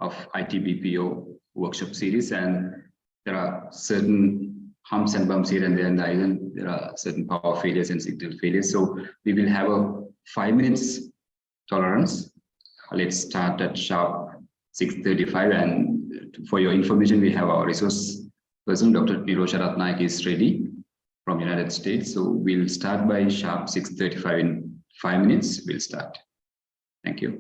of ITBPO workshop series, and there are certain humps and bumps here and there, and there are certain power failures and signal failures. So we will have a 5 minutes tolerance. Let's start at sharp 6:35, and for your information, we have our resource person, Dr. Nirosha Ratnaik, is ready from United States. So we'll start by sharp 6:35. In 5 minutes, we'll start. Thank you.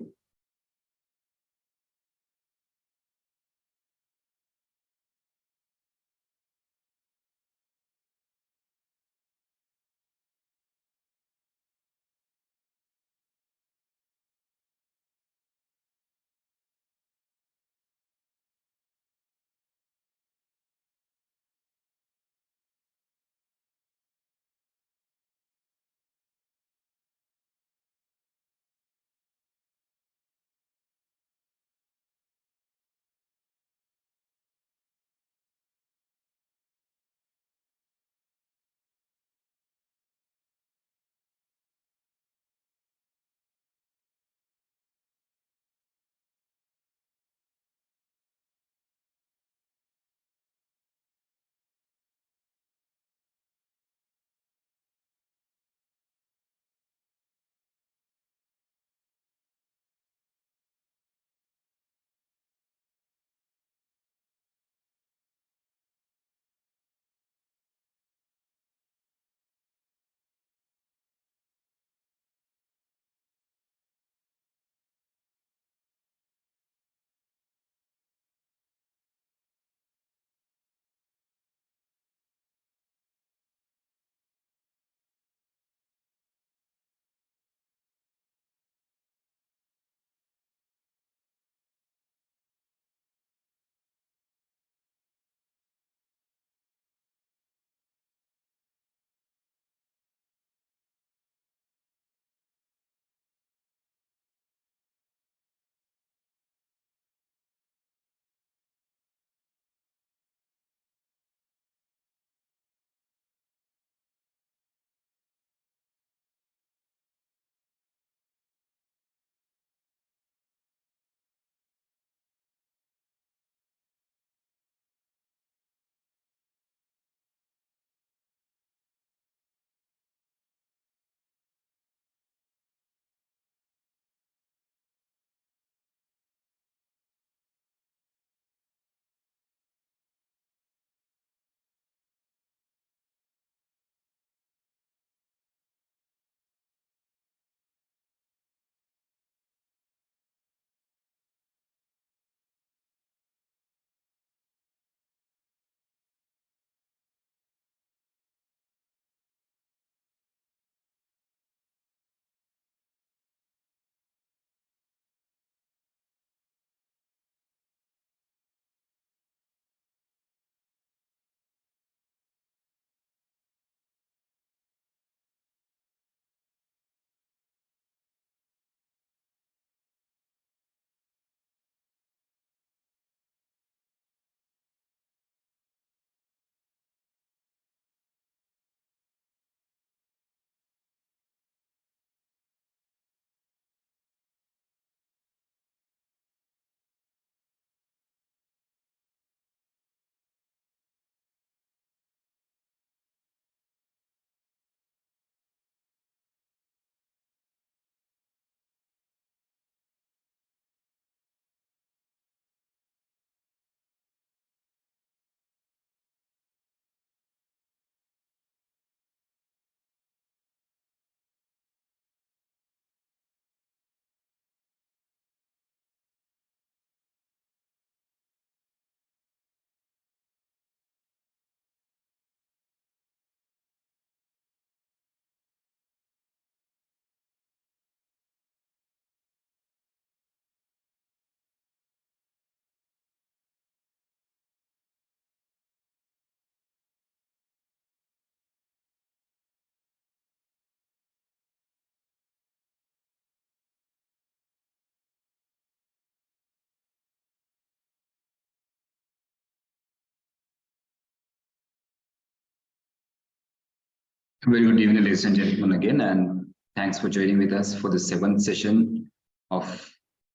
Very good evening, ladies and gentlemen, again, and thanks for joining with us for the 7th session of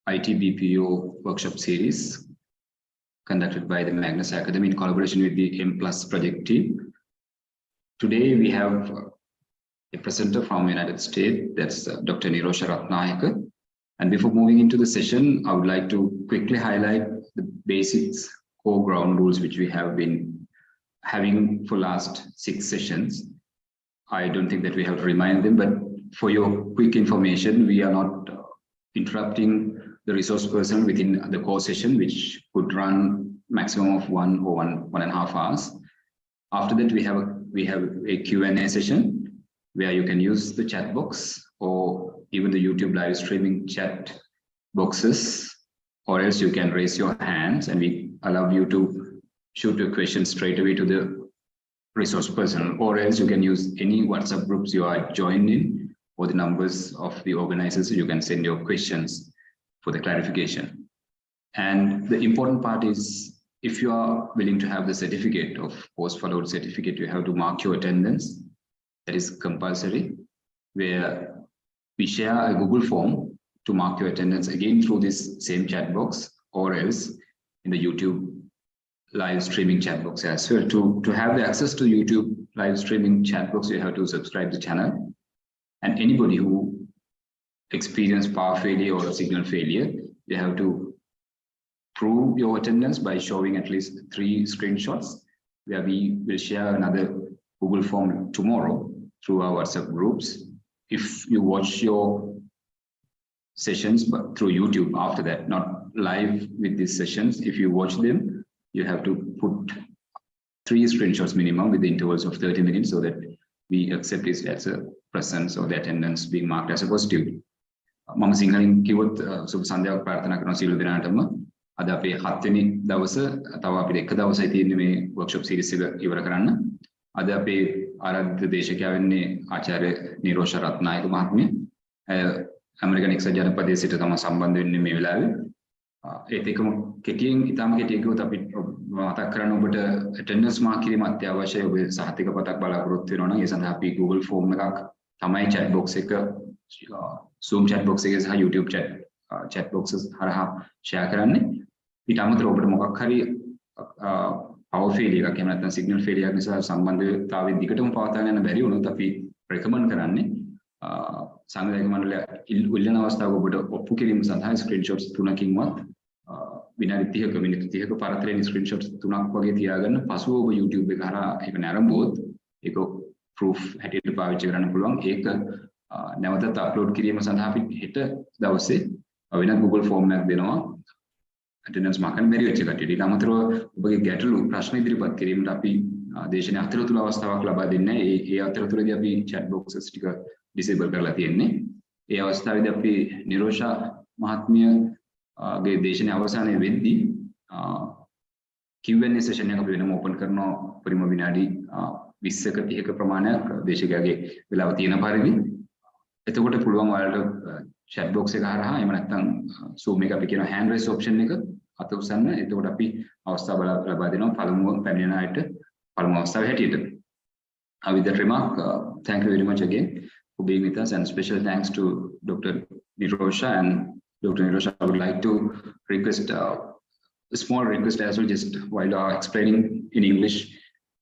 IT BPO workshop series conducted by the Magnus Academy in collaboration with the M+ project team. Today we have a presenter from United States, that's Dr. Nirosha Ratnayaka. And before moving into the session, I would like to quickly highlight the basics, core ground rules, which we have been having for last 6 sessions. I don't think that we have to remind them, but for your quick information, we are not interrupting the resource person within the core session, which could run maximum of 1 or 1.5 hours. After that, we have a Q&A session where you can use the chat box or even the YouTube live streaming chat boxes, or else you can raise your hands and we allow you to shoot your question straight away to the resource person, or else you can use any WhatsApp groups you are joined in or the numbers of the organizers. You can send your questions for the clarification. And the important part is, if you are willing to have the certificate of post-followed certificate, you have to mark your attendance. That is compulsory, where we share a Google form to mark your attendance again through this same chat box, or else in the YouTube live streaming chat box as well. To have the access to YouTube live streaming chat box, you have to subscribe to the channel. And anybody who experienced power failure or signal failure, you have to prove your attendance by showing at least 3 screenshots, where we will share another Google form tomorrow through our WhatsApp groups. If you watch your sessions but through YouTube after that, not live with these sessions, if you watch them, you have to put 3 screenshots minimum with the intervals of 30 minutes so that we accept this as a presence or the attendance being marked as a positive. මම සිංහලෙන් කිව්වොත් සුබ සන්ධ්‍යාවක් ප්‍රාර්ථනා කරනවා සියලු දෙනාටම. අද අපේ 7 වෙනි දවස, තව අපිට එක දවසයි තියෙන්නේ මේ workshop series එක ඉවර කරන්න. අද අපේ ආරාධිත දේශකයා වෙන්නේ ආචාර්ය නිරෝෂ රත්නායක මහත්මිය. ඇමරිකන් එක්සත් ජනපදයේ සිට තමයි සම්බන්ධ වෙන්නේ මේ වෙලාවේ. ඒත් එකම කෙටියෙන් ඉතාම කෙටියෙන් කිව්වොත් අපි මතක් කරන්න ඔබට attendance mark කිරීම අත්‍යවශ්‍යයි. ඔබ සහතික පතක් බලාපොරොත්තු වෙනවා නම් ඒ සඳහා අපි Google form එකක් තමයි chat box එක, Zoom chat box එකේ සහ YouTube chat boxes හරහා share කරන්නේ. ඊට අමතරව ඔබට මොකක් හරි power failure එකක් එහෙම නැත්නම් signal failure එකක් නිසා සම්බන්ධතාවය දිගටම පවත්වාගෙන යන්න බැරි වුණොත් අපි recommend කරන්නේ සංවිධායක මණ්ඩලය ඉල්ලන අවස්ථාවක ඔබට ඔප්පු කිරීම සඳහා screenshots 3කින්වත් විනාඩි 30ක මිනිත්තු 30ක පරතරයෙන් screenshots 3ක් වගේ තියාගන්න. පසුව ඔබ YouTube එක හරහා ඒක නරඹුවොත් ඒක proof හැටියට පාවිච්චි කරන්න පුළුවන්. ඒක නැවතත් අප්ලෝඩ් කිරීම සඳහා අපි හෙට දවසේ වෙනත් Google form එකක් දෙනවා attendance mark කරන්න බැරි වෙච්ච කට්ටියට. ඊට අමතරව ඔබගේ ගැටලු ප්‍රශ්න ඉදිරිපත් කිරීමට අපි දේශනයේ අතරතුර අවස්ථාවක් ලබා දෙන්නේ. ඒ අතරතුරදී අපි chat boxes ටික disable කරලා තියෙන්නේ. ඒ අවස්ථාවේදී අපි නිරෝෂා මහත්මියගේ දේශනයේ අවසානයේ වෙද්දී Q&A session එක අපි වෙනම open කරනවා පරිම විනාඩි 20ක 30ක ප්‍රමාණයක් දේශකයාගේ වෙලාව තියෙන පරිදි. එතකොට පුළුවන් ඔයාලට chat box එක හරහා එහෙම නැත්නම් Zoom එක අපි කියන hand raise option එක අත උස්සන්න. එතකොට අපි අවස්ථාව ලබා දෙනවා පළමුව පැමිණෙන අයට පළමු අවස්ථාව හැටියට. With that remark, thank you very much again for being with us, and special thanks to Dr. Nirosha. And Dr. Nirosha, I would like to request a small request as well, just while explaining in English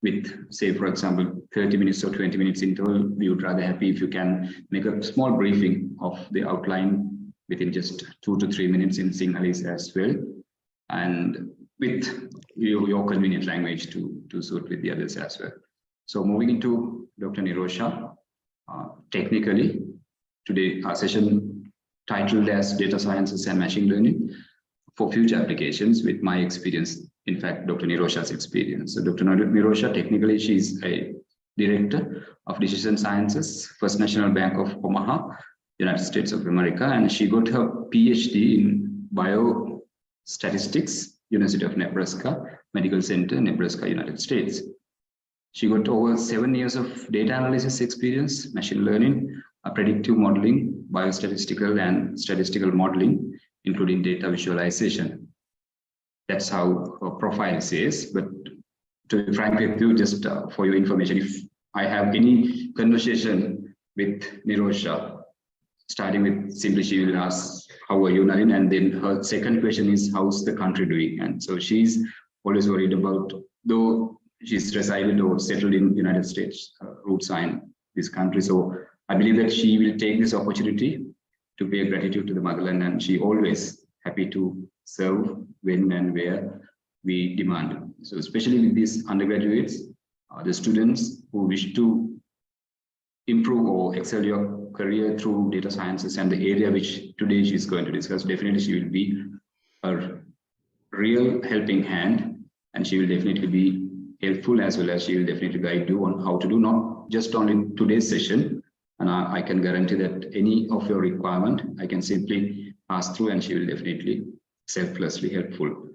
with, say, for example, 30 minutes or 20 minutes interval, we would rather happy if you can make a small briefing of the outline within just 2 to 3 minutes in Sinhalese as well, and with your convenient language to suit with the others as well. So moving into Dr. Nirosha, technically, today our session titled as Data Sciences and Machine Learning for Future Applications with my experience, in fact, Dr. Nirosha's experience. So Dr. Nirosha, technically, she's a Director of Decision Sciences, First National Bank of Omaha, United States of America, and she got her PhD in Biostatistics, University of Nebraska, Medical Center, Nebraska, United States. She got over 7 years of data analysis experience, machine learning, predictive modeling, biostatistical and statistical modeling, including data visualization. That's how her profile says. But to be frank with you, just for your information, if I have any conversation with Nirosha, starting with simply she will ask how are you, Nalin? And then her second question is, how's the country doing? And so she's always worried about, though she's resided or settled in the United States, roots are in this country. So I believe that she will take this opportunity to pay gratitude to the motherland, and she always happy to serve when and where we demand. So especially with these undergraduates, the students who wish to improve or excel your career through data sciences and the area which today she's going to discuss, definitely she will be a real helping hand, and she will definitely be helpful, as well as she will definitely guide you on how to do, not just only today's session. And I can guarantee that any of your requirement, I can simply pass through, and she will definitely selflessly helpful.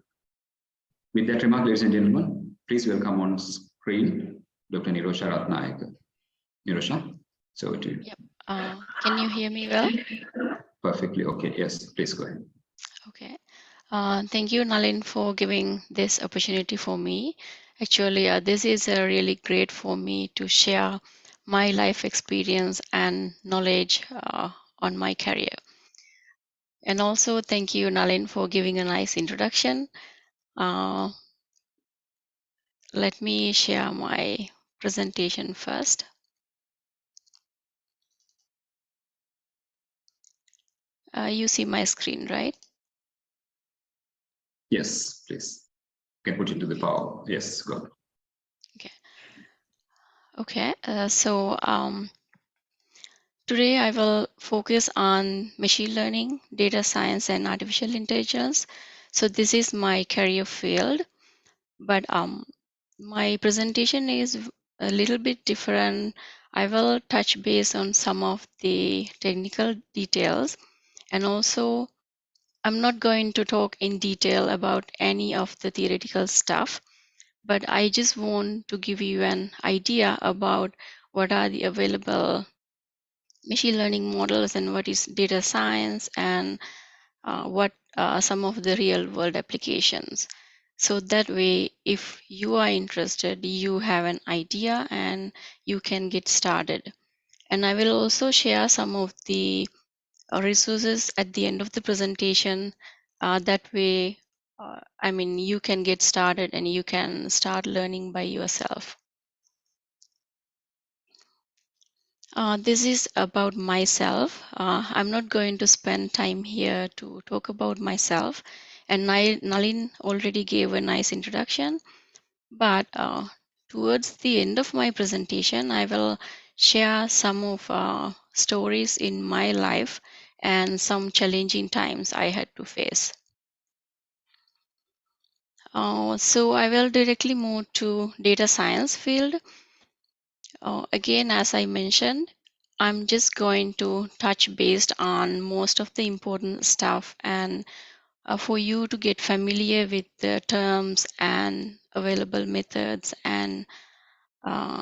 With that remark, ladies and gentlemen, please welcome on screen Dr. Nirosha Ratnayaka. Nirosha, so to you. Yep. Can you hear me well? Perfectly. Okay. Yes, please go ahead. Okay. Thank you, Nalin, for giving this opportunity for me. Actually, this is really great for me to share my life experience and knowledge on my career. And also, thank you, Nalin, for giving a nice introduction. Let me share my presentation first. You see my screen, right? Yes, please. Can put it to the power. Yes, go on. Okay. Okay. Today I will focus on machine learning, data science, and artificial intelligence. So this is my career field, but my presentation is a little bit different. I will touch base on some of the technical details, and also I'm not going to talk in detail about any of the theoretical stuff, but I just want to give you an idea about what are the available machine learning models and what is data science, and what some of the real world applications. So that way, if you are interested, you have an idea and you can get started. And I will also share some of the resources at the end of the presentation. That way, you can get started and you can start learning by yourself. This is about myself. I'm not going to spend time here to talk about myself. And Nalin already gave a nice introduction. But towards the end of my presentation, I will share some of stories in my life and some challenging times I had to face. So I will directly move to data science field. Again, as I mentioned, I'm just going to touch based on most of the important stuff, and for you to get familiar with the terms and available methods and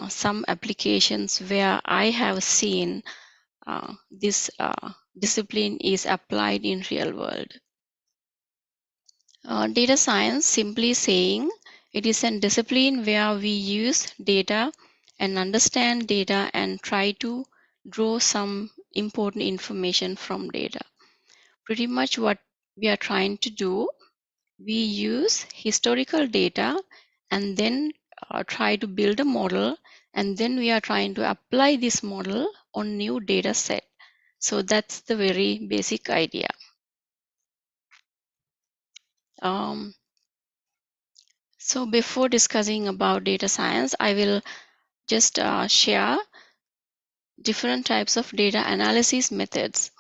some applications where I have seen this discipline is applied in real world. Data science, simply saying, it is a discipline where we use data and understand data and try to draw some important information from data. Pretty much what we are trying to do, we use historical data and then try to build a model, and then we are trying to apply this model on new data set. So that's the very basic idea. So before discussing about data science, I will just share different types of data analysis methods.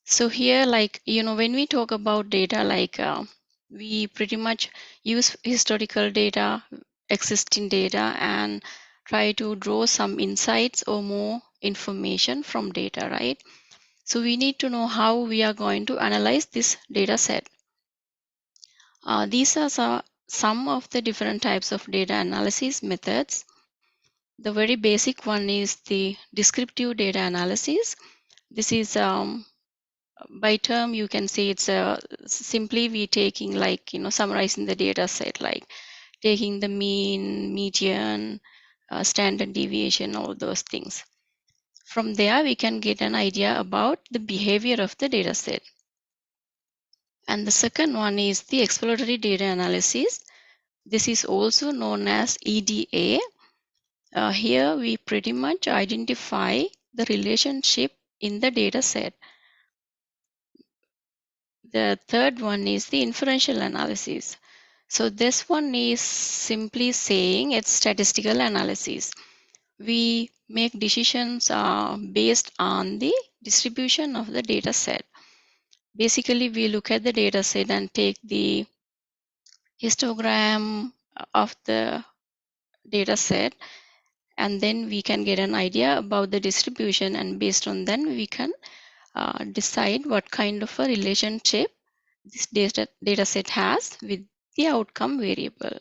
So here, when we talk about data, we pretty much use historical data, existing data, and try to draw some insights or more information from data, right? So we need to know how we are going to analyze this data set. These are some of the different types of data analysis methods. The very basic one is the descriptive data analysis. This is by term you can say it's simply we taking summarizing the data set, like taking the mean, median, standard deviation, all those things. From there we can get an idea about the behavior of the data set. And the second one is the exploratory data analysis. This is also known as EDA. Here we pretty much identify the relationship in the data set. The third one is the inferential analysis. So this one is simply saying it's statistical analysis. We make decisions based on the distribution of the data set. Basically, we look at the data set and take the histogram of the data set, and then we can get an idea about the distribution, and based on that we can decide what kind of a relationship this data set has with the outcome variable.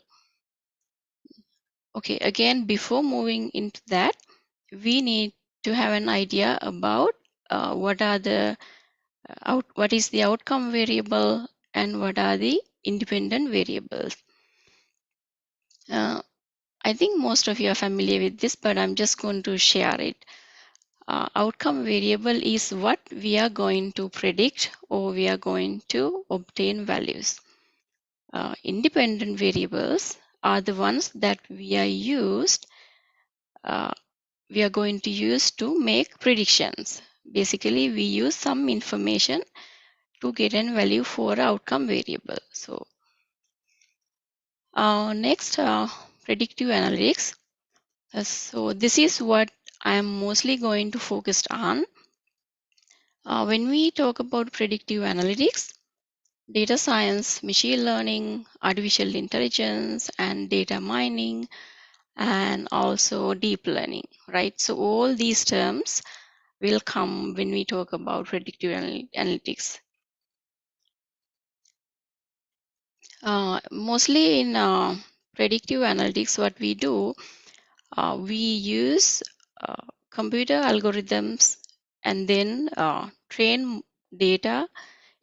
Okay, again, before moving into that, we need to have an idea about what is the outcome variable and what are the independent variables. I think most of you are familiar with this, but I'm just going to share it. Outcome variable is what we are going to predict or we are going to obtain values. Independent variables are the ones that we are going to use to make predictions. Basically, we use some information to get a value for outcome variable. So next, predictive analytics. So this is what I am mostly going to focus on. When we talk about predictive analytics, data science, machine learning, artificial intelligence, and data mining, and also deep learning, right? So all these terms will come when we talk about predictive analytics. Mostly in predictive analytics, what we do, we use computer algorithms and then train data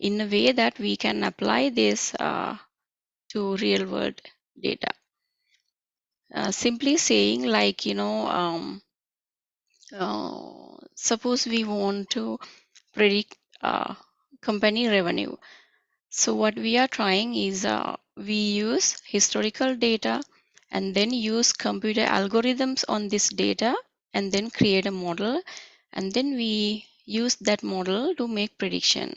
in a way that we can apply this to real world data. Simply saying, like, suppose we want to predict company revenue. So what we are trying is we use historical data and then use computer algorithms on this data and then create a model, and then we use that model to make prediction,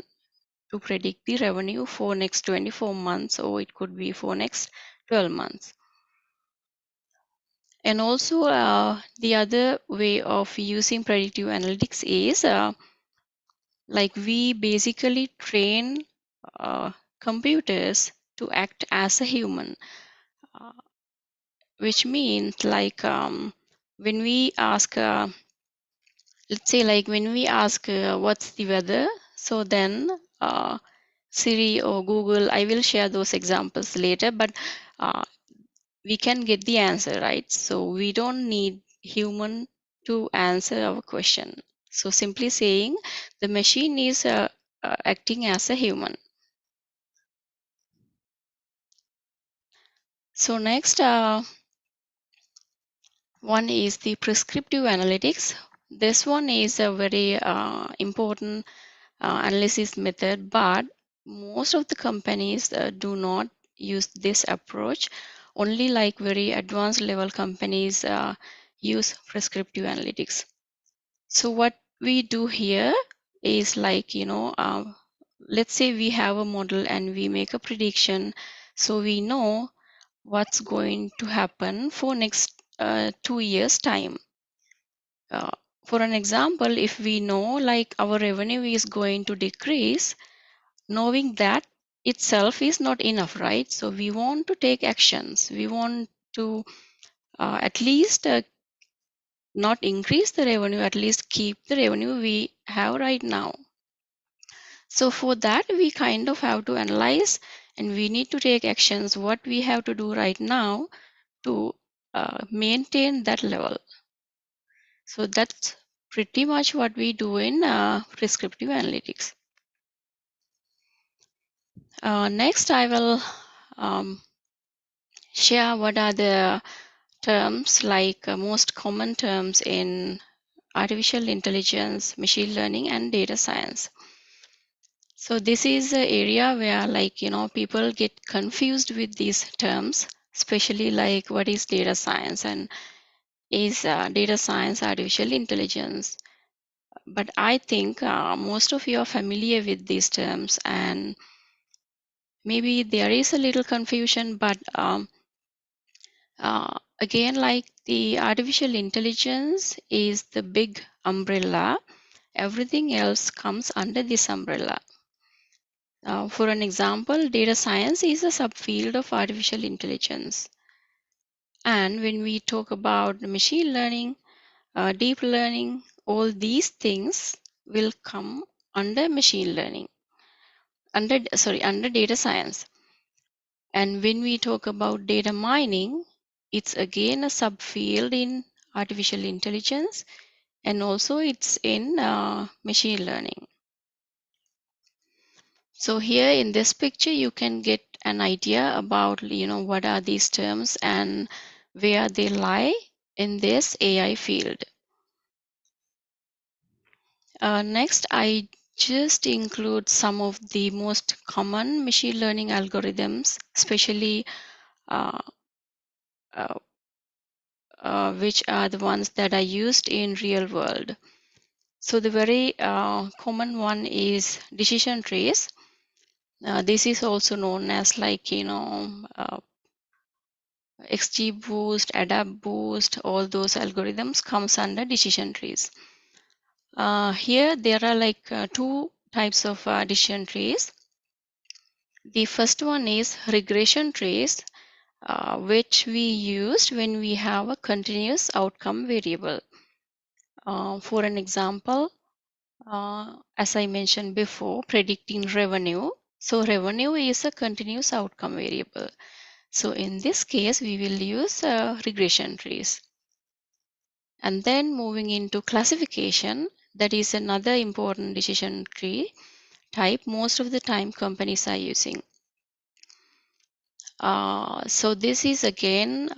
to predict the revenue for next 24 months, or it could be for next 12 months. And also the other way of using predictive analytics is like we basically train computers to act as a human, uh, which means like when we ask, let's say like when we ask what's the weather, so then Siri or Google, I will share those examples later, but uh, we can get the answer, right? So we don't need human to answer our question. So simply saying the machine is acting as a human. So next one is the prescriptive analytics. This one is a very important analysis method, but most of the companies do not use this approach. Only like very advanced level companies use prescriptive analytics. So what we do here is like, let's say we have a model and we make a prediction. So we know what's going to happen for next 2 years time. Uh, for an example, if we know like our revenue is going to decrease, knowing that itself is not enough, right? So we want to take actions. We want to at least not increase the revenue, at least keep the revenue we have right now. So for that, we kind of have to analyze and we need to take actions, what we have to do right now to maintain that level. So that's pretty much what we do in prescriptive analytics. Next, I will share what are the terms, like most common terms in artificial intelligence, machine learning, and data science. So this is an area where, like, people get confused with these terms, especially like what is data science and is data science artificial intelligence. But I think most of you are familiar with these terms, and maybe there is a little confusion, but again, like the artificial intelligence is the big umbrella. Everything else comes under this umbrella. For an example, data science is a subfield of artificial intelligence. And when we talk about machine learning, deep learning, all these things will come under machine learning, under data science. And when we talk about data mining, it's again a subfield in artificial intelligence, and also it's in machine learning. So here in this picture, you can get an idea about, what are these terms and where they lie in this AI field. Next, I just include some of the most common machine learning algorithms, especially uh, uh, which are the ones that are used in real world. So the very common one is decision trees. This is also known as, like, XGBoost, AdaptBoost, all those algorithms comes under decision trees. Here there are like two types of decision trees. The first one is regression trees, which we used when we have a continuous outcome variable. For an example, as I mentioned before, predicting revenue. So revenue is a continuous outcome variable. So in this case, we will use regression trees. And then moving into classification, that is another important decision tree type most of the time companies are using. So this is again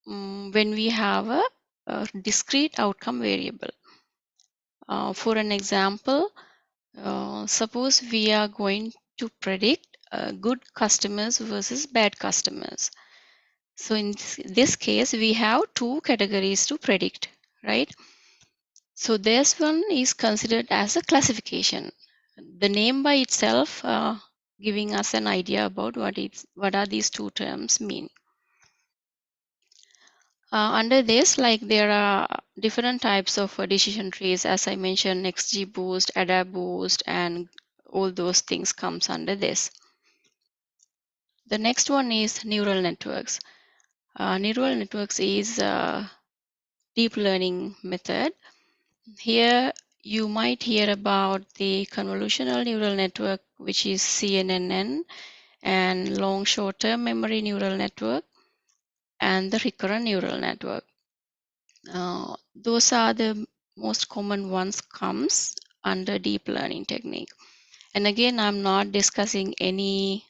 when we have a discrete outcome variable. For an example, suppose we are going to predict good customers versus bad customers. So in this case, we have two categories to predict, right? So this one is considered as a classification. The name by itself giving us an idea about what are these two terms mean. Under this, like, there are different types of decision trees, as I mentioned, XGBoost, AdaptBoost, and all those things comes under this. The next one is neural networks. Neural networks is a deep learning method. Here you might hear about the convolutional neural network, which is CNN, and long short-term memory neural network, and the recurrent neural network. Those are the most common ones comes under deep learning technique. And again, I'm not discussing any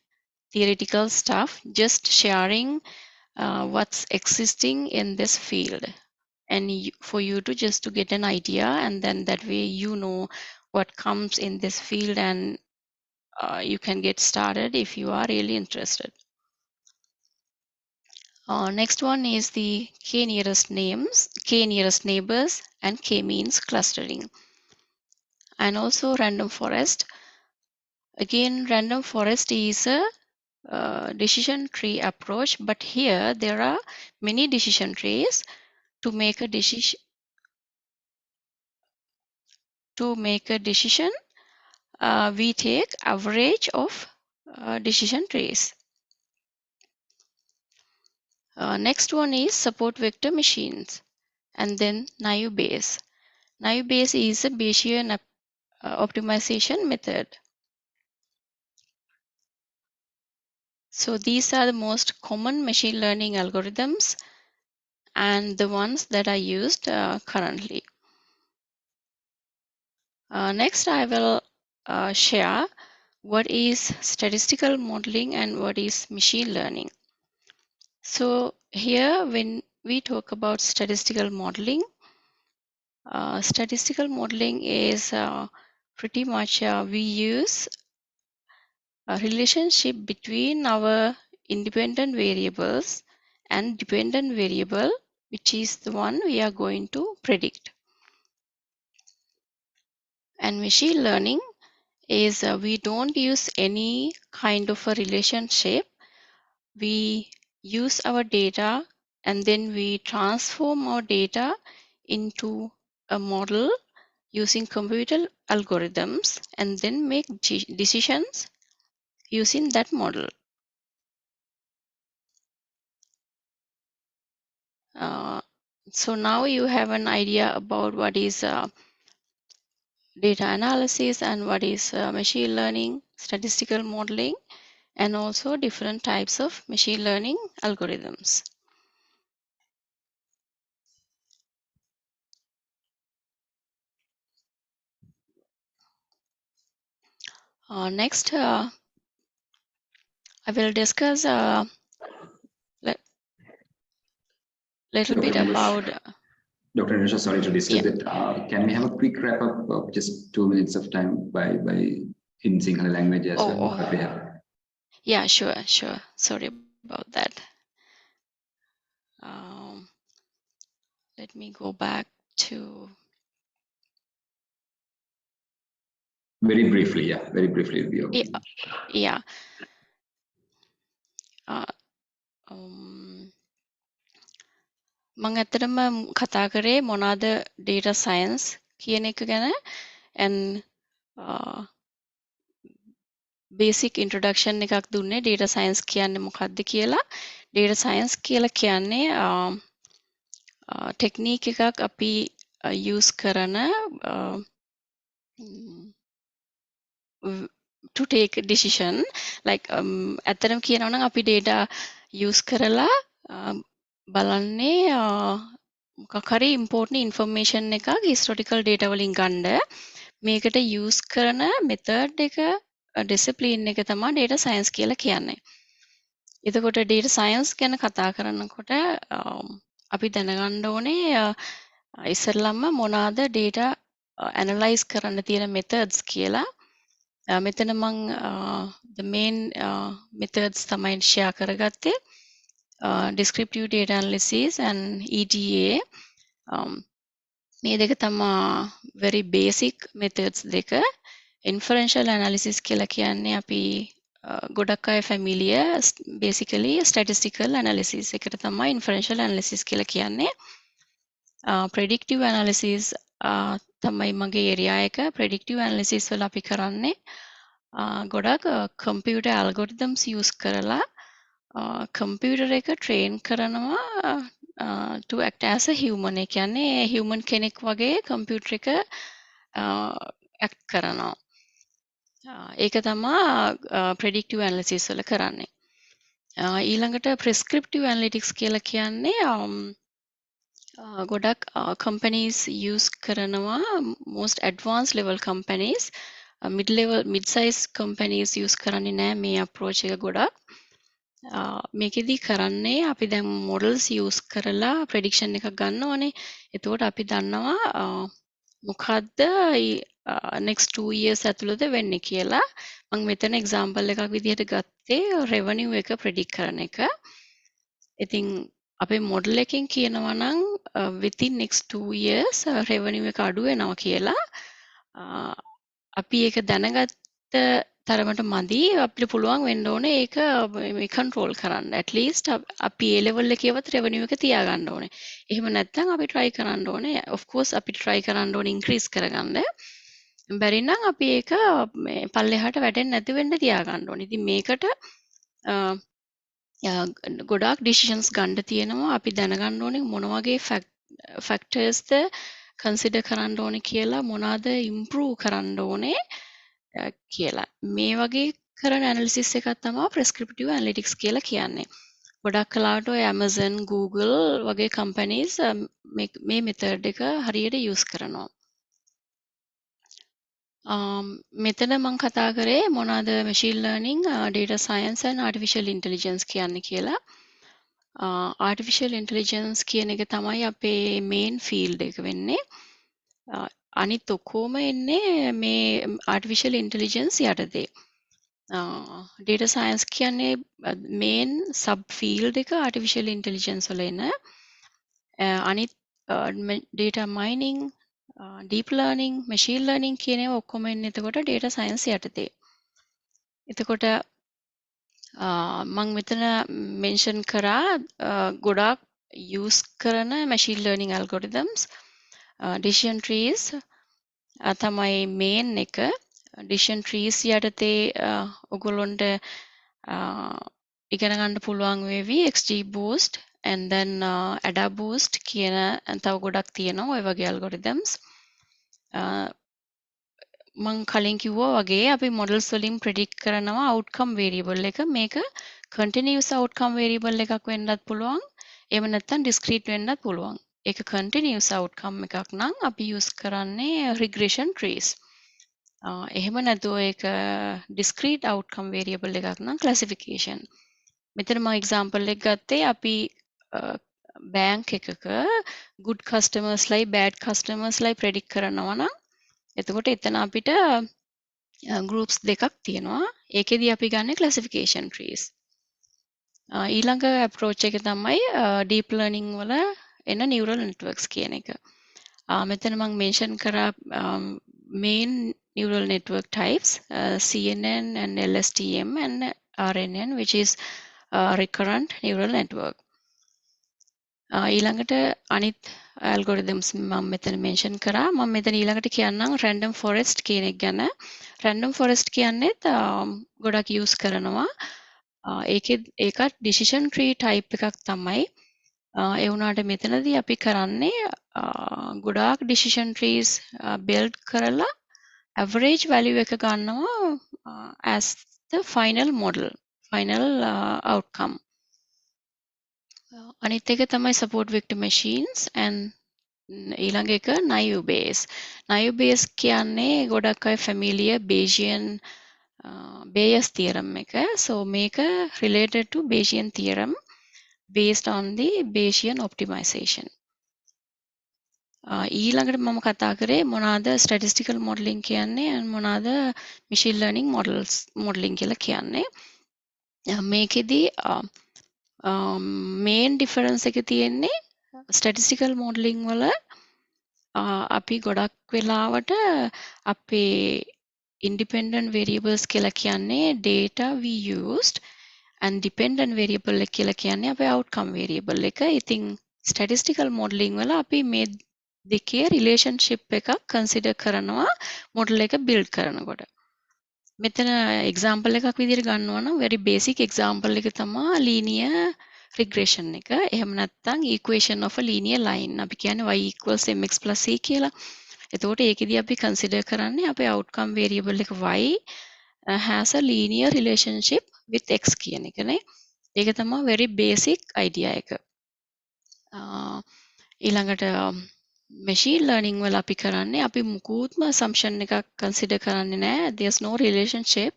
theoretical stuff, just sharing what's existing in this field, and for you to just to get an idea, and then that way you know what comes in this field, and you can get started if you are really interested. Next one is the k nearest neighbors, and k means clustering, and also random forest. Again, random forest is a decision tree approach, but here there are many decision trees. To make a decision, we take average of decision trees. Next one is support vector machines, and then naive Bayes. Naive Bayes is a Bayesian optimization method. So these are the most common machine learning algorithms and the ones that are used currently. Next, I will share what is statistical modeling and what is machine learning. So here, when we talk about statistical modeling is pretty much we use a relationship between our independent variables and dependent variable, which is the one we are going to predict. And machine learning is we don't use any kind of a relationship. We use our data and then we transform our data into a model using computer algorithms and then make decisions using that model. Uh, so now you have an idea about what is data analysis and what is machine learning, statistical modeling, and also different types of machine learning algorithms. Next, I will discuss a little bit about. Dr. Nisha, sorry to disturb Yeah. that. Can we have a quick wrap up of just 2 minutes of time by in Sinhala language as well? What we have? Yeah, sure. Sorry about that. Let me go back to. Very briefly, yeah. Very briefly, it'll be okay. Yeah. මම ඇත්තටම කතා කරේ මොනවාද data science කියන එක ගැන and basic introduction එකක් දුන්නේ data science කියන්නේ මොකක්ද කියලා. data science කියලා කියන්නේ technique එකක් අපි use කරන to take a decision like ඇත්තටම කියනවා නම් අපි data use කරලා බලන්නේ මොකක් හරි important information එකක් historical data වලින් ගන්න මේකට use කරන method එක discipline එක තමයි data science කියලා කියන්නේ. එතකොට data science ගැන කතා කරනකොට අපි දැනගන්න ඕනේ ඉස්සෙල්ලම මොනවාද data analyze කරන්න තියෙන methods කියලා. මෙතන මං the main methods තමයි share කරගත්තේ. Descriptive data analysis and EDA. මේ දෙක තමයි very basic methods දෙක. Inferential analysis කියලා කියන්නේ අපි ගොඩක් අය familiar basically statistical analysis එකට තමයි inferential analysis කියලා කියන්නේ. Predictive analysis තමයි මගේ area එක. Predictive analysis වල අපි කරන්නේ ගොඩක් computer algorithms use කරලා computer එක train කරනවා to act as a human. ඒ කියන්නේ human කෙනෙක් වගේ computer එක act කරනවා. ඒක තමයි predictive analysis වල කරන්නේ. ඊළඟට prescriptive analytics කියලා කියන්නේ ගොඩක් companies use කරනවා most advanced level companies mid size companies use කරන්නේ නැහැ මේ approach එක ගොඩක්. මේකෙදි කරන්නේ අපි දැන් models use කරලා prediction එකක් ගන්නවනේ. එතකොට අපි දන්නවා මොකද්ද next 2 years ඇතුළත වෙන්නේ කියලා. මම මෙතන example එකක් විදිහට ගත්තේ revenue එක predict කරන එක. ඉතින් අපේ model එකෙන් කියනවා නම් within next 2 years revenue එක අඩු වෙනවා කියලා. අපි ඒක දැනගත්ත තරමට මදි අපිට පුළුවන් වෙන්න ඕනේ ඒක මේ control කරන්න. at least අපි A level එකේවත් revenue එක තියාගන්න ඕනේ. එහෙම නැත්නම් අපි try කරන්න ඕනේ. of course අපි try කරන්න ඕනේ increase කරගන්න. බැරි නම් අපි ඒක මේ පල්ලෙහාට වැටෙන්නේ නැති වෙන්න තියාගන්න ඕනේ. ඉතින් මේකට ගොඩාක් decisions ගන්න තියෙනවා. අපි දැනගන්න ඕනේ මොන වගේ factors ද consider කරන්න ඕනේ කියලා මොනවාද improve කරන්න ඕනේ කියලා. මේ වගේ කරන analysis එකක් තමයි prescriptive analytics කියලා කියන්නේ. ගොඩක් කලාවට ඔය Amazon, Google වගේ companies මේ method එක හරියට use කරනවා. මෙතන මම කතා කරේ මොනවාද machine learning, data science and artificial intelligence කියන්නේ කියලා. artificial intelligence කියන එක තමයි අපේ main field එක වෙන්නේ. අනිත් ඔක්කොම එන්නේ මේ artificial intelligence යටතේ. data science කියන්නේ main subfield එක artificial intelligence වල එන අනිත් data mining, deep learning, machine learning කියන ඒවා ඔක්කොම එන්නේ එතකොට data science යටතේ. එතකොට මම මෙතන mention කරා ගොඩාක් use කරන machine learning algorithms, decision trees තමයි main එක. decision trees යටතේ ඔයගොල්ලන්ට ඉගෙන ගන්න පුළුවන් වේවි XGBoost and then AdaBoost කියන තව ගොඩක් තියෙනවා ඔය වගේ algorithms. මං කලින් කිව්වා වගේ අපි models වලින් predict කරනවා outcome variable එක. මේක continuous outcome variable එකක් වෙන්නත් පුළුවන්. එහෙම නැත්නම් discrete වෙන්නත් පුළුවන්. ඒක continuous outcome එකක් නම් අපි use කරන්නේ regression trees. එහෙම නැතුව ඒක discrete outcome variable එකක් නම් classification. මෙතන මම example එක ගත්තේ අපි bank එකක good customers ලයි bad customers ලයි predict කරනවා නම් එතකොට එතන අපිට groups දෙකක් තියෙනවා. ඒකෙදි අපි ගන්න classification trees. ඊළඟ approach එක තමයි deep learning වල එන neural networks කියන එක. මෙතන මම mention කරා main neural network types, CNN and LSTM and RNN, which is recurrent neural network. ඊළඟට අනිත් algorithms මම මෙතන mention කරා. මම මෙතන ඊළඟට කියන්නම් random forest කියන එක ගැන. random forest කියන්නේත් ගොඩක් use කරනවා. ඒකත් decision tree type එකක් තමයි. ඒ වුණාට මෙතනදී අපි කරන්නේ ගොඩාක් decision trees build කරලා average value එක ගන්නවා as the final model, final outcome. අනිත් එක තමයි support vector machines and ඊළඟ එක naive Bayes. naive Bayes කියන්නේ ගොඩක් අය familiar Bayes theorem එක. So මේක related to Bayesian theorem based on the Bayesian optimization. ඊළඟට මම කතා කරේ මොනවාද statistical modeling කියන්නේ and මොනවාද machine learning modeling කියලා කියන්නේ. මේකෙදි main difference එක තියෙන්නේ statistical modeling වල අපි ගොඩක් වෙලාවට අපේ independent variables කියලා කියන්නේ data we used and dependent variable එක කියලා කියන්නේ අපේ outcome variable එක. ඉතින් statistical modeling වල අපි මේ දෙකේ relationship එකක් consider කරනවා model එක build කරනකොට. මෙතන example එකක් විදිහට ගන්නවා නම් very basic example එක තමයි linear regression එක. එහෙම නැත්නම් equation of a linear line. අපි කියන්නේ y equals mx plus c කියලා. එතකොට ඒකෙදි අපි consider කරන්නේ අපේ outcome variable එක y has a linear relationship with x කියන එකනේ. ඒක තමයි very basic idea එක. ඊළඟට machine learning වල අපි කරන්නේ අපි මුකුත්ම assumption එකක් consider කරන්නේ නැහැ. There's no relationship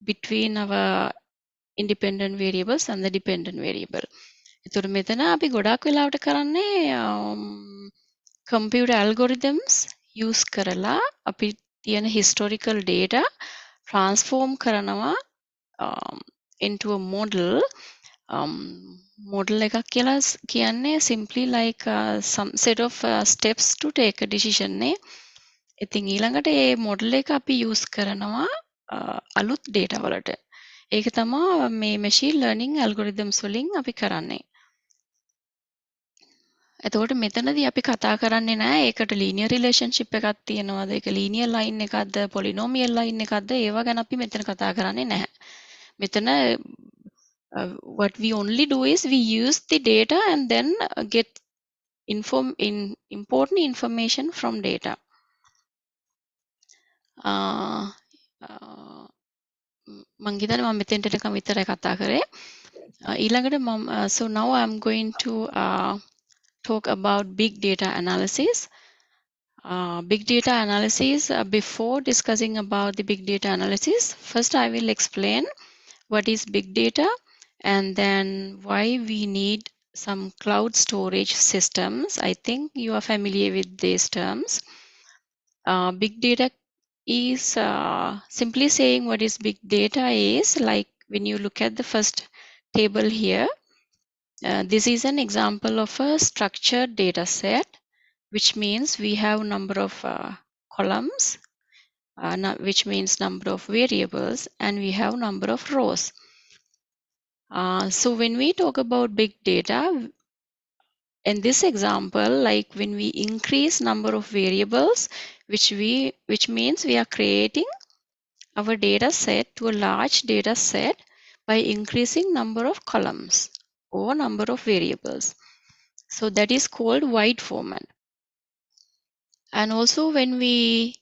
between our independent variables and the dependent variable. ඒතර මෙතන අපි ගොඩාක් වෙලාවට කරන්නේ computer algorithms use කරලා අපි තියෙන historical data transform කරනවා into a model. model එකක් කියලා කියන්නේ simply like some set of steps to take a decision නේ. ඉතින් ඊළඟට මේ model එක අපි use කරනවා අලුත් data වලට. ඒක තමයි මේ machine learning algorithms වලින් අපි කරන්නේ. එතකොට මෙතනදී අපි කතා කරන්නේ නැහැ ඒකට linear relationship එකක් තියෙනවද, ඒක linear line එකක්ද, polynomial line එකක්ද, ඒවා ගැන අපි මෙතන කතා කරන්නේ නැහැ. මෙතන what we only do is we use the data and then get important information from data. මං හිතන්නේ මම මෙතෙන්ට එනකම් විතරයි කතා කරේ. ඊළඟට මම so now I'm going to talk about big data analysis. Big data analysis, before discussing about the big data analysis, first I will explain what is big data and then why we need some cloud storage systems. I think you are familiar with these terms. Big data is simply saying what is big data is, like when you look at the first table here, this is an example of a structured data set, which means we have number of columns, which means number of variables, and we have number of rows. So when we talk about big data, in this example, like when we increase number of variables, which means we are creating our data set to a large data set by increasing number of columns or number of variables. So that is called wide format. And also when we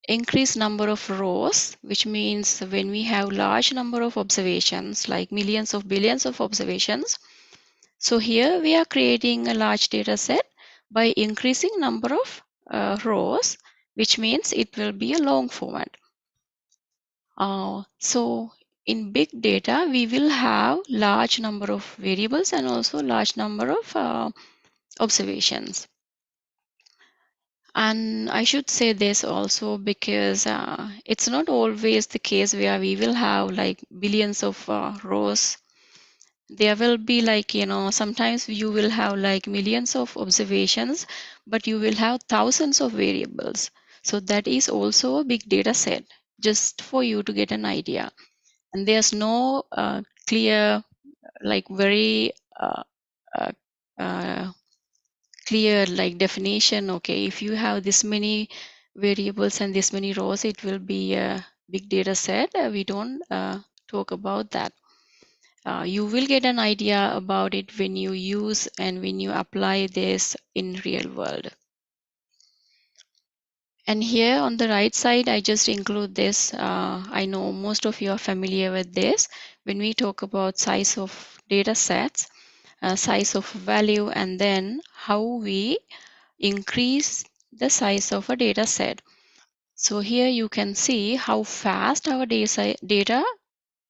increase number of rows, which means when we have large number of observations, like millions of billions of observations. So here we are creating a large data set by increasing number of rows, which means it will be a long format. So in big data, we will have large number of variables and also large number of observations. And I should say this also because it's not always the case where we will have like billions of rows. There will be like, sometimes you will have like millions of observations, but you will have thousands of variables. So that is also a big data set, just for you to get an idea. And there's no clear, like very uh, uh, clear like definition. Okay, if you have this many variables and this many rows, it will be a big data set. We don't talk about that. You will get an idea about it when you use and when you apply this in real world. And here on the right side, I just include this. I know most of you are familiar with this. When we talk about size of data sets, size of value, and then how we increase the size of a data set. So here you can see how fast our data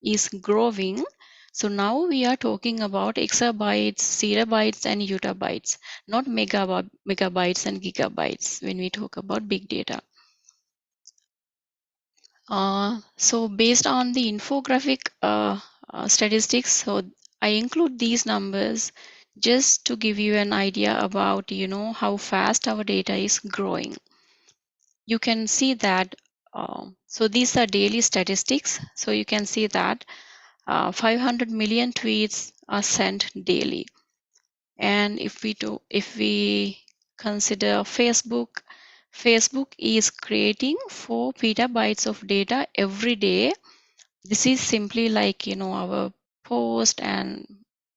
is growing. So now we are talking about exabytes, zettabytes, and yottabytes, not megabytes and gigabytes when we talk about big data. So based on the infographic statistics, so I include these numbers just to give you an idea about, how fast our data is growing. You can see that, so these are daily statistics. So you can see that 500 million tweets are sent daily. And if we consider Facebook is creating 4 petabytes of data every day. This is simply like, our post and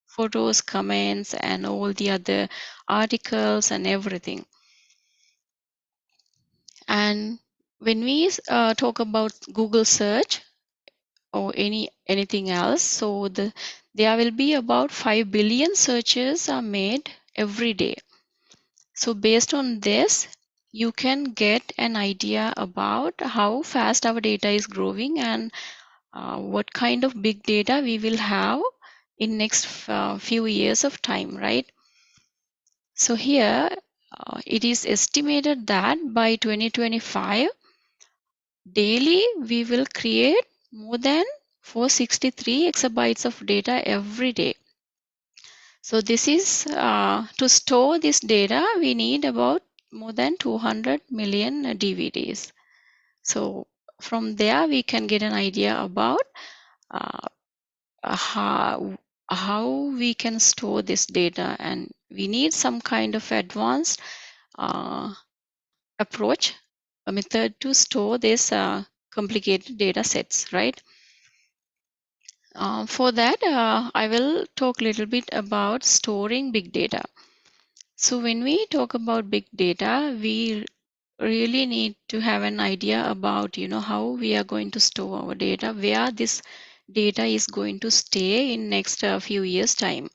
photos, comments, and all the other articles and everything. And when we talk about Google search or anything else, so there will be about 5 billion searches are made every day. So based on this, you can get an idea about how fast our data is growing and what kind of big data we will have in next few years of time, right? So here it is estimated that by 2025, daily we will create more than 463 exabytes of data every day. So this is to store this data, we need about more than 200 million DVDs. So from there we can get an idea about how we can store this data, and we need some kind of advanced approach, a method to store this complicated data sets, right? For that, I will talk a little bit about storing big data. So when we talk about big data, we really need to have an idea about, how we are going to store our data, where this data is going to stay in next few years time.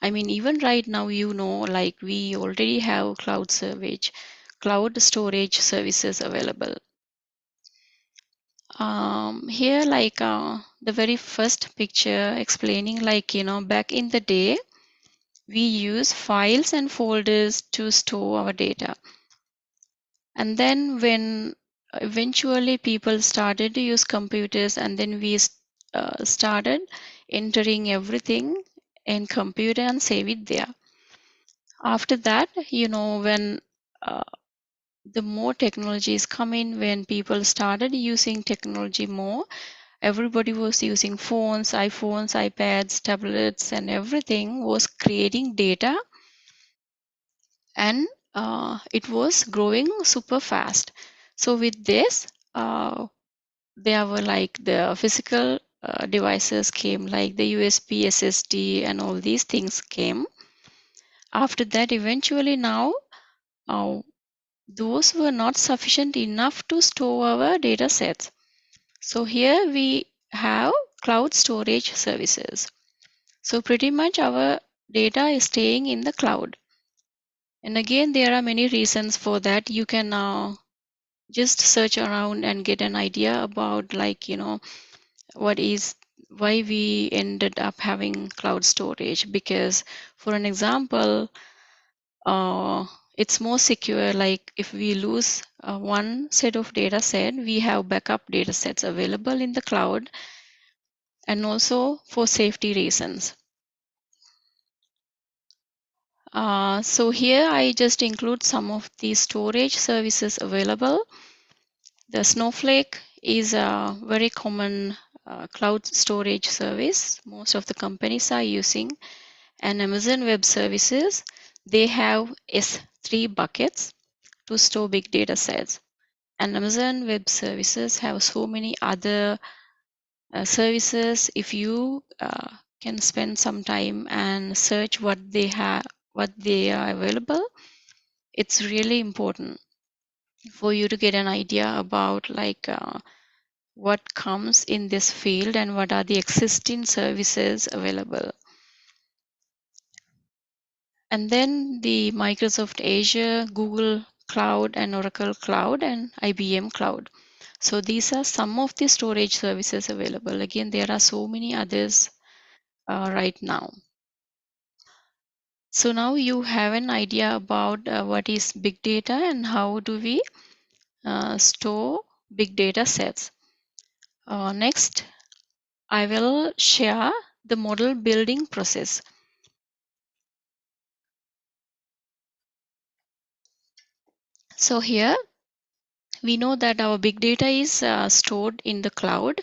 I mean, even right now, like we already have cloud storage services available. Here, like the very first picture explaining, like, back in the day, we use files and folders to store our data. And then when eventually people started to use computers, and then we started entering everything in computer and save it there. After that, when uh, the more technologies come in, when people started using technology more, everybody was using phones, iPhones, iPads, tablets, and everything was creating data, and it was growing super fast. So with this, there were like the physical devices came, like the USB, SSD, and all these things came. After that, eventually now, uh, those were not sufficient enough to store our data sets. So here we have cloud storage services. So pretty much our data is staying in the cloud. And again, there are many reasons for that. You can just search around and get an idea about, like, why we ended up having cloud storage. Because for an example, it's more secure. Like if we lose one set of data set, we have backup data sets available in the cloud, and also for safety reasons. So here I just include some of the storage services available. The Snowflake is a very common cloud storage service most of the companies are using. And Amazon Web Services, they have S3 buckets to store big data sets. And Amazon Web Services have so many other services. If you can spend some time and search what they have, what they are available, it's really important for you to get an idea about, like, what comes in this field and what are the existing services available. And then the Microsoft Azure, Google Cloud, and Oracle Cloud, and IBM Cloud. So these are some of the storage services available. Again, there are so many others right now. So now you have an idea about what is big data and how do we store big data sets. Next, I will share the model building process. So here we know that our big data is stored in the cloud.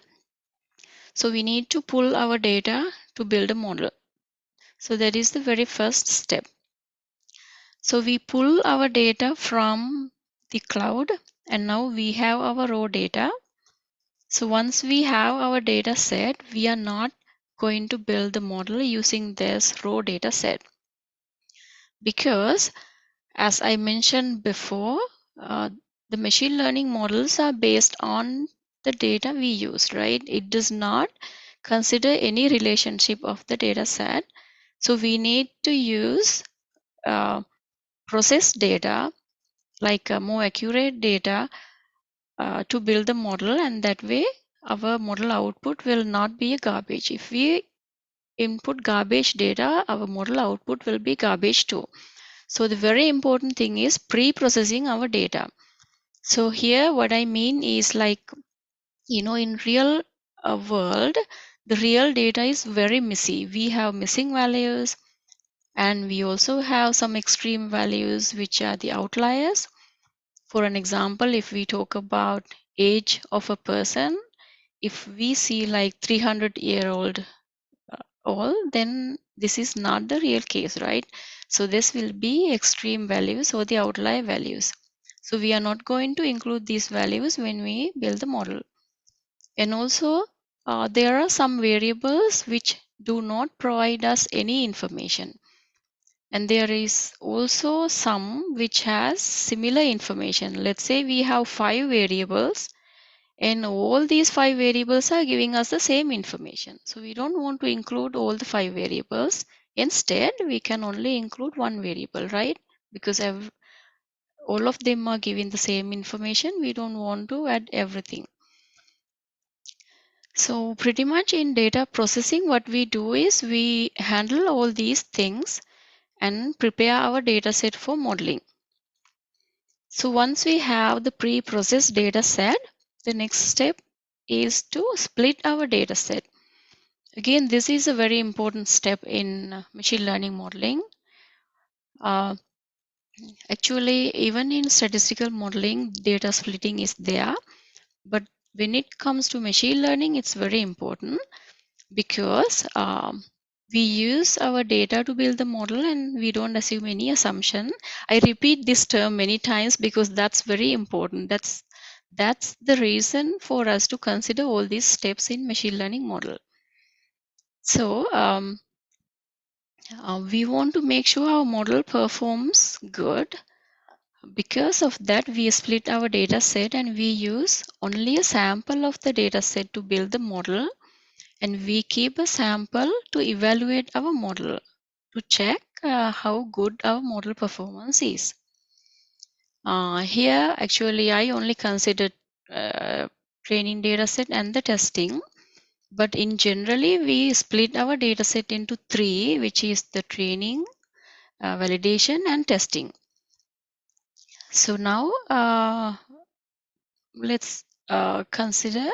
So we need to pull our data to build a model. So that is the very first step. So we pull our data from the cloud, and now we have our raw data. So once we have our data set, we are not going to build the model using this raw data set, because as I mentioned before, the machine learning models are based on the data we use, right? It does not consider any relationship of the data set. So we need to use processed data, like more accurate data, to build the model, and that way our model output will not be a garbage. If we input garbage data, our model output will be garbage too. So the very important thing is pre-processing our data. So here what I mean is, like, in real world, the real data is very messy. We have missing values, and we also have some extreme values, which are the outliers. For an example, if we talk about age of a person, if we see like 300-year-old all, then this is not the real case, right? So this will be extreme values or the outlier values. So we are not going to include these values when we build the model. And also there are some variables which do not provide us any information. And there is also some which has similar information. Let's say we have 5 variables, and all these 5 variables are giving us the same information. So we don't want to include all the 5 variables. Instead, we can only include one variable, right? Because all of them are giving the same information. We don't want to add everything. So pretty much in data processing, what we do is we handle all these things and prepare our data set for modeling. So once we have the pre-processed data set, the next step is to split our data set. Again, this is a very important step in machine learning modeling. Uh, Actually, even in statistical modeling, data splitting is there. But when it comes to machine learning, it's very important because we use our data to build the model and we don't assume any assumption. I repeat this term many times because that's very important. That's the reason for us to consider all these steps in machine learning model. So we want to make sure our model performs good. Because of that, we split our data set and we use only a sample of the data set to build the model, and we keep a sample to evaluate our model to check how good our model performance is. Here, actually, I only considered training data set and the testing, but in generally, we split our data set into three, which is the training, validation, and testing. So now let's consider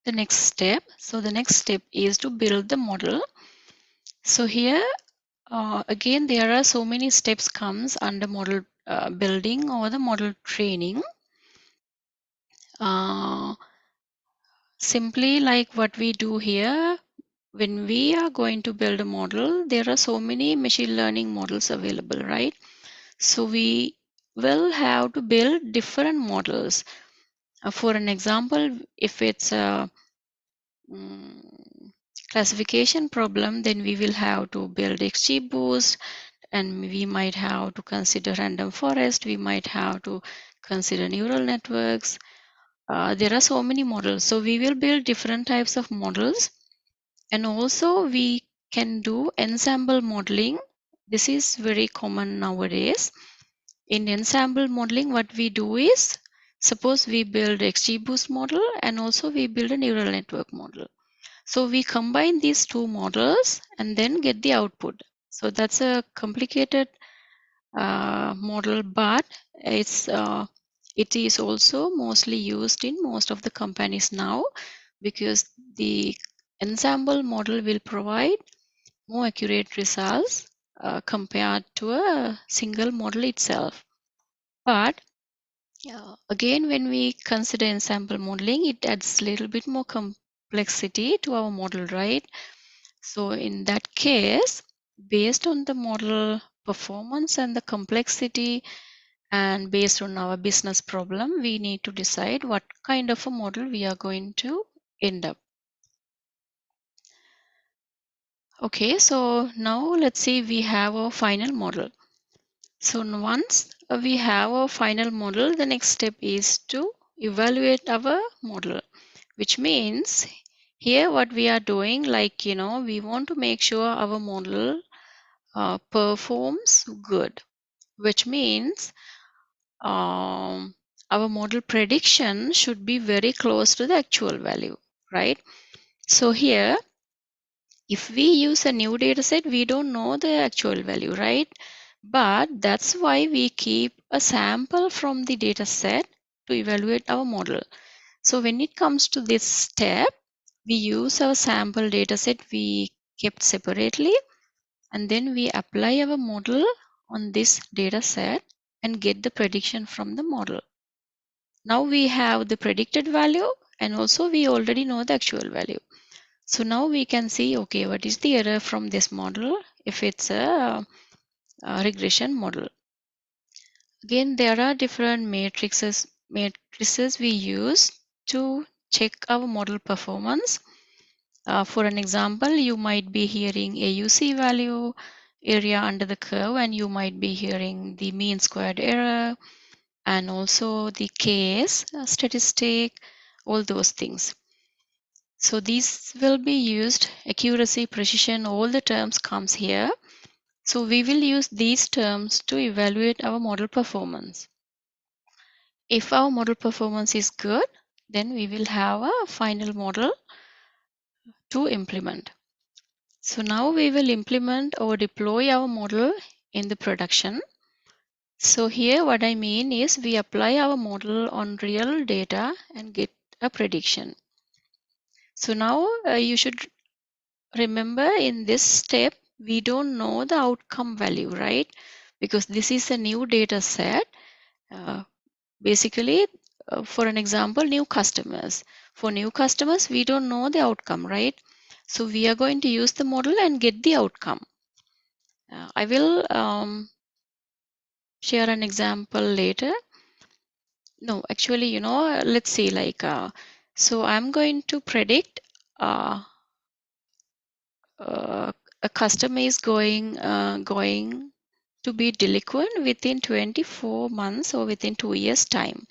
the next step. So the next step is to build the model. So here again there are so many steps comes under model building or the model training. Simply like what we do here, when we are going to build a model, there are so many machine learning models available, right? So we will have to build different models. For an example, if it's a classification problem, then we will have to build XGBoost, and we might have to consider random forest, we might have to consider neural networks. There are so many models. So we will build different types of models, and also we can do ensemble modeling. This is very common nowadays. In ensemble modeling, what we do is, suppose we build XGBoost model and also we build a neural network model. So we combine these two models and then get the output. So that's a complicated model, but it is also mostly used in most of the companies now because the ensemble model will provide more accurate results compared to a single model itself. But again, when we consider ensemble modeling, it adds a little bit more complexity to our model, right? So in that case, based on the model performance and the complexity, and based on our business problem, we need to decide what kind of a model we are going to end up. Okay, so now let's say we have a final model. So once we have a final model, the next step is to evaluate our model, which means here what we are doing, like, we want to make sure our model performs good, which means our model prediction should be very close to the actual value, right? So here, if we use a new data set, we don't know the actual value, right? But that's why we keep a sample from the data set to evaluate our model. So when it comes to this step, we use our sample data set we kept separately, and then we apply our model on this data set and get the prediction from the model. Now we have the predicted value, and also we already know the actual value. So now we can see, okay, what is the error from this model if it's a regression model. Again, there are different matrices we use to check our model performance. For an example, you might be hearing AUC value, area under the curve, and you might be hearing the mean squared error, and also the KS statistic, all those things. So these will be used, accuracy, precision, all the terms comes here. So we will use these terms to evaluate our model performance. If our model performance is good, then we will have a final model to implement. So now we will implement or deploy our model in the production. So here what I mean is we apply our model on real data and get a prediction. So now you should remember in this step, we don't know the outcome value, right? Because this is a new data set. Basically, for an example, new customers. For new customers, we don't know the outcome, right? So we are going to use the model and get the outcome. I will share an example later. No, actually, let's see, like, so I'm going to predict uh, a customer is going to be delinquent within 24 months or within 2 years time.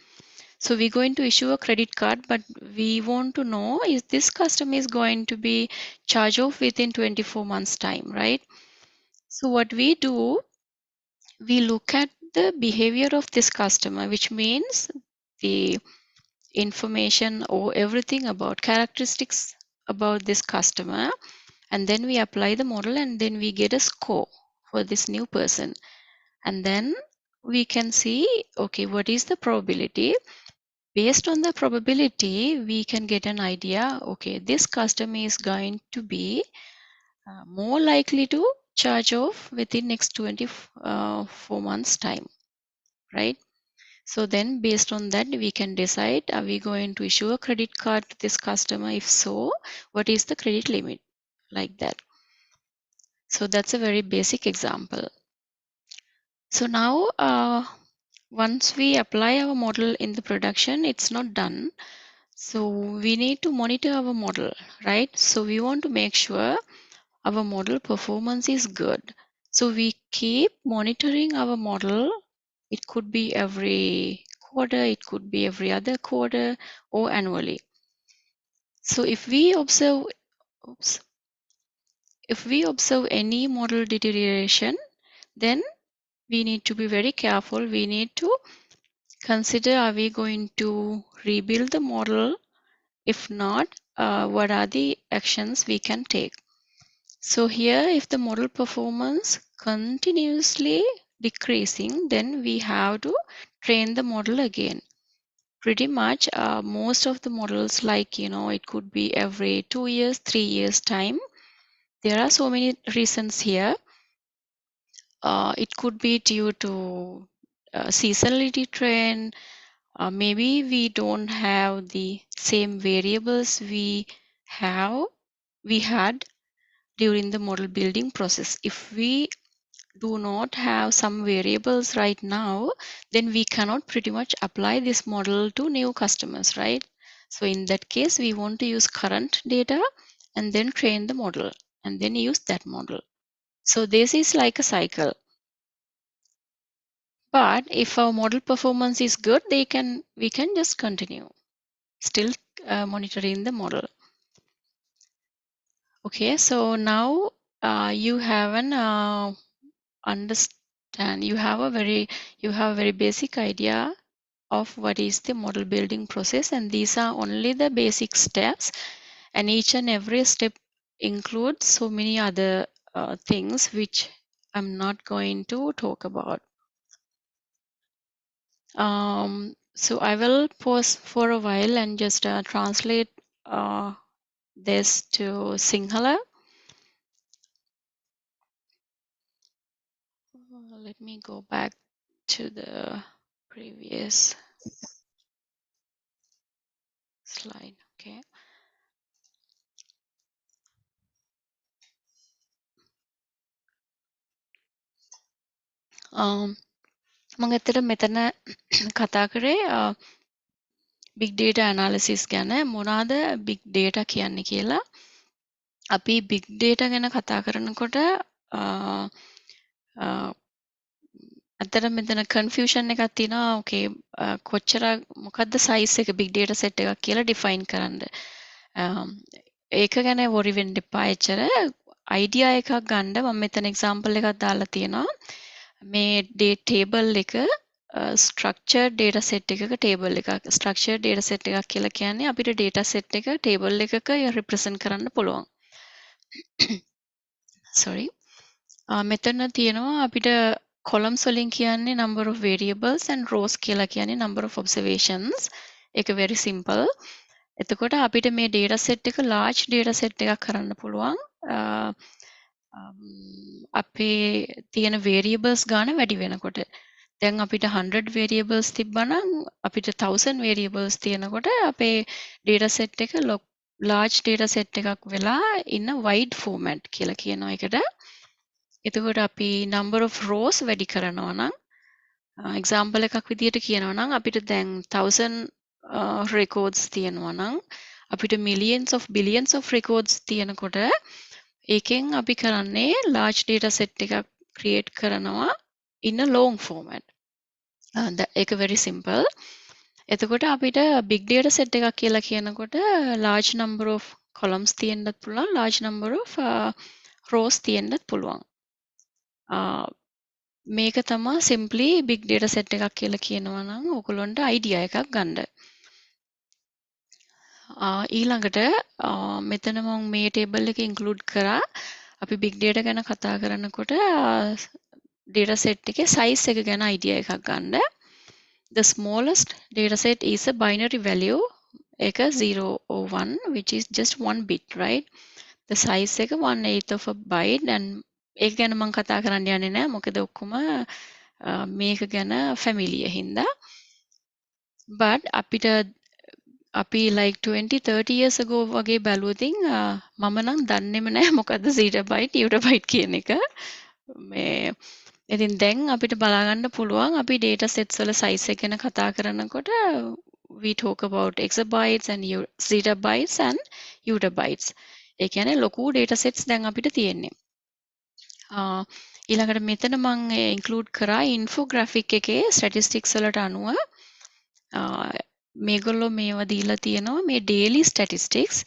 So we're going to issue a credit card, but we want to know if this customer is going to be charged off within 24 months time, right? So what we do, we look at the behavior of this customer, which means the information or everything about characteristics about this customer, and then we apply the model and then we get a score for this new person, and then we can see, okay, what is the probability. Based on the probability we can get an idea, okay, this customer is going to be more likely to charge off within next 24 months time, right? So then based on that we can decide, are we going to issue a credit card to this customer? If so, what is the credit limit, like that. So that's a very basic example. So now once we apply our model in the production, it's not done. So we need to monitor our model, right? So we want to make sure our model performance is good. So we keep monitoring our model. It could be every quarter, it could be every other quarter, or annually. So if we observe, if we observe any model deterioration, then we need to be very careful. We need to consider, are we going to rebuild the model? If not, what are the actions we can take? So here, if the model performance continuously decreasing, then we have to train the model again. Pretty much most of the models, like, it could be every 2 years, 3 years time. There are so many reasons here. It could be due to seasonality trend. Maybe we don't have the same variables we had during the model building process. If we do not have some variables right now, then we cannot pretty much apply this model to new customers, right? So in that case, we want to use current data and then train the model and then use that model. So this is like a cycle. But if our model performance is good, we can just continue still monitoring the model. Okay, so now you have an understand. You have a very basic idea of what is the model building process, and these are only the basic steps. And each and every step includes so many other things which I'm not going to talk about. So I will pause for a while and just translate this to Sinhala. Let me go back to the previous slide. Okay. මම ඇත්තට මෙතන කතා කරේ big data analysis ගැන. මොනවාද big data කියන්නේ කියලා. අපි big data ගැන කතා කරනකොට ඇත්තට මෙතන confusion එකක් තියෙනවා. Okay, කොච්චර මොකද්ද size එක big data set එකක් කියලා define කරන්න. ඒක ගැන worry වෙන්න එපා එච්චර. idea එකක් ගන්න මම මෙතන example එකක් දාලා තියෙනවා. මේ table එක structured data set එකක table එකක්. structured data set එකක් කියලා කියන්නේ අපිට data set එක table එකක represent කරන්න පුළුවන්. sorry. මෙතන තියෙනවා අපිට columns වලින් කියන්නේ number of variables and rows කියලා කියන්නේ number of observations. ඒක very simple. එතකොට අපිට මේ data set එක large data set එකක් කරන්න පුළුවන්. අපේ තියෙන variables ගාන වැඩි වෙනකොට. දැන් අපිට 100 variables තිබ්බනම් අපිට 1000 variables තියෙනකොට අපේ data set එක large data set එකක් වෙලා in a wide format කියලා කියනවා ඒකට. එතකොට අපි number of rows වැඩි කරනවා නම් example එකක් විදිහට කියනවා නම් අපිට දැන් 1000 records තියෙනවා නම් අපිට millions of billions of records තියෙනකොට ඒකෙන් අපි කරන්නේ large data set එකක් create කරනවා in a long format. ඒක very simple. එතකොට අපිට big data set එකක් කියලා කියනකොට large number of columns තියෙන්නත් පුළුවන්, large number of rows තියෙන්නත් පුළුවන්. මේක තමයි simply big data set එකක් කියලා කියනවා නම් ඔයගොල්ලන්ට idea එකක් ගන්න. ඊළඟට මෙතන මම මේ table එක include කරා අපි big data ගැන කතා කරනකොට data set එකේ size එක ගැන idea එකක් ගන්න. The smallest data set is a binary value එක 0 or 1 which is just 1 bit, right? The size එක 1/8 of a byte and ඒක ගැන මම කතා කරන්න යන්නේ නැහැ මොකද ඔක්කොම මේක ගැන familiar හින්දා. But අපි like 20-30 years ago වගේ බැලුවොතින් මම නම් දන්නේම නැහැ මොකද්ද 0 byte eubyte කියන එක. ඉතින් දැන් අපිට බලා ගන්න පුළුවන් අපි data sets වල size එක ගැන කතා කරනකොට we talk about exabytes and zettabytes and yottabytes. ඒ කියන්නේ ලොකු data sets දැන් අපිට තියෙන්නේ. ඊළඟට මෙතන මම include කරා infographic එකේ statistics වලට අනුව මේගොල්ලෝ මේවා දීලා තියෙනවා මේ daily statistics.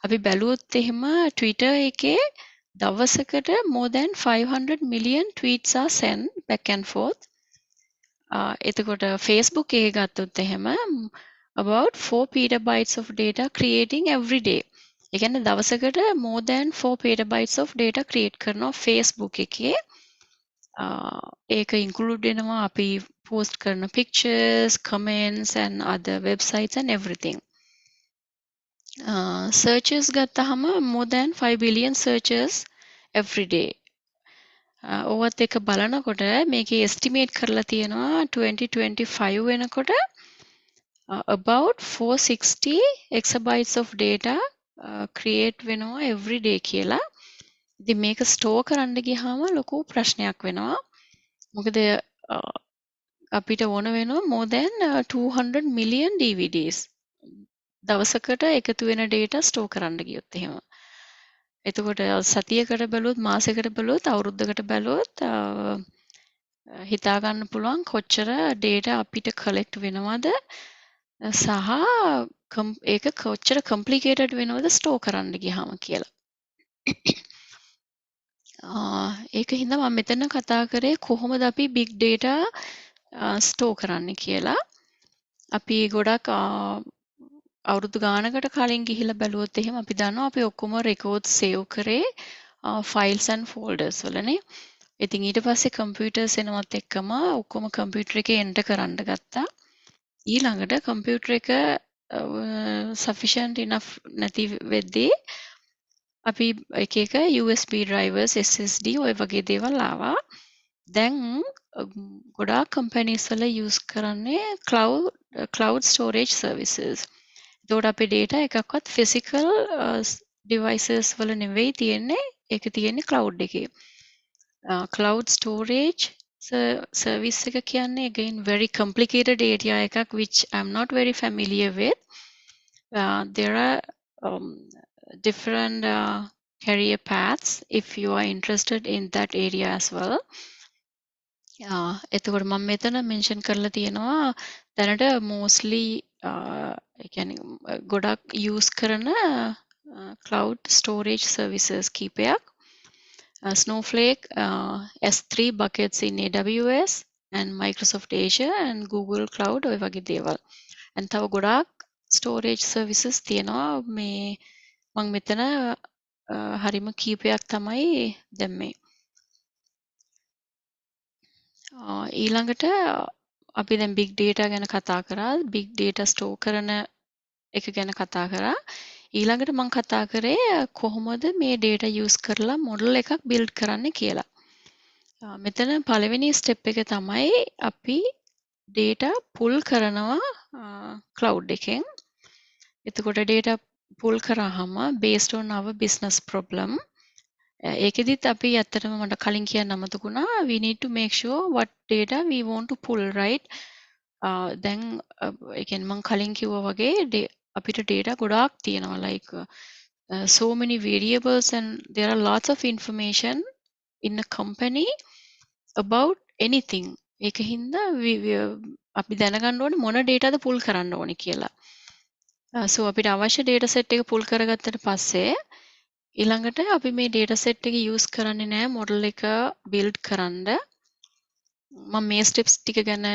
අපි බැලුවොත් එහෙම Twitter එකේ දවසකට more than 500 million tweets are sent back and forth. එතකොට Facebook එකේ ගත්තොත් එහෙම about 4 petabytes of data creating every day. ඒ කියන්නේ දවසකට more than 4 petabytes of data create කරනවා Facebook එකේ. ඒක include වෙනවා අපි post කරන pictures, comments and other websites and everything. Searches ගත්තහම more than 5 billion searches every day. ඕවත් එක බලනකොට මේකේ estimate කරලා තියෙනවා 2025 වෙනකොට about 460 exabytes of data create වෙනවා every day කියලා. ඉතින් මේක store කරන්න ගියාම ලොකු ප්‍රශ්නයක් වෙනවා. මොකද අපිට ඕන වෙනවා more than 200 million DVDs. දවසකට එකතු වෙන data store කරන්න ගියොත් එහෙම. එතකොට සතියකට බැලුවොත් මාසයකට බැලුවොත් අවුරුද්දකට බැලුවොත් හිතා ගන්න පුළුවන් කොච්චර data අපිට collect වෙනවද සහ ඒක කොච්චර complicated වෙනවද store කරන්න ගියාම කියලා. ඒක හින්දා මම මෙතන කතා කරේ කොහොමද අපි big data store කරන්නේ කියලා. අපි ගොඩක් අවුරුදු ගානකට කලින් ගිහිල්ලා බැලුවොත් එහෙම අපි දන්නවා අපි ඔක්කොම records save කරේ files and folders වලනේ. ඉතින් ඊට පස්සේ computers එනවත් එක්කම ඔක්කොම computer එකේ enter කරන්න ගත්තා. ඊළඟට computer එක sufficient enough නැති වෙද්දී අපි එක USB drivers, SSD ඔය වගේ දේවල් ආවා. දැන් ගොඩාක් companies වල use කරන්නේ cloud storage services. එතකොට අපේ data එකක්වත් physical devices වල නෙවෙයි තියෙන්නේ. ඒක තියෙන්නේ cloud එකේ. Cloud storage service එක කියන්නේ again very complicated area එකක් which I'm not very familiar with. There are different career paths if you are interested in that area as well. එතකොට මම මෙතන mention කරලා තියෙනවා දැනට mostly ඒ කියන්නේ ගොඩක් use කරන cloud storage services කීපයක්. Snowflake, S3 buckets in AWS and Microsoft Azure and Google Cloud ඔය වගේ දේවල්. and තව ගොඩාක් storage services තියෙනවා මේ මම මෙතන හරිම කීපයක් තමයි දැම්මේ. ඊළඟට අපි දැන් big data ගැන කතා කරා. big data store කරන එක ගැන කතා කරා. ඊළඟට මම කතා කරේ කොහොමද මේ data use කරලා model එකක් build කරන්න කියලා. මෙතන පළවෙනි step එක තමයි අපි data pull කරනවා cloud එකෙන්. එතකොට data pull කරාම based on our business problem. ඒකෙදිත් අපි ඇත්තටම මට කලින් කියන්න අමතකුණා we need to make sure what data we want to pull, right? දැන් ඒ කියන්නේ මම කලින් කිව්වා වගේ අපිට data ගොඩාක් තියෙනවා, like so many variables and there are lots of information in a company about anything. ඒකින්ද අපි දැනගන්න ඕනේ මොන dataද pull කරන්න ඕනේ කියලා. so අපිට අවශ්‍ය data set එක pull කරගත්තට පස්සේ ඊළඟට අපි මේ data set එක use කරන්නේ නැහැ model එක build කරන්න. මම මේ steps ටික ගැන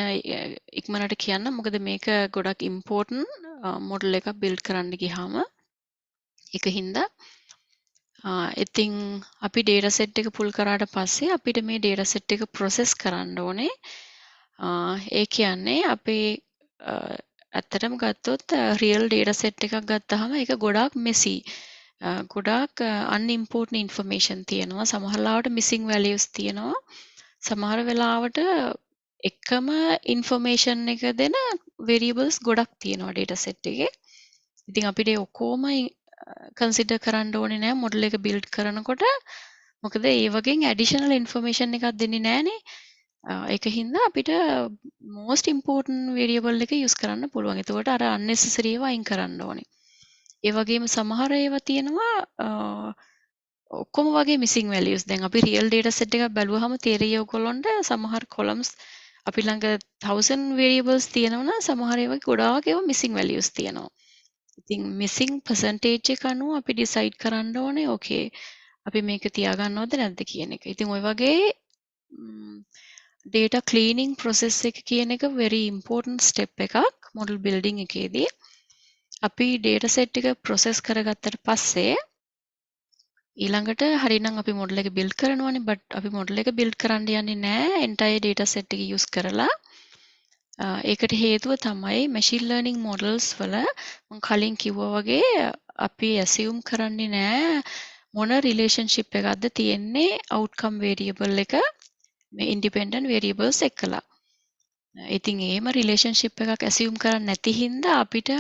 ඉක්මනට කියන්න මොකද මේක ගොඩක් important model එකක් build කරන්න ගියාම. ඒකින්ද ඉතින් අපි data set එක pull කරාට පස්සේ අපිට මේ data set එක process කරන්න ඕනේ. ඒ කියන්නේ අපේ ඇත්තටම ගත්තොත් real data set එකක් ගත්තාම ඒක ගොඩාක් messy. ගොඩාක් unimportant information තියෙනවා. සමහර ලාවට missing values තියෙනවා. සමහර වෙලාවට එකම information එක දෙන variables ගොඩක් තියෙනවා data set එකේ. ඉතින් අපිට ඒ ඔක්කොම consider කරන්න ඕනේ නෑ model එක build කරනකොට. මොකද ඒ වගේ additional information එකක් දෙන්නේ නෑනේ. ඒකින්ද අපිට most important variable එක use කරන්න පුළුවන්. එතකොට අර unnecessary ඒවා අයින් කරන්න ඕනේ. ඒ වගේම සමහර ඒවා තියෙනවා ඔක්කොම වගේ missing values. දැන් අපි real data set එකක් බැලුවහම තේරෙයි ඔයගොල්ලන්ට සමහර columns අපි ළඟ 1000 variables තියෙනවා නම් සමහර ඒවා ගොඩාක් ඒවා missing values තියෙනවා. ඉතින් missing percentage එක අනුව අපි decide කරන්න ඕනේ okay අපි මේක තියාගන්නවද නැද්ද කියන එක. ඉතින් ওই වගේ data cleaning process එක කියන එක very important step එකක් model building එකේදී. අපි data set එක process කරගත්තට පස්සේ ඊළඟට හරිනම් අපි model එක build කරනවානේ, but අපි model එක build කරන්න යන්නේ නැහැ entire data set එක use කරලා. ඒකට හේතුව තමයි machine learning models වල මම කලින් කිව්වා වගේ අපි assume කරන්නේ නැහැ මොන relationship එකක්ද තියෙන්නේ outcome variable එක මේ independent variables එක්කලා. ඉතින් එහෙම relationship එකක් assume කරන්නේ නැති හින්දා අපිට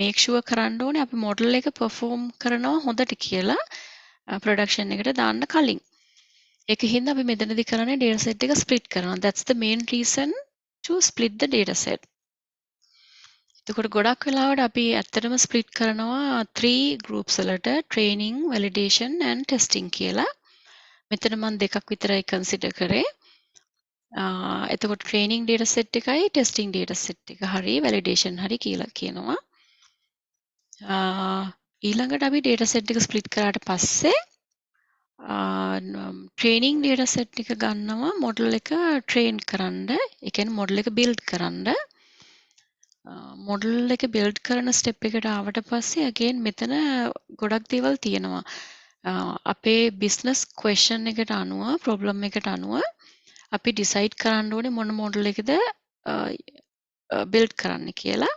make sure කරන්න ඕනේ අපි model එක perform කරනවා හොඳට කියලා production එකට දාන්න කලින්. ඒකින්ද අපි මෙතනදී කරන්නේ data set එක split කරනවා. That's the main reason to split the data set. එතකොට ගොඩක් වෙලාවට අපි ඇත්තටම split කරනවා 3 groups වලට training, validation and testing කියලා. මෙතන මම දෙකක් විතරයි consider කරේ. එතකොට training data set එකයි testing data set එක හරි validation හරි කියලා කියනවා. ඊළඟට අපි data set එක split කරාට පස්සේ training data set එක ගන්නවා model එක train කරන්න. ඒ කියන්නේ model එක build කරන්න. model එක build කරන step එකට ආවට පස්සේ again මෙතන ගොඩක් දේවල් තියෙනවා. අපේ business question එකට අනුව problem එකට අනුව අපි decide කරන්න ඕනේ මොන model එකද build කරන්න කියලා.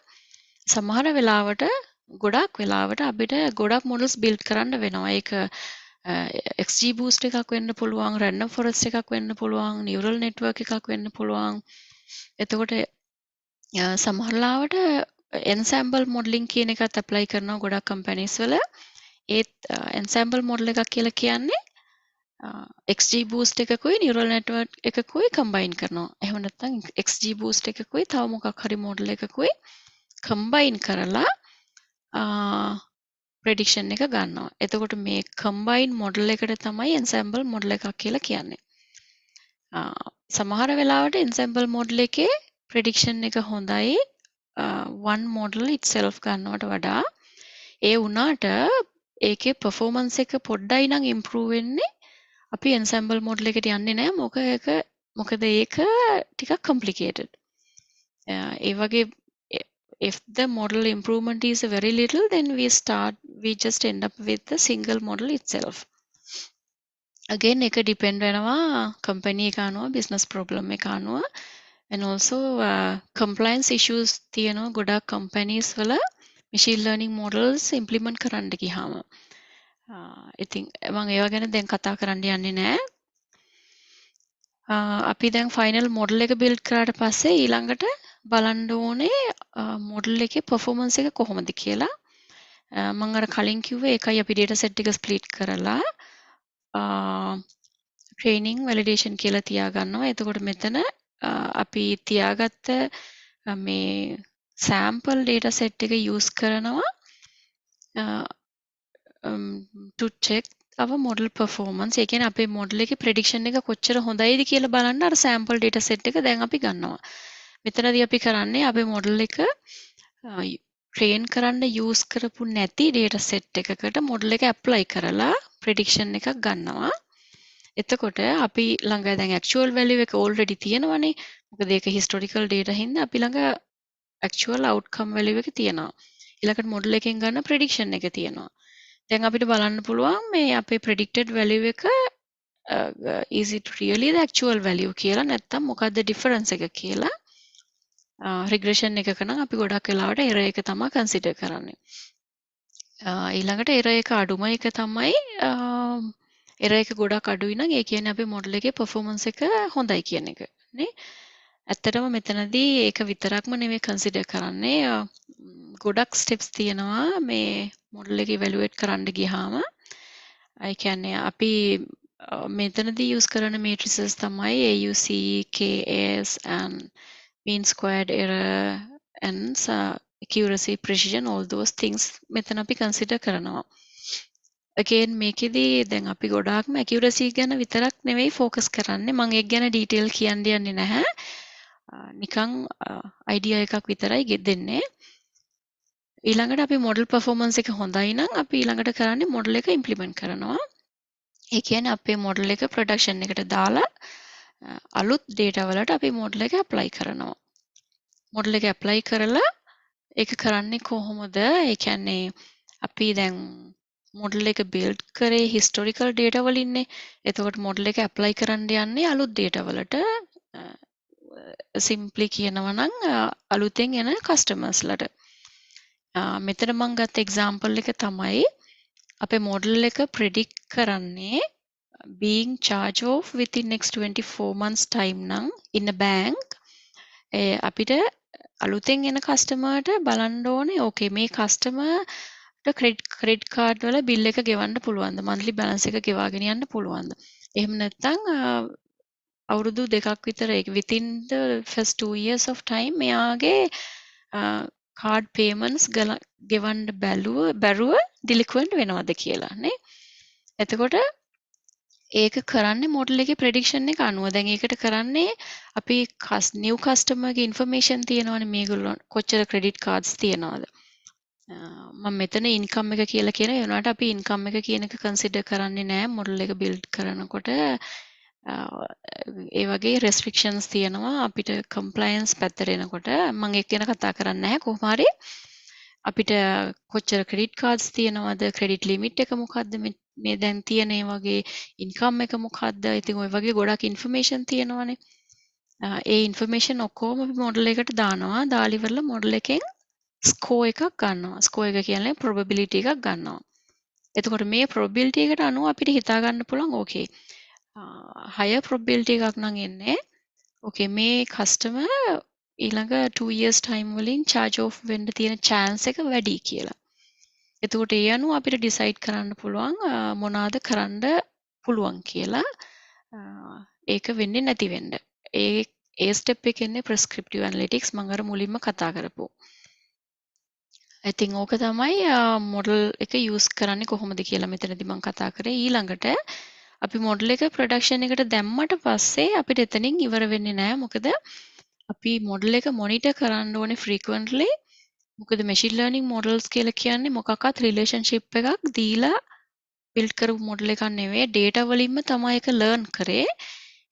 සමහර වෙලාවට ගොඩක් වෙලාවට අපිට ගොඩක් models build කරන්න වෙනවා. ඒක XGBoost එකක් වෙන්න පුළුවන්, random forest එකක් වෙන්න පුළුවන්, neural network එකක් වෙන්න පුළුවන්. එතකොට සමහර ලාවට ensemble modeling කියන එකත් apply කරනවා ගොඩක් companies වල. ඒත් ensemble model එකක් කියලා කියන්නේ XGBoost එකකුයි neural network එකකුයි combine කරනවා. එහෙම නැත්නම් XGBoost එකකුයි තව මොකක් හරි model එකකුයි combine කරලා prediction එක ගන්නවා. එතකොට මේ combine model එකට තමයි ensemble model එකක් කියලා කියන්නේ. සමහර වෙලාවට ensemble model එකේ prediction එක හොඳයි one model itself ගන්නවට වඩා. ඒ වුණාට ඒකේ performance එක පොඩ්ඩයි නම් improve වෙන්නේ අපි ensemble model එකට යන්නේ නැහැ. මොකද ඒක ටිකක් complicated. ඒ වගේ if the model improvement is very little then we just end up with the single model itself. again එක depend වෙනවා company එක අනුව business problem එක අනුව and also compliance issues තියෙනවා ගොඩක් companies වල machine learning models implement කරන්න ගියාම ඉතින් මම ඒවා ගැන දැන් කතා කරන්න යන්නේ නැහැ අපි දැන් ෆයිනල් මොඩල් එක බිල්ඩ් කරාට පස්සේ ඊළඟට බලන්න ඕනේ මොඩල් එකේ performance එක කොහොමද කියලා මම අර කලින් කිව්වේ ඒකයි අපි data set එක split කරලා training validation කියලා තියාගන්නවා. එතකොට මෙතන අපි තියාගත්ත මේ sample data set එක use කරනවා to check our model performance. ඒ කියන්නේ අපේ model එකේ prediction එක කොච්චර හොඳයිද කියලා බලන්න අර sample data set එක දැන් අපි ගන්නවා. මෙතනදී අපි කරන්නේ අපේ model එක train කරන්න use කරපු නැති data set එකකට model එක apply කරලා prediction එකක් ගන්නවා. එතකොට අපි ළඟ දැන් actual value එක already තියෙනවනේ. මොකද ඒක historical data හින්දා අපි ළඟ actual outcome value එක තියෙනවා. ඊළඟට model එකෙන් ගන්න prediction එක තියෙනවා. දැන් අපිට බලන්න පුළුවන් මේ අපේ predicted value එක is it really the actual value කියලා නැත්නම් මොකක්ද difference එක කියලා regression එකක නම් අපි ගොඩක් වෙලාවට error එක තමයි consider කරන්නේ. ඊළඟට error එක අඩුම එක තමයි error එක ගොඩක් අඩුයි නම් ඒ කියන්නේ අපේ model එකේ performance එක හොඳයි කියන එක නේ. ඇත්තටම මෙතනදී ඒක විතරක්ම නෙමෙයි consider කරන්නේ ගොඩක් steps තියෙනවා මේ model එක evaluate කරන්න ගියාම ඒ කියන්නේ අපි මෙතනදී use කරන matrices තමයි AUC, KS and mean squared error and accuracy, precision, all those things මෙතන අපි consider කරනවා. again මේකෙදී දැන් අපි ගොඩාක්ම accuracy ගැන විතරක් නෙවෙයි focus කරන්නේ. මම ඒක ගැන detail කියන්න යන්නේ නැහැ. නිකන් idea එකක් විතරයි දෙන්නේ. ඊළඟට අපි model performance එක හොඳයි නම් අපි ඊළඟට කරන්නේ model එක implement කරනවා. ඒ කියන්නේ අපේ model එක production එකට දාලා අලුත් data වලට අපි model එක apply කරනවා. model එක apply කරලා ඒක කරන්නේ කොහොමද? ඒ කියන්නේ අපි දැන් model එක build කරේ historical data වලින්නේ. එතකොට model එක apply කරන්න යන්නේ අලුත් data වලට. simply කියනවා නම් අලුතෙන් එන customers ලට. මෙතන මම ගත්ත example එක තමයි අපේ model එක predict කරන්නේ being charged off within next 24 months time නම් in a bank අපිට අලුතෙන් එන කස්ටමර්ට බලන්න ඕනේ ඕකේ මේ කස්ටමර්ට ක්‍රෙඩිට් කාඩ් වල බිල් එක ගෙවන්න පුළුවන්ද monthly balance එක ගෙවාගෙන යන්න පුළුවන්ද එහෙම නැත්නම් අවුරුදු දෙකක් විතර within the first 2 years of time මෙයාගේ card payments ගෙවන්න බැරුව delinquent වෙනවද කියලා නේ එතකොට ඒක කරන්නේ මොඩල් එකේ ප්‍රෙඩික්ෂන් එක අනුව. දැන් ඒකට කරන්නේ අපි new customer ගේ information තියෙනවනේ මේගොල්ලෝ කොච්චර credit cards තියනවද. මම මෙතන income එක කියලා කියන ඒ වුණාට අපි income එක කියන එක consider කරන්නේ නැහැ මොඩල් එක build කරනකොට. ඒ වගේ restrictions තියෙනවා අපිට compliance පැත්තට එනකොට. මම ඒක ගැන කතා කරන්නේ නැහැ කොහොම හරි. අපිට කොච්චර credit cards තියෙනවද credit limit එක මොකද්ද මේ දැන් තියෙන ඒ වගේ income එක මොකද්ද ඉතින් ওই වගේ ගොඩක් information තියෙනවනේ ඒ information ඔක්කොම අපි model එකට දානවා දාලා ඉවරලා model එකෙන් score එකක් ගන්නවා score එක කියන්නේ probability එකක් ගන්නවා එතකොට මේ probability එකට අනුව අපිට හිතා ගන්න පුළුවන් okay higher probability එකක් නම් එන්නේ okay මේ customer ඊළඟ 2 years time වලින් charge off වෙන්න තියෙන chance එක වැඩි කියලා. එතකොට ඒ අනුව අපිට decide කරන්න පුළුවන් මොනවාද කරන්න පුළුවන් කියලා. ඒක වෙන්නේ නැති වෙන්න. ඒ step එකේ ඉන්නේ prescriptive analytics මම අර මුලින්ම කතා කරපු. I think ඕක තමයි model එක use කරන්නේ කොහොමද කියලා මෙතනදී මම කතා කරේ. ඊළඟට අපි model එක production එකට දැම්මට පස්සේ අපිට එතනින් ඉවර වෙන්නේ නැහැ. මොකද අපි model එක monitor කරන්න ඕනේ frequently. මොකද machine learning models කියලා කියන්නේ මොකක්වත් relationship එකක් දීලා build කරපු model එකක් නෙවෙයි data වලින්ම තමයි ඒක learn කරේ.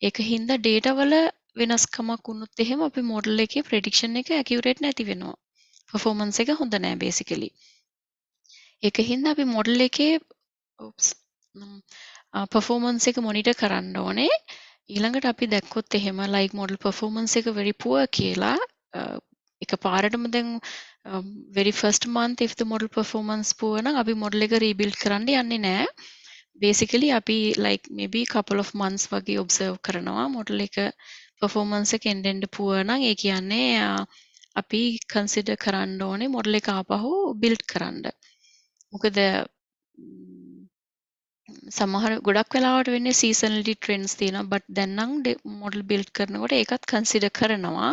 ඒක හින්දා data වල වෙනස්කමක් වුණොත් එහෙම අපි model එකේ prediction එක accurate නැති වෙනවා. performance එක හොඳ නැහැ basically. ඒක හින්දා අපි model එකේ performance එක monitor කරන්න ඕනේ. ඊළඟට අපි දැක්කොත් එහෙම like model performance එක very poor කියලා එකපාරටම දැන් very first month if the model performance poor නම් අපි model එක rebuild කරන්න යන්නේ නැහැ. Basically අපි like maybe couple of months වගේ observe කරනවා model එක performance එක end end poor නම් ඒ කියන්නේ අපි consider කරන්න ඕනේ model එක ආපහු build කරන්න. මොකද සමහර ගොඩක් වෙලාවට වෙන්නේ seasonality trends තියෙනවා but දැන් නම් model build කරනකොට ඒකත් consider කරනවා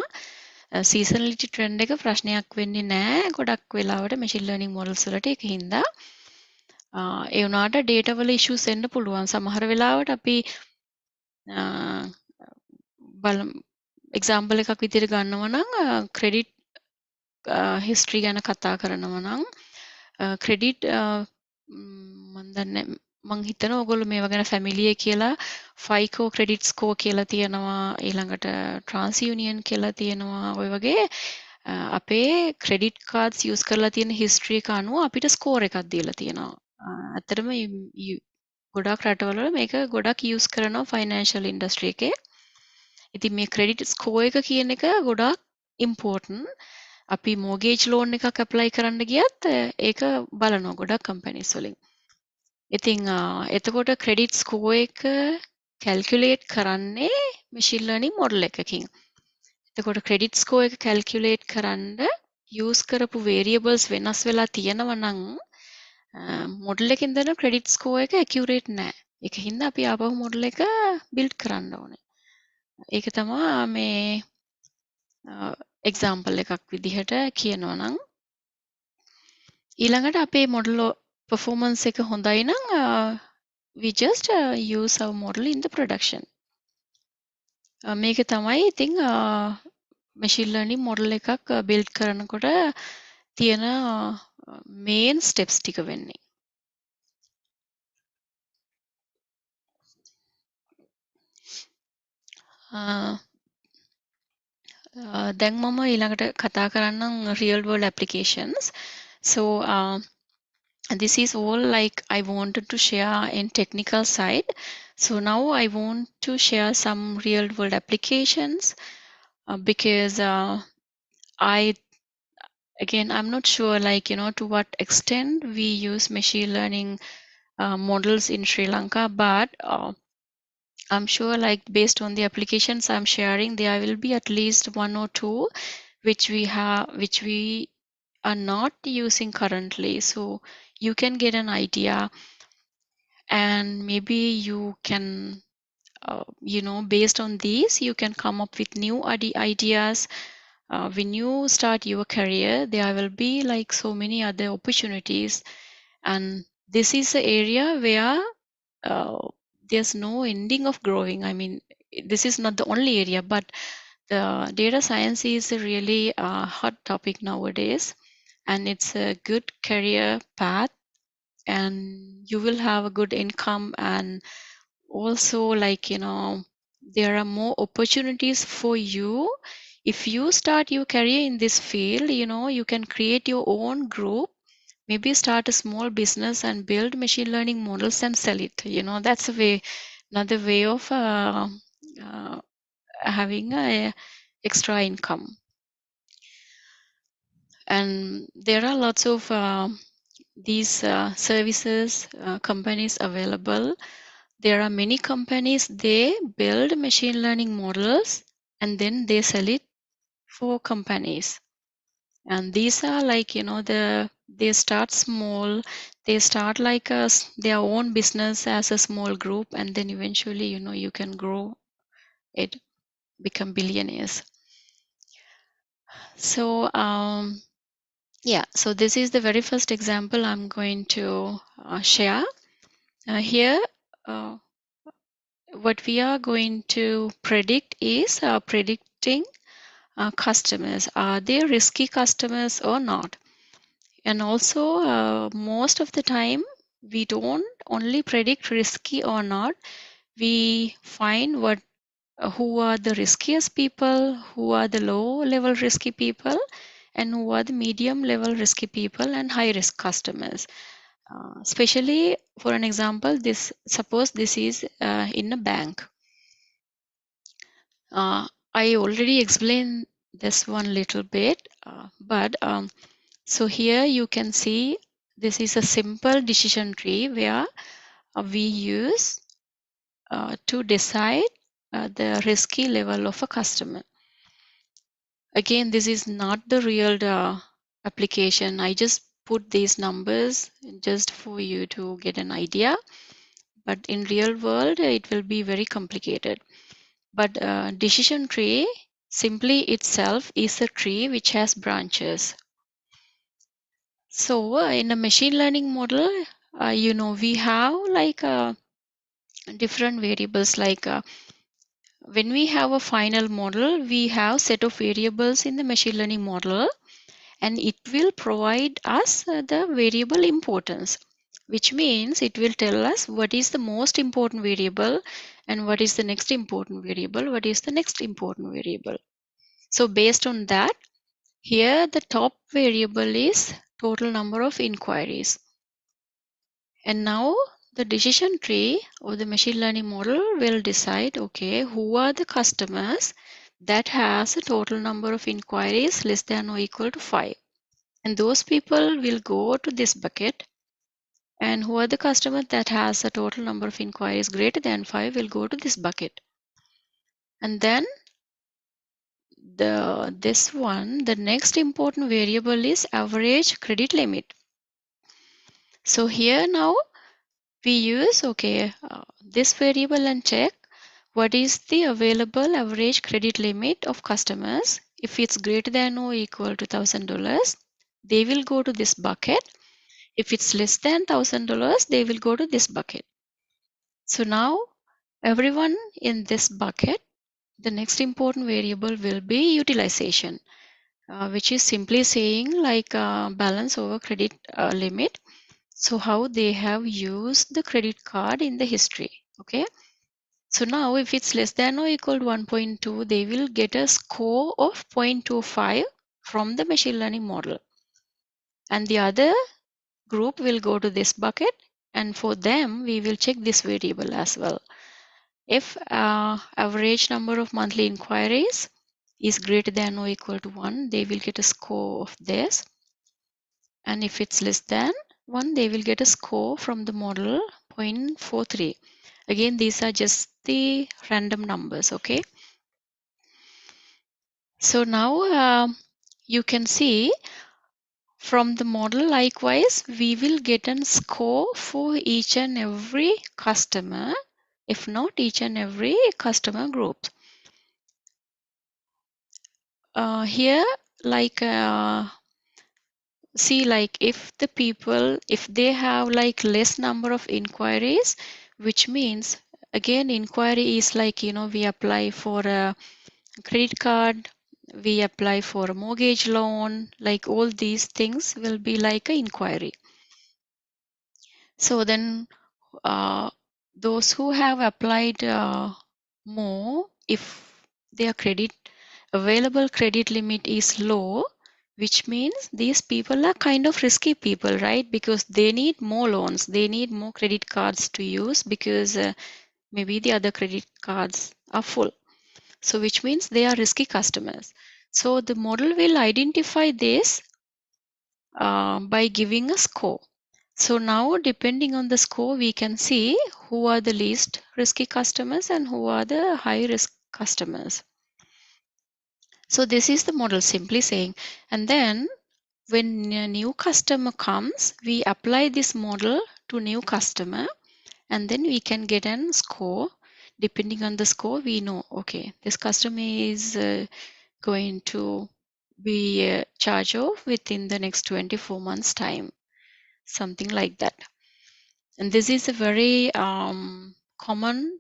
seasonality trend එක ප්‍රශ්නයක් වෙන්නේ නැහැ ගොඩක් වෙලාවට machine learning models වලට ඒක හින්දා ඒ වුණාට data වල issues එන්න පුළුවන් සමහර වෙලාවට අපි example එකක් විදිහට ගන්නවා නම් credit history ගැන කතා කරනවා නම් credit මම දන්නේ මං හිතනවා ඔයගොල්ලෝ මේවා ගැන ෆැමිලියර් කියලා FICO credit score කියලා තියෙනවා ඊළඟට TransUnion කියලා තියෙනවා ඔය වගේ අපේ credit cards use කරලා තියෙන history එක අනුව අපිට score එකක් දීලා තියෙනවා. ඇත්තටම ගොඩක් රටවල මේක ගොඩක් use කරනවා financial industry එකේ. ඉතින් මේ credit score එක කියන එක ගොඩක් important. අපි mortgage loan එකක් apply කරන්න ගියත් ඒක බලනවා ගොඩක් companies වලින්. ඉතින් එතකොට credit score එක calculate කරන්නේ machine learning model එකකින්. එතකොට credit score එක calculate කරන්න use කරපු variables වෙනස් වෙලා තියෙනවා නම් model එකෙන් දෙන credit score එක accurate නෑ. ඒක හින්දා අපි ආපහු model එක build කරන්න ඕනේ. ඒක තමයි මේ example එකක් විදිහට කියනවා නම් ඊළඟට අපේ model performance එක හොඳයි නම් we just use our model in the production. මේක තමයි ඉතින් machine learning model එකක් build කරනකොට තියෙන main steps ටික වෙන්නේ. දැන් මම ඊළඟට කතා කරන්නම් real world applications. So this is all like I wanted to share in technical side. So now I want to share some real world applications because I'm not sure like to what extent we use machine learning models in Sri Lanka, but I'm sure like based on the applications I'm sharing, there will be at least one or two which we are not using currently. So you can get an idea and maybe you can based on these you can come up with new ideas. When you start your career there will be like so many other opportunities, and this is the area where there's no ending of growing. I mean, this is not the only area, but the data science is a really hot topic nowadays, and it's a good career path, and you will have a good income, and also like there are more opportunities for you. If you start your career in this field, you can create your own group, maybe start a small business and build machine learning models and sell it. That's another way of having a extra income. And there are lots of these services companies available. There are many companies, they build machine learning models and then they sell it for companies. And these are like they start small, they start like their own business as a small group, and then eventually you can grow it, become billionaires. So so this is the very first example I'm going to share here. What we are going to predict is predicting customers. Are they risky customers or not? And also most of the time we don't only predict risky or not, we find who are the riskiest people, who are the low level risky people, and who are the medium level risky people and high risk customers. Especially for an example, suppose this is in a bank. I already explained this one little bit, but so here you can see this is a simple decision tree where we use to decide the risky level of a customer. Again, this is not the real application. I just put these numbers just for you to get an idea. But in real world, it will be very complicated. But decision tree simply itself is a tree which has branches. So in a machine learning model, we have like different variables. Like when we have a final model, we have set of variables in the machine learning model, and it will provide us the variable importance, which means it will tell us what is the most important variable and what is the next important variable, what is the next important variable. So based on that, here the top variable is total number of inquiries. And now the decision tree or the machine learning model will decide, okay, who are the customers that has a total number of inquiries less than or equal to 5. And those people will go to this bucket. And who are the customers that has a total number of inquiries greater than 5 will go to this bucket. And then the next important variable is average credit limit. So here now we use this variable and check what is the available average credit limit of customers. If it's greater than or equal to $1,000, they will go to this bucket. If it's less than $1,000, they will go to this bucket. So now everyone in this bucket, the next important variable will be utilization, which is simply saying like balance over credit limit. So how they have used the credit card in the history. Okay. So now if it's less than or equal to 1.2, they will get a score of 0.25 from the machine learning model. And the other group will go to this bucket, and for them we will check this variable as well. If average number of monthly inquiries is greater than or equal to 1, they will get a score of this. And if it's less than 1, they will get a score from the model 0.43. Again, these are just the random numbers, okay? So now you can see from the model, likewise, we will get a score for each and every customer, if not each and every customer group. Here, like, see, like if the people, if they have like less number of inquiries, which means, again, inquiry is like, we apply for a credit card, we apply for a mortgage loan, like all these things will be like an inquiry. So then those who have applied more, if their available credit limit is low, which means these people are kind of risky people, right? Because they need more loans, they need more credit cards to use because maybe the other credit cards are full. So which means they are risky customers. So the model will identify this by giving a score. So now depending on the score, we can see who are the least risky customers and who are the high risk customers. So this is the model simply saying, and then when a new customer comes, we apply this model to new customer, and then we can get a score. Depending on the score, we know, okay, this customer is going to be charged off within the next 24 months time, something like that. And this is a very common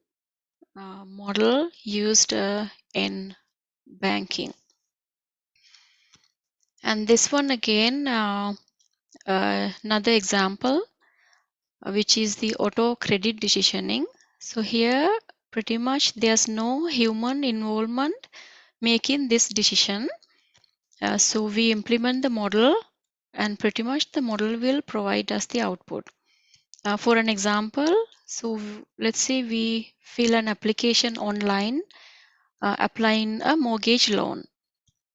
model used in banking. And this one again, another example, which is the auto credit decisioning. So here pretty much there's no human involvement making this decision. So we implement the model and pretty much the model will provide us the output. For an example, so let's say we fill an application online applying a mortgage loan.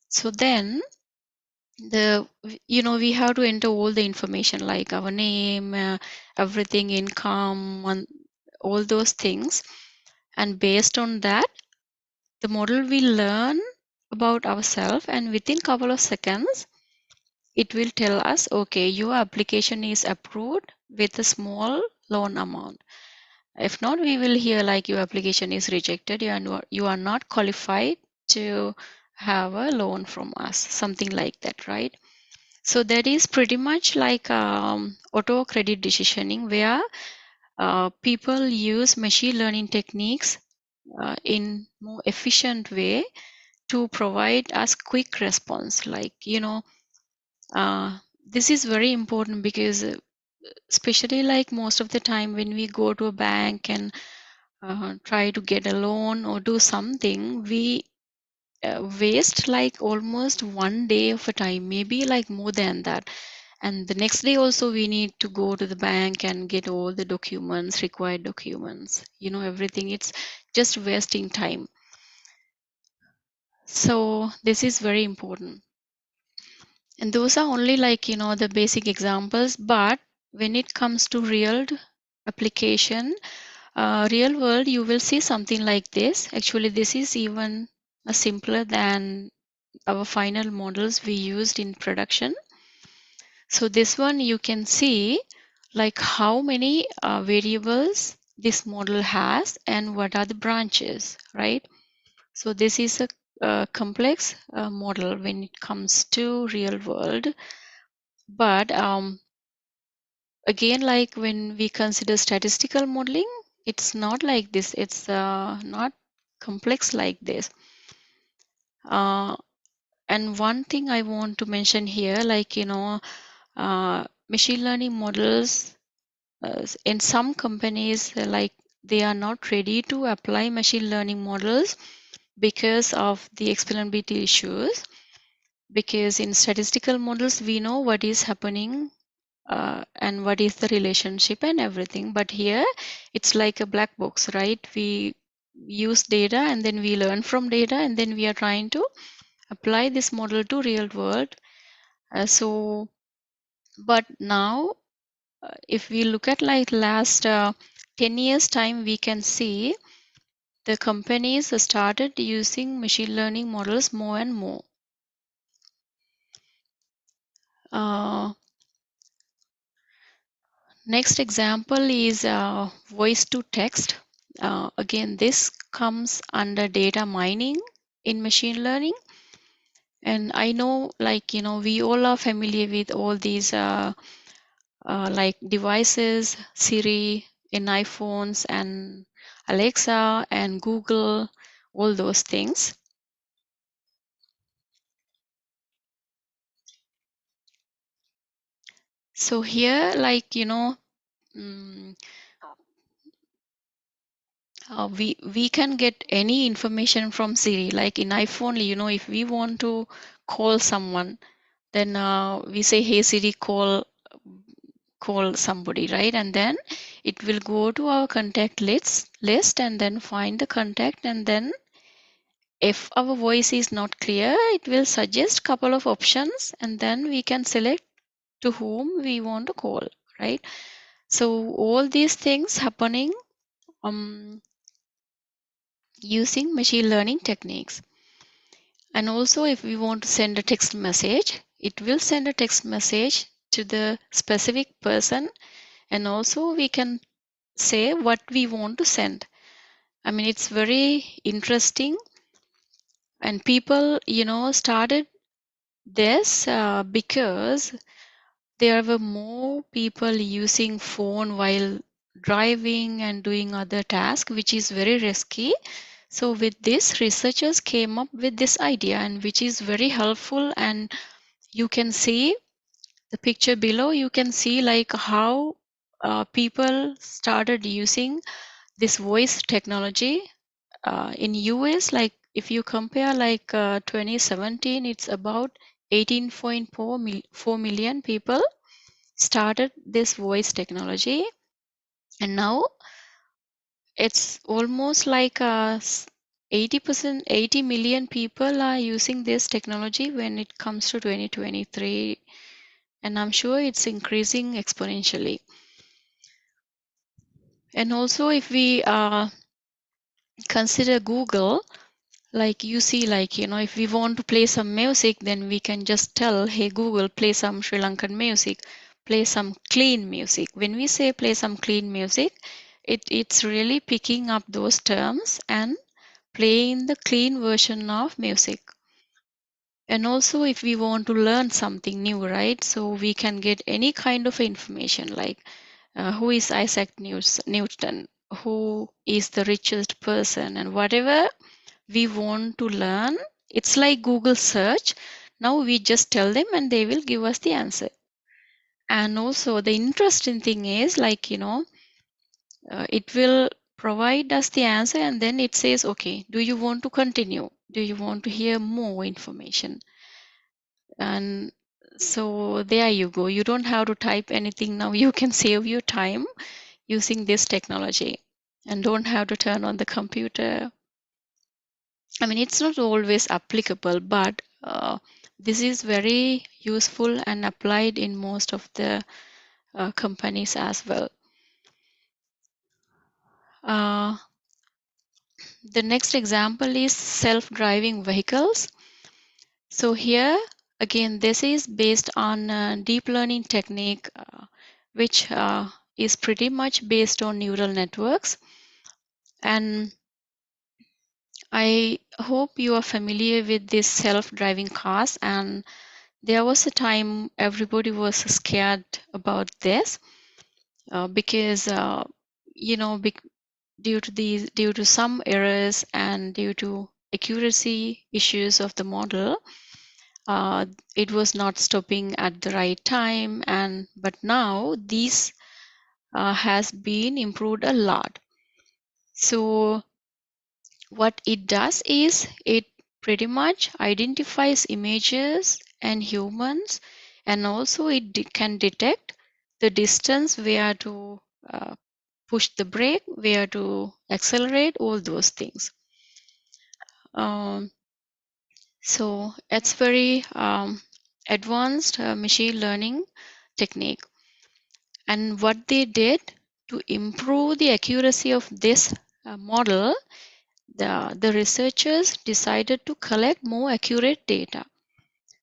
So then we have to enter all the information like our name, everything, income, and all those things. And based on that, the model will learn about ourselves, and within couple of seconds, it will tell us, okay, your application is approved with a small loan amount. If not, we will hear like your application is rejected. You are not qualified to have a loan from us, something like that, right? So that is pretty much like auto credit decisioning, where people use machine learning techniques in more efficient way to provide us quick response. Like this is very important because especially like most of the time when we go to a bank and try to get a loan or do something, we waste like almost 1 day of a time, maybe like more than that. And the next day also we need to go to the bank and get all the documents, required documents, everything. It's just wasting time. So this is very important. And those are only like, the basic examples. But when it comes to real application, real world, you will see something like this. Actually, this is even simpler than our final models we used in production. So this one you can see like how many variables this model has and what are the branches, right? So this is a complex model when it comes to real world. But again, like when we consider statistical modeling, it's not like this. It's not complex like this. And one thing I want to mention here, like, machine learning models in some companies, like they are not ready to apply machine learning models because of the explainability issues. Because in statistical models, we know what is happening and what is the relationship and everything. But here, it's like a black box, right? We use data and then we learn from data, and then we are trying to apply this model to real world. But now, if we look at like last 10 years time, we can see the companies started using machine learning models more and more. Next example is voice to text. Again, this comes under data mining in machine learning. And I know, like, we all are familiar with all these like devices, Siri in iPhones, and Alexa and Google, all those things. So here, like, mm, we can get any information from Siri. Like in iPhone, if we want to call someone, then we say, "Hey Siri, call somebody," right? And then it will go to our contact list and then find the contact, and then if our voice is not clear, it will suggest couple of options, and then we can select to whom we want to call, right? So all these things happening using machine learning techniques. And also, if we want to send a text message, it will send a text message to the specific person, and also we can say what we want to send. I mean, it's very interesting, and people, started this because there were more people using phone while driving and doing other tasks, which is very risky. So with this, researchers came up with this idea, and which is very helpful. And you can see the picture below. You can see like how people started using this voice technology in US. Like if you compare like 2017, it's about 18.4 million people started this voice technology. And now it's almost like 80%, 80 million people are using this technology when it comes to 2023. And I'm sure it's increasing exponentially. And also, if we consider Google, like you see, like, you know, if we want to play some music, then we can just tell, hey, Google, play some Sri Lankan music, play some clean music. When we say play some clean music, it's really picking up those terms and playing the clean version of music. And also, if we want to learn something new, right? So we can get any kind of information, like who is Isaac Newton, who is the richest person, and whatever we want to learn, it's like Google search. Now we just tell them and they will give us the answer. And also the interesting thing is, like, you know, it will provide us the answer and then it says, okay, do you want to continue? Do you want to hear more information? And so there you go. You don't have to type anything now. You can save your time using this technology and don't have to turn on the computer. I mean, it's not always applicable, but this is very useful and applied in most of the companies as well. Uh, the next example is self-driving vehicles. So here, again, this is based on a deep learning technique, which is pretty much based on neural networks. And I hope you are familiar with these self-driving cars, and there was a time everybody was scared about this because you know, due to some errors and due to accuracy issues of the model, it was not stopping at the right time. And but now these has been improved a lot. So what it does is it pretty much identifies images and humans, and also it can detect the distance where to push the brake, where to accelerate, all those things. Um, so it's very advanced machine learning technique. And what they did to improve the accuracy of this model, the researchers decided to collect more accurate data.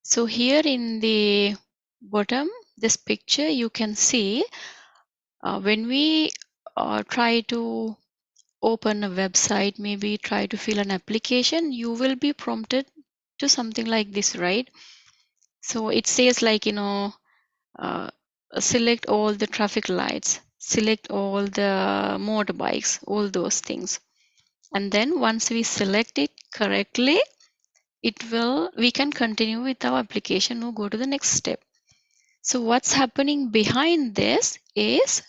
So here in the bottom, this picture, you can see when we try to open a website, maybe try to fill an application, you will be prompted to something like this, right? So it says, like, you know, uh, select all the traffic lights, select all the motorbikes, all those things. And then once we select it correctly, we can continue with our application or go to the next step. So what's happening behind this is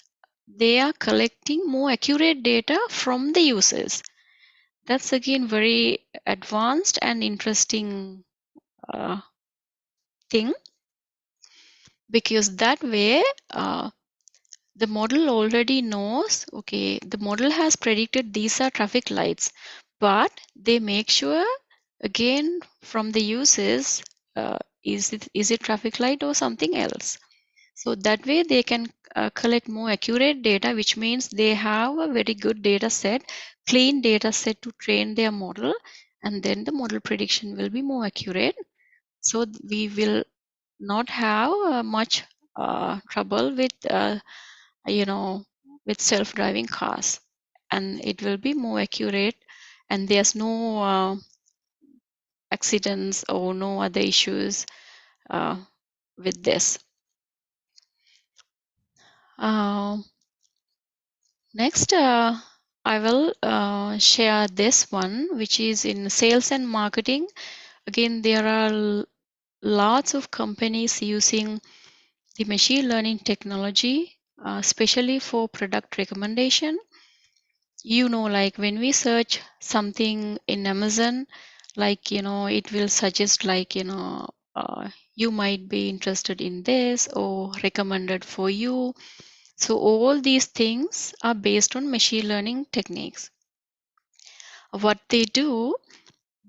they are collecting more accurate data from the users. That's again very advanced and interesting thing, because that way the model already knows, okay, the model has predicted these are traffic lights, but they make sure again from the users, is it traffic light or something else. So that way they can collect more accurate data, which means they have a very good data set, clean data set to train their model, and then the model prediction will be more accurate. So we will not have much trouble with you know, with self-driving cars, and it will be more accurate, and there's no accidents or no other issues with this. Next, I will share this one, which is in sales and marketing. Again, there are lots of companies using the machine learning technology, especially for product recommendation. You know, like when we search something in Amazon, like, you know, it will suggest, like, you know, you might be interested in this or recommended for you. So all these things are based on machine learning techniques. What they do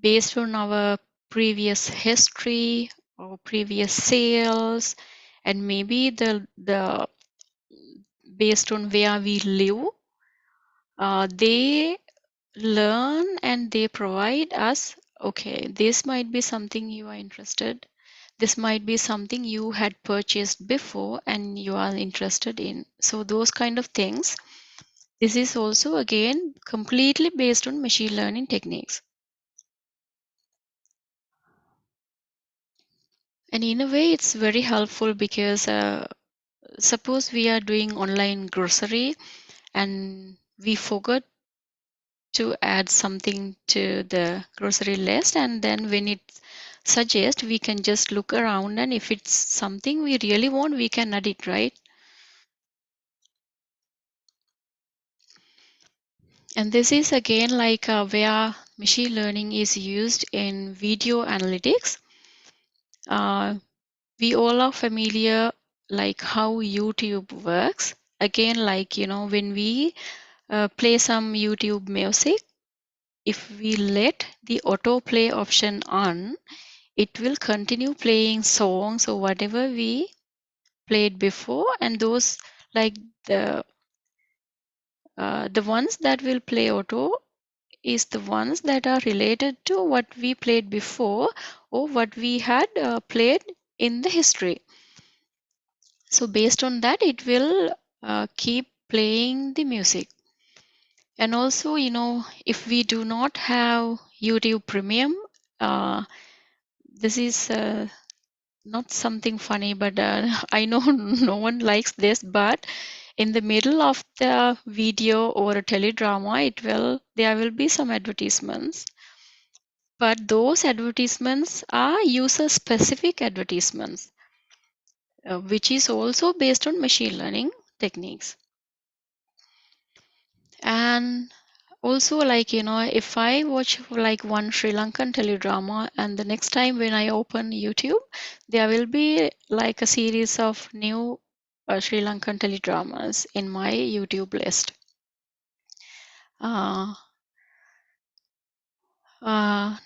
based on our previous history or previous sales, and maybe the based on where we live, they learn and they provide us, okay, this might be something you are interested, this might be something you had purchased before and you are interested in. So those kind of things, this is also again completely based on machine learning techniques. And in a way it's very helpful because suppose we are doing online grocery and we forgot to add something to the grocery list, and then when it suggests, we can just look around, and if it's something we really want, we can add it, right? And this is again like where machine learning is used in video analytics. We all are familiar like how YouTube works. Again, like, you know, when we play some YouTube music, if we let the autoplay option on, it will continue playing songs or whatever we played before, and those like the ones that will play auto is the ones that are related to what we played before or what we had played in the history. So based on that, it will keep playing the music. And also, you know, if we do not have YouTube Premium, uh, this is not something funny, but I know no one likes this, but in the middle of the video or a teledrama, there will be some advertisements, but those advertisements are user specific advertisements, which is also based on machine learning techniques. And also, like, you know, if I watch like one Sri Lankan teledrama and the next time when I open YouTube, there will be like a series of new Sri Lankan teledramas in my YouTube list.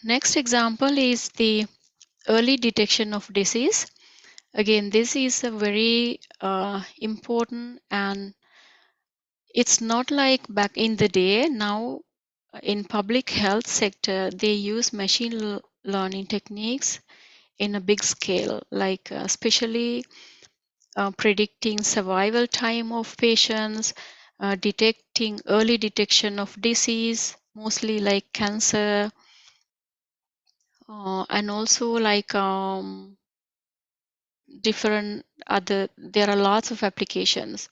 Next example is the early detection of disease. Again, this is a very important, and it's not like back in the day. Now in public health sector, they use machine learning techniques in a big scale, like especially predicting survival time of patients, detecting early detection of disease, mostly like cancer, and also like different other, there are lots of applications.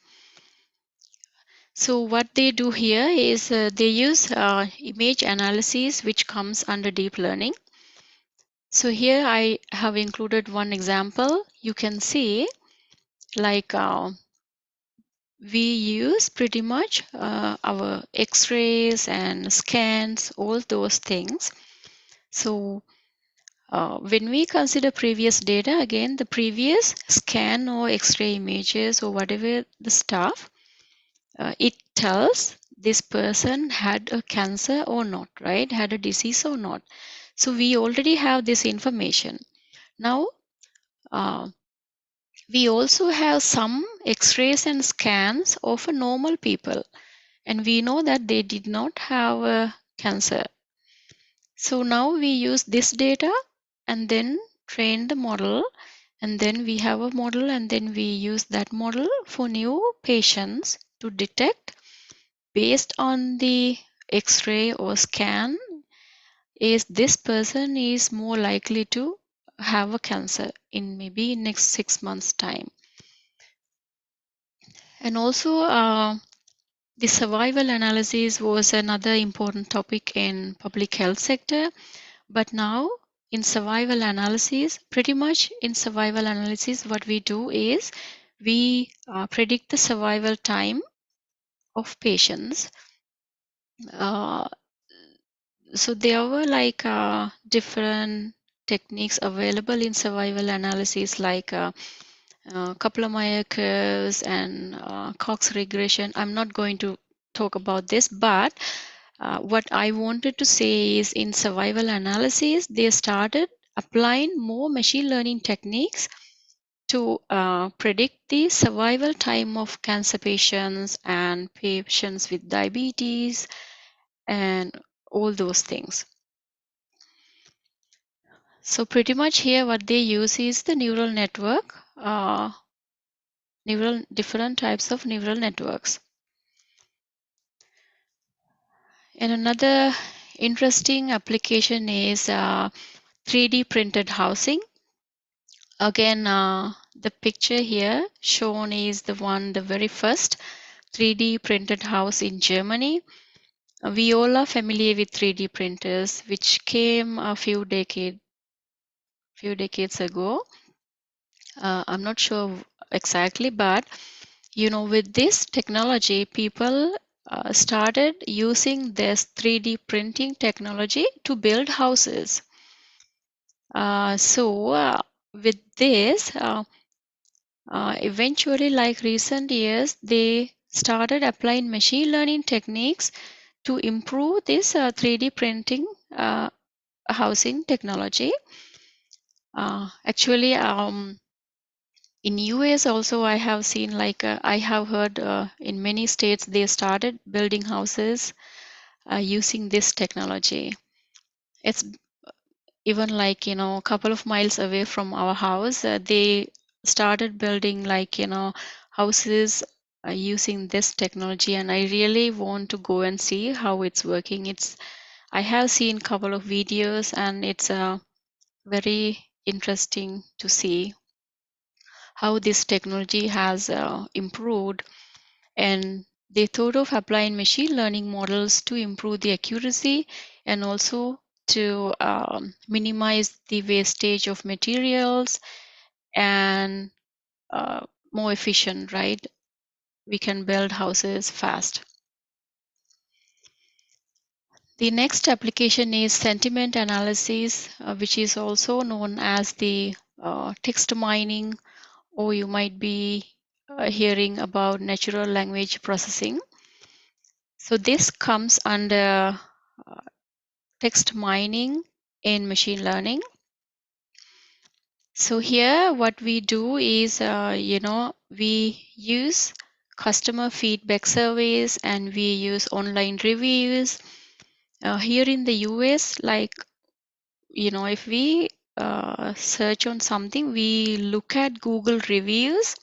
So what they do here is they use image analysis, which comes under deep learning. So here I have included one example. You can see like we use pretty much our x-rays and scans, all those things. So when we consider previous data, again, the previous scan or x-ray images or whatever the stuff, it tells this person had a cancer or not, right? Had a disease or not. So we already have this information. Now, we also have some x-rays and scans of a normal people, and we know that they did not have a cancer. So now we use this data and then train the model, and then we have a model, and then we use that model for new patients to detect based on the x-ray or scan, is this person is more likely to have a cancer in maybe next 6 months time. And also the survival analysis was another important topic in public health sector. But now in survival analysis, pretty much in survival analysis, what we do is we predict the survival time of patients. So there were like different techniques available in survival analysis, like Kaplan-Meier curves and Cox regression. I'm not going to talk about this, but what I wanted to say is in survival analysis, they started applying more machine learning techniques to predict the survival time of cancer patients and patients with diabetes and all those things. So pretty much here what they use is the neural network, different types of neural networks. And another interesting application is 3D printed housing. Again, the picture here shown is the very first 3D printed house in Germany. We all are familiar with 3D printers, which came a few decades ago. I'm not sure exactly, but with this technology, people started using this 3D printing technology to build houses. So with this, eventually, like recent years, they started applying machine learning techniques to improve this 3D printing housing technology. Actually, in US also I have seen I have heard in many states they started building houses using this technology. It's even a couple of miles away from our house, they started building houses using this technology, and I really want to go and see how it's working. I have seen a couple of videos, and it's very interesting to see how this technology has improved, and they thought of applying machine learning models to improve the accuracy and also to minimize the wastage of materials and more efficient, right? We can build houses fast. The next application is sentiment analysis, which is also known as the text mining, or you might be hearing about natural language processing. So this comes under text mining in machine learning. So here what we do is, we use customer feedback surveys and we use online reviews. Here in the US, if we search on something, we look at Google reviews,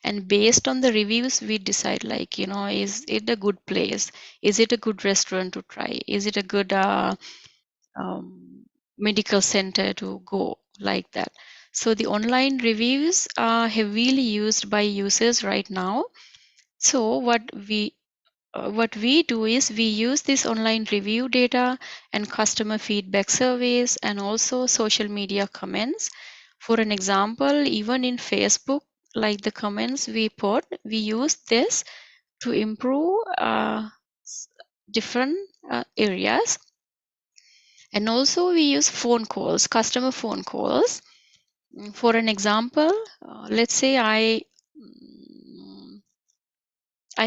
and based on the reviews, we decide is it a good place? Is it a good restaurant to try? Is it a good medical center to go, like that? So the online reviews are heavily used by users right now. So what we do is we use this online review data and customer feedback surveys and also social media comments. For an example, even in Facebook, like the comments we put, we use this to improve different areas. And also we use phone calls, customer phone calls. For an example, let's say I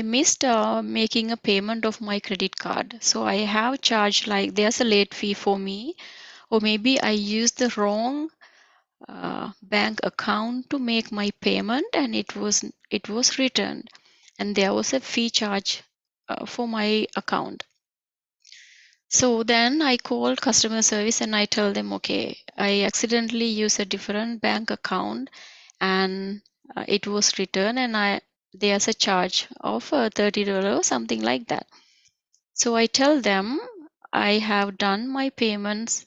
missed making a payment of my credit card. So I have charged, there's a late fee for me, or maybe I used the wrong bank account to make my payment, and it was returned, and there was a fee charge for my account. So then I called customer service and I tell them, okay, I accidentally used a different bank account and it was returned, and there's a charge of $30, something like that. So I tell them I have done my payments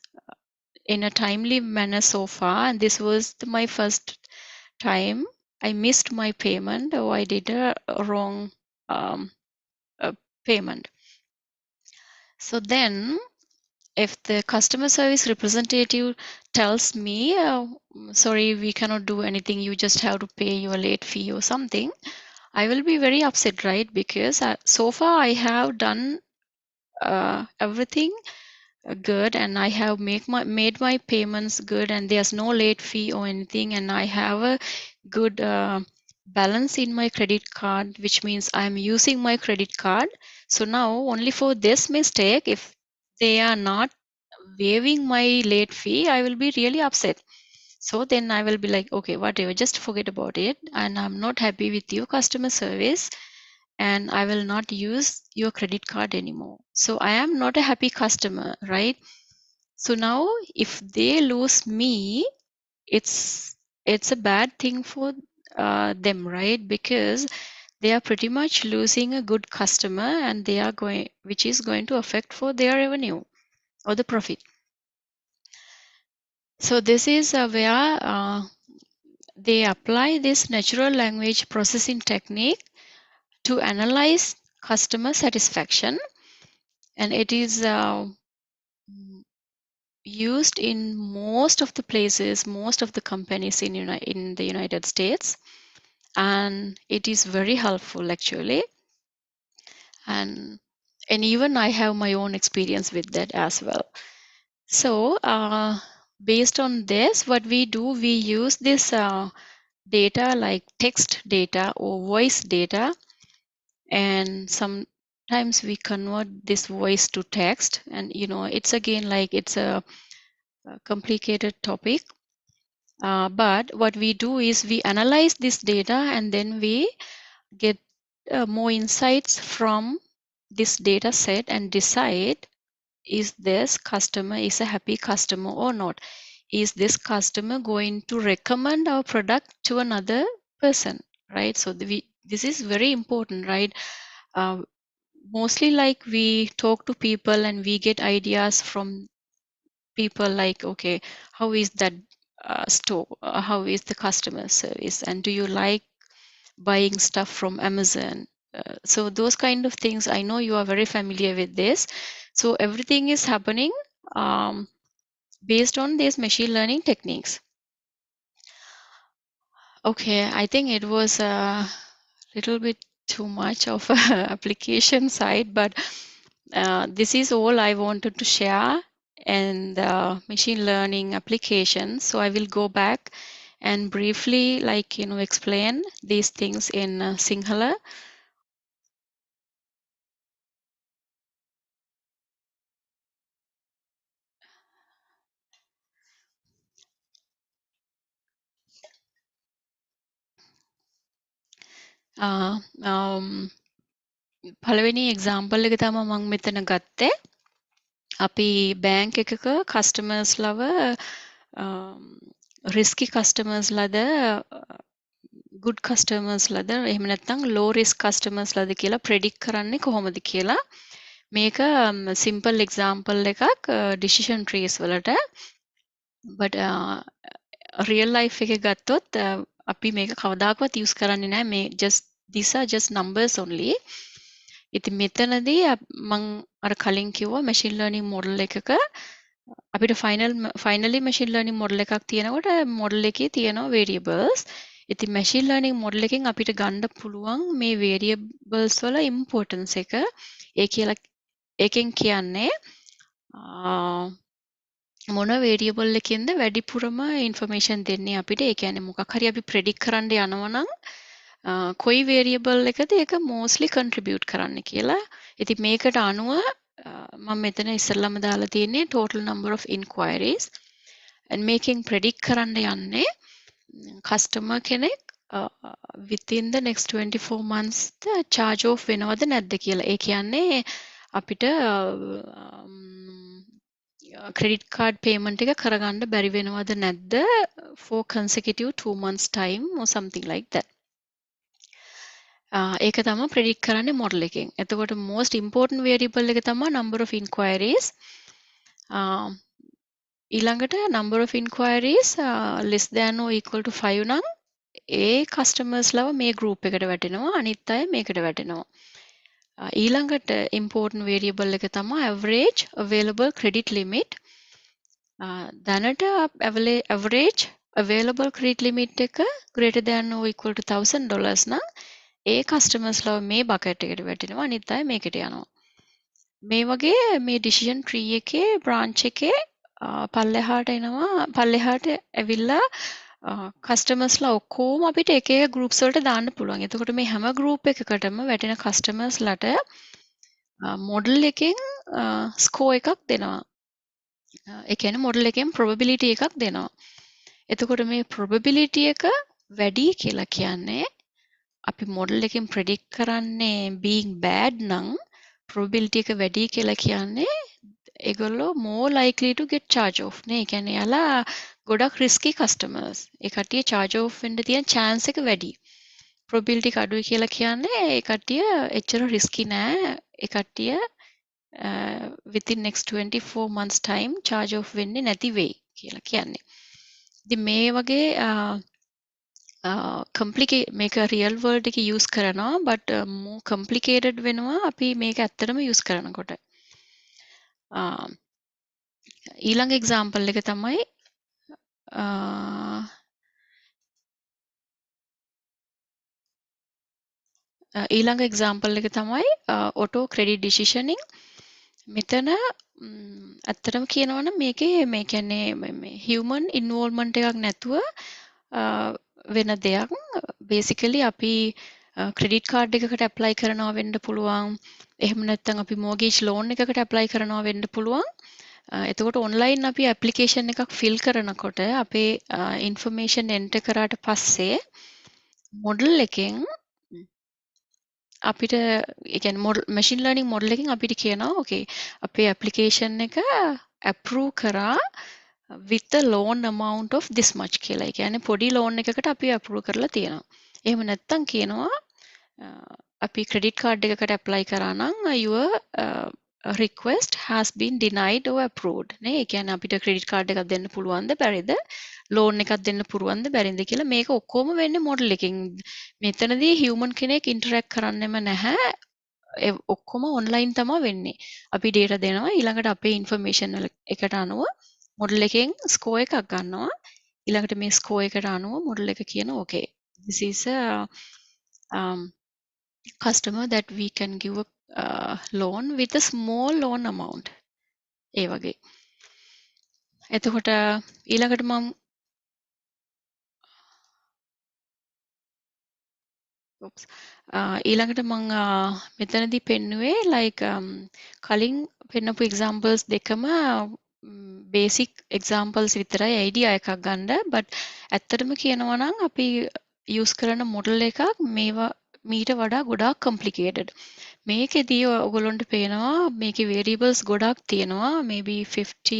in a timely manner so far, and this was my first time I missed my payment, or I did a wrong payment. So then if the customer service representative tells me, sorry, we cannot do anything, you just have to pay your late fee or something, I will be very upset, right? Because so far I have done everything good, and I have made my payments good, and there's no late fee or anything, and I have a good balance in my credit card, which means I'm using my credit card. So now only for this mistake, if they are not waiving my late fee, I will be really upset. So then I will be like, okay, whatever, just forget about it, and I'm not happy with your customer service, and I will not use your credit card anymore. So I am not a happy customer, right? So now if they lose me, it's a bad thing for them, right? Because they are pretty much losing a good customer, and they are going, which is going to affect for their revenue or the profit. So this is where they apply this natural language processing technique to analyze customer satisfaction, and it is used in most of the places, most of the companies in the United States, and it is very helpful actually. And even I have my own experience with that as well. So based on this, what we do, we use this data like text data or voice data, and sometimes we convert this voice to text, and it's again like it's a complicated topic. But what we do is we analyze this data, and then we get more insights from this data set and decide, is this customer is a happy customer or not? Is this customer going to recommend our product to another person, right? So this is very important, right? Uh, Mostly like we talk to people and we get ideas from people like, okay, how is that store? How is the customer service? And do you like buying stuff from Amazon? So those kind of things, I know you are very familiar with this. So everything is happening um, based on these machine learning techniques. Okay, I think it was a little bit too much of a application side, but this is all I wanted to share and machine learning applications. So I will go back and briefly explain these things in Sinhala. පළවෙනි example එක තමයි මම මෙතන ගත්තේ. අපි bank එකක customers ලව risky customers ලද good customers ලද එහෙම නැත්නම් low risk customers ලද කියලා predict කරන්නේ කොහොමද කියලා මේක simple example එකක් decision trees වලට but real life එකේ ගත්තොත් අපි මේක කවදාකවත් use කරන්නේ නැහැ මේ just these are just numbers only. ඉතින් මෙතනදී මම අර කලින් කිව්වා machine learning model එකක අපිට finally machine learning model එකක් තියෙනකොට model එකේ තියෙනවා variables. ඉතින් machine learning model එකෙන් අපිට ගන්න පුළුවන් මේ variables වල importance එක. ඒකෙන් කියන්නේ මොන variable එකකින්ද වැඩිපුරම information දෙන්නේ අපිට. ඒ කියන්නේ මොකක් හරි අපි predict කරන්න යනවා නම් කොයි variable එකද ඒක mostly contribute කරන්න කියලා. ඉතින් මේකට අනුව මම මෙතන ඉස්සෙල්ලාම දාලා තියෙන්නේ total number of inquiries and making predict කරන්න යන්නේ customer කෙනෙක් within the next 24 months charge off වෙනවද නැද්ද කියලා. ඒ කියන්නේ අපිට credit card payment එක කරගන්න බැරි වෙනවද නැද්ද for consecutive 2 months time or something like that. ඒක තමයි predict කරන්නේ model එකෙන්. එතකොට most important variable එක තමයි number of inquiries. ඊළඟට number of inquiries less than or equal to 5 නම් ඒ customers ලව මේ group එකට වැටෙනවා, අනිත් අය මේකට වැටෙනවා. ඊළඟට important variable එක තමයි average available credit limit. දැනට average available credit limit එක greater than or equal to $1,000 නම් ඒ customers ලව මේ bucket එකට වැටෙනවා, අනිත් අය මේකට යනවා. මේ වගේ මේ decision tree එකේ branch එකේ පල්ලෙහාට එනවා පල්ලෙහාට ඇවිල්ලා කස්ටමර්ස්ලා ඔක්කොම අපිට එක එක groups වලට දාන්න පුළුවන්. එතකොට මේ හැම group එකකටම වැටෙන කස්ටමර්ස්ලාට මොඩල් එකෙන් ස්කෝර් එකක් දෙනවා. ඒ කියන්නේ මොඩල් එකෙන් probability එකක් දෙනවා. එතකොට මේ probability එක වැඩි කියලා කියන්නේ අපි මොඩල් එකෙන් predict කරන්නේ being bad නම් probability එක වැඩි කියලා කියන්නේ ඒගොල්ලෝ more likely to get charge off නේ. ඒ කියන්නේ යාලා ගොඩක් risky customers. ඒ කට්ටිය charge off වෙන්න තියෙන chance එක වැඩි. probability එක අඩුයි කියලා කියන්නේ ඒ කට්ටිය එච්චර risky නෑ. ඒ කට්ටිය within next 24 months time charge off වෙන්නේ නැති වෙයි කියලා කියන්නේ. ඉතින් මේ වගේ මේක රියල් වර්ල්ඩ් එකේ යූස් කරනවා but more complicated වෙනවා අපි මේක ඇත්තටම යූස් කරනකොට. ඊළඟ එක්සාම්පල් එක තමයි ඊළඟ එක්සාම්පල් එක තමයි auto credit decisioning. මෙතන ඇත්තටම කියනවනම් මේකේ මේ කියන්නේ මේ human involvement එකක් නැතුව වෙන දෙයක්. basically අපි credit card එකකට apply කරනවා වෙන්න පුළුවන්. එහෙම නැත්නම් අපි mortgage loan එකකට apply කරනවා වෙන්න පුළුවන්. එතකොට online අපි application එකක් fill කරනකොට අපේ information enter කරාට පස්සේ model එකෙන් අපිට ඒ කියන්නේ machine learning model එකෙන් අපිට කියනවා okay අපේ application එක approve කරා with the loan amount of this much කියලා. ඒ කියන්නේ පොඩි loan එකකට අපි approve කරලා තියෙනවා. එහෙම නැත්නම් කියනවා අපි credit card එකකට apply කරා නම් your request has been denied or approved නේ. ඒ කියන්නේ අපිට credit card එකක් දෙන්න පුළුවන්ද බැරිද? loan එකක් දෙන්න පුළුවන්ද බැරිද කියලා මේක ඔක්කොම වෙන්නේ model එකෙන්. මෙතනදී human කෙනෙක් interact කරන්නෙම නැහැ. ඒ ඔක්කොම online තමයි වෙන්නේ. අපි data දෙනවා ඊළඟට අපේ information එකට අනුව model එකෙන් score එකක් ගන්නවා. ඊළඟට මේ score එකට අනුව model එක කියන okay this is a customer that we can give a loan with a small loan amount. ඒ වගේ. එතකොට ඊළඟට මම ඊළඟට මම මෙතනදී පෙන්නුවේ like කලින් පෙන්නපු examples දෙකම basic examples විතරයි idea එකක් ගන්න but ඇත්තටම කියනවා නම් අපි use කරන model එකක් මේවා මීට වඩා ගොඩාක් complicated. මේකෙදී ඔයගොල්ලන්ට පේනවා මේකේ variables ගොඩක් තියෙනවා maybe 50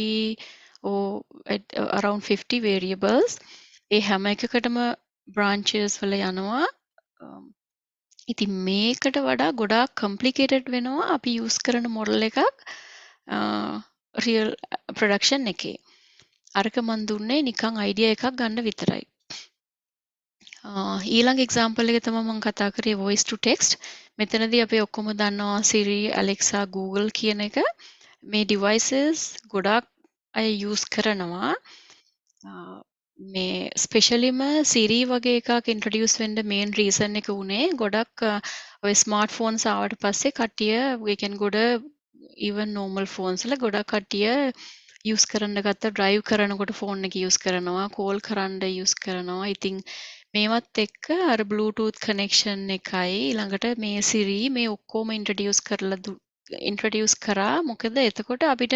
or around 50 variables. ඒ හැම එකකටම branches වල යනවා. ඉතින් මේකට වඩා ගොඩාක් complicated වෙනවා අපි use කරන model එකක් real production එකේ. අරක මන් දුන්නේ නිකන් idea එකක් ගන්න විතරයි. ඊළඟ example එක තමයි මම කතා කරේ voice to text. මෙතනදී අපි ඔක්කොම දන්නවා Siri, Alexa, Google කියන එක. මේ devices ගොඩාක් අය use කරනවා. මේ ස්පෙෂලිම Siri වගේ එකක් ඉන්ට්‍රොඩියුස් වෙන්න මේන් රීසන් එක උනේ ගොඩක් ඔය ස්මාර්ට් ෆෝන්ස් ආවට පස්සේ කට්ටිය we can ගොඩ even normal phones වල ගොඩක් කට්ටිය use කරන්න ගත්ත drive කරනකොට phone එක use කරනවා call කරන්න use කරනවා. ඉතින් මේවත් එක්ක අර Bluetooth connection එකයි ඊළඟට මේ Siri මේ ඔක්කොම introduce කරා. මොකද එතකොට අපිට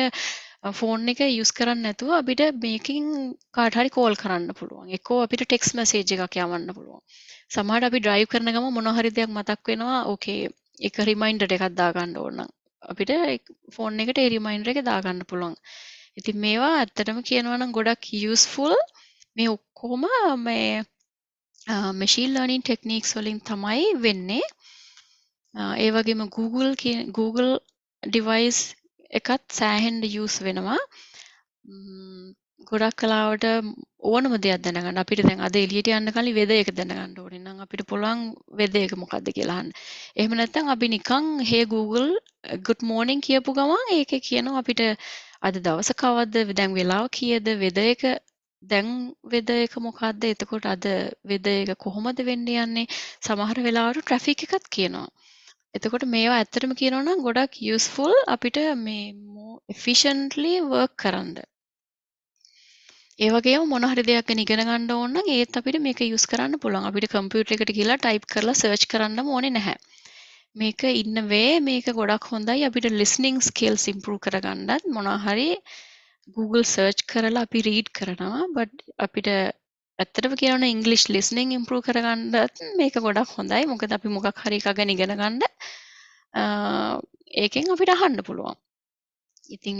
ෆෝන් එක යූස් කරන්නේ නැතුව අපිට මේකෙන් කාට හරි කෝල් කරන්න පුළුවන්. එක්කෝ අපිට ටෙක්ස්ට් මැසේජ් එකක් යවන්න පුළුවන්. සමහරවිට අපි ඩ්‍රයිව් කරන ගමන් මොන හරි දෙයක් මතක් වෙනවා. ඕකේ ඒක රිමයින්ඩර් එකක් දාගන්න ඕන නම් අපිට ෆෝන් එකට ඒ රිමයින්ඩර් එක දාගන්න පුළුවන්. ඉතින් මේවා ඇත්තටම කියනවා නම් ගොඩක් යූස්ෆුල්. මේ ඔක්කොම මේ machine learning techniques වලින් තමයි වෙන්නේ. ඒ වගේම Google device එකත් සෑහෙන්න යූස් වෙනවා. ගොඩක් කලාවට ඕනම දෙයක් දැනගන්න අපිට දැන් අද එළියට යන්න කලින් weather එක දැනගන්න ඕනේ නම් අපිට පුළුවන් weather එක මොකක්ද කියලා අහන්න. එහෙම නැත්නම් අපි නිකන් hey Google good morning කියපු ගමන් ඒකේ කියනවා අපිට අද දවස කවද්ද දැන් වෙලාව කීයද weather එක දැන් weather එක මොකක්ද එතකොට අද weather එක කොහොමද වෙන්න යන්නේ සමහර වෙලාවට traffic එකත් කියනවා. එතකොට මේවා ඇත්තටම කියනවා නම් ගොඩක් යූස්ෆුල් අපිට මේ more efficiently work කරන්න. ඒ වගේම මොන හරි දෙයක් ගැන ඉගෙන ගන්න ඕන නම් ඒත් අපිට මේක යූස් කරන්න පුළුවන්. අපිට කම්පියුටර් එකට ගිහලා ටයිප් කරලා සර්ච් කරන්නම ඕනේ නැහැ. මේක ඉන්න වේ මේක ගොඩක් හොඳයි අපිට listening skills improve කරගන්නත් මොනවා හරි Google search කරලා අපි read කරනවා but අපිට ඇත්තටම කියනවා නම් English listening improve කරගන්නත් මේක ගොඩක් හොඳයි. මොකද අපි මොකක් හරි එකක් ගැන ඉගෙන ගන්න ඒකෙන් අපිට අහන්න පුළුවන්. ඉතින්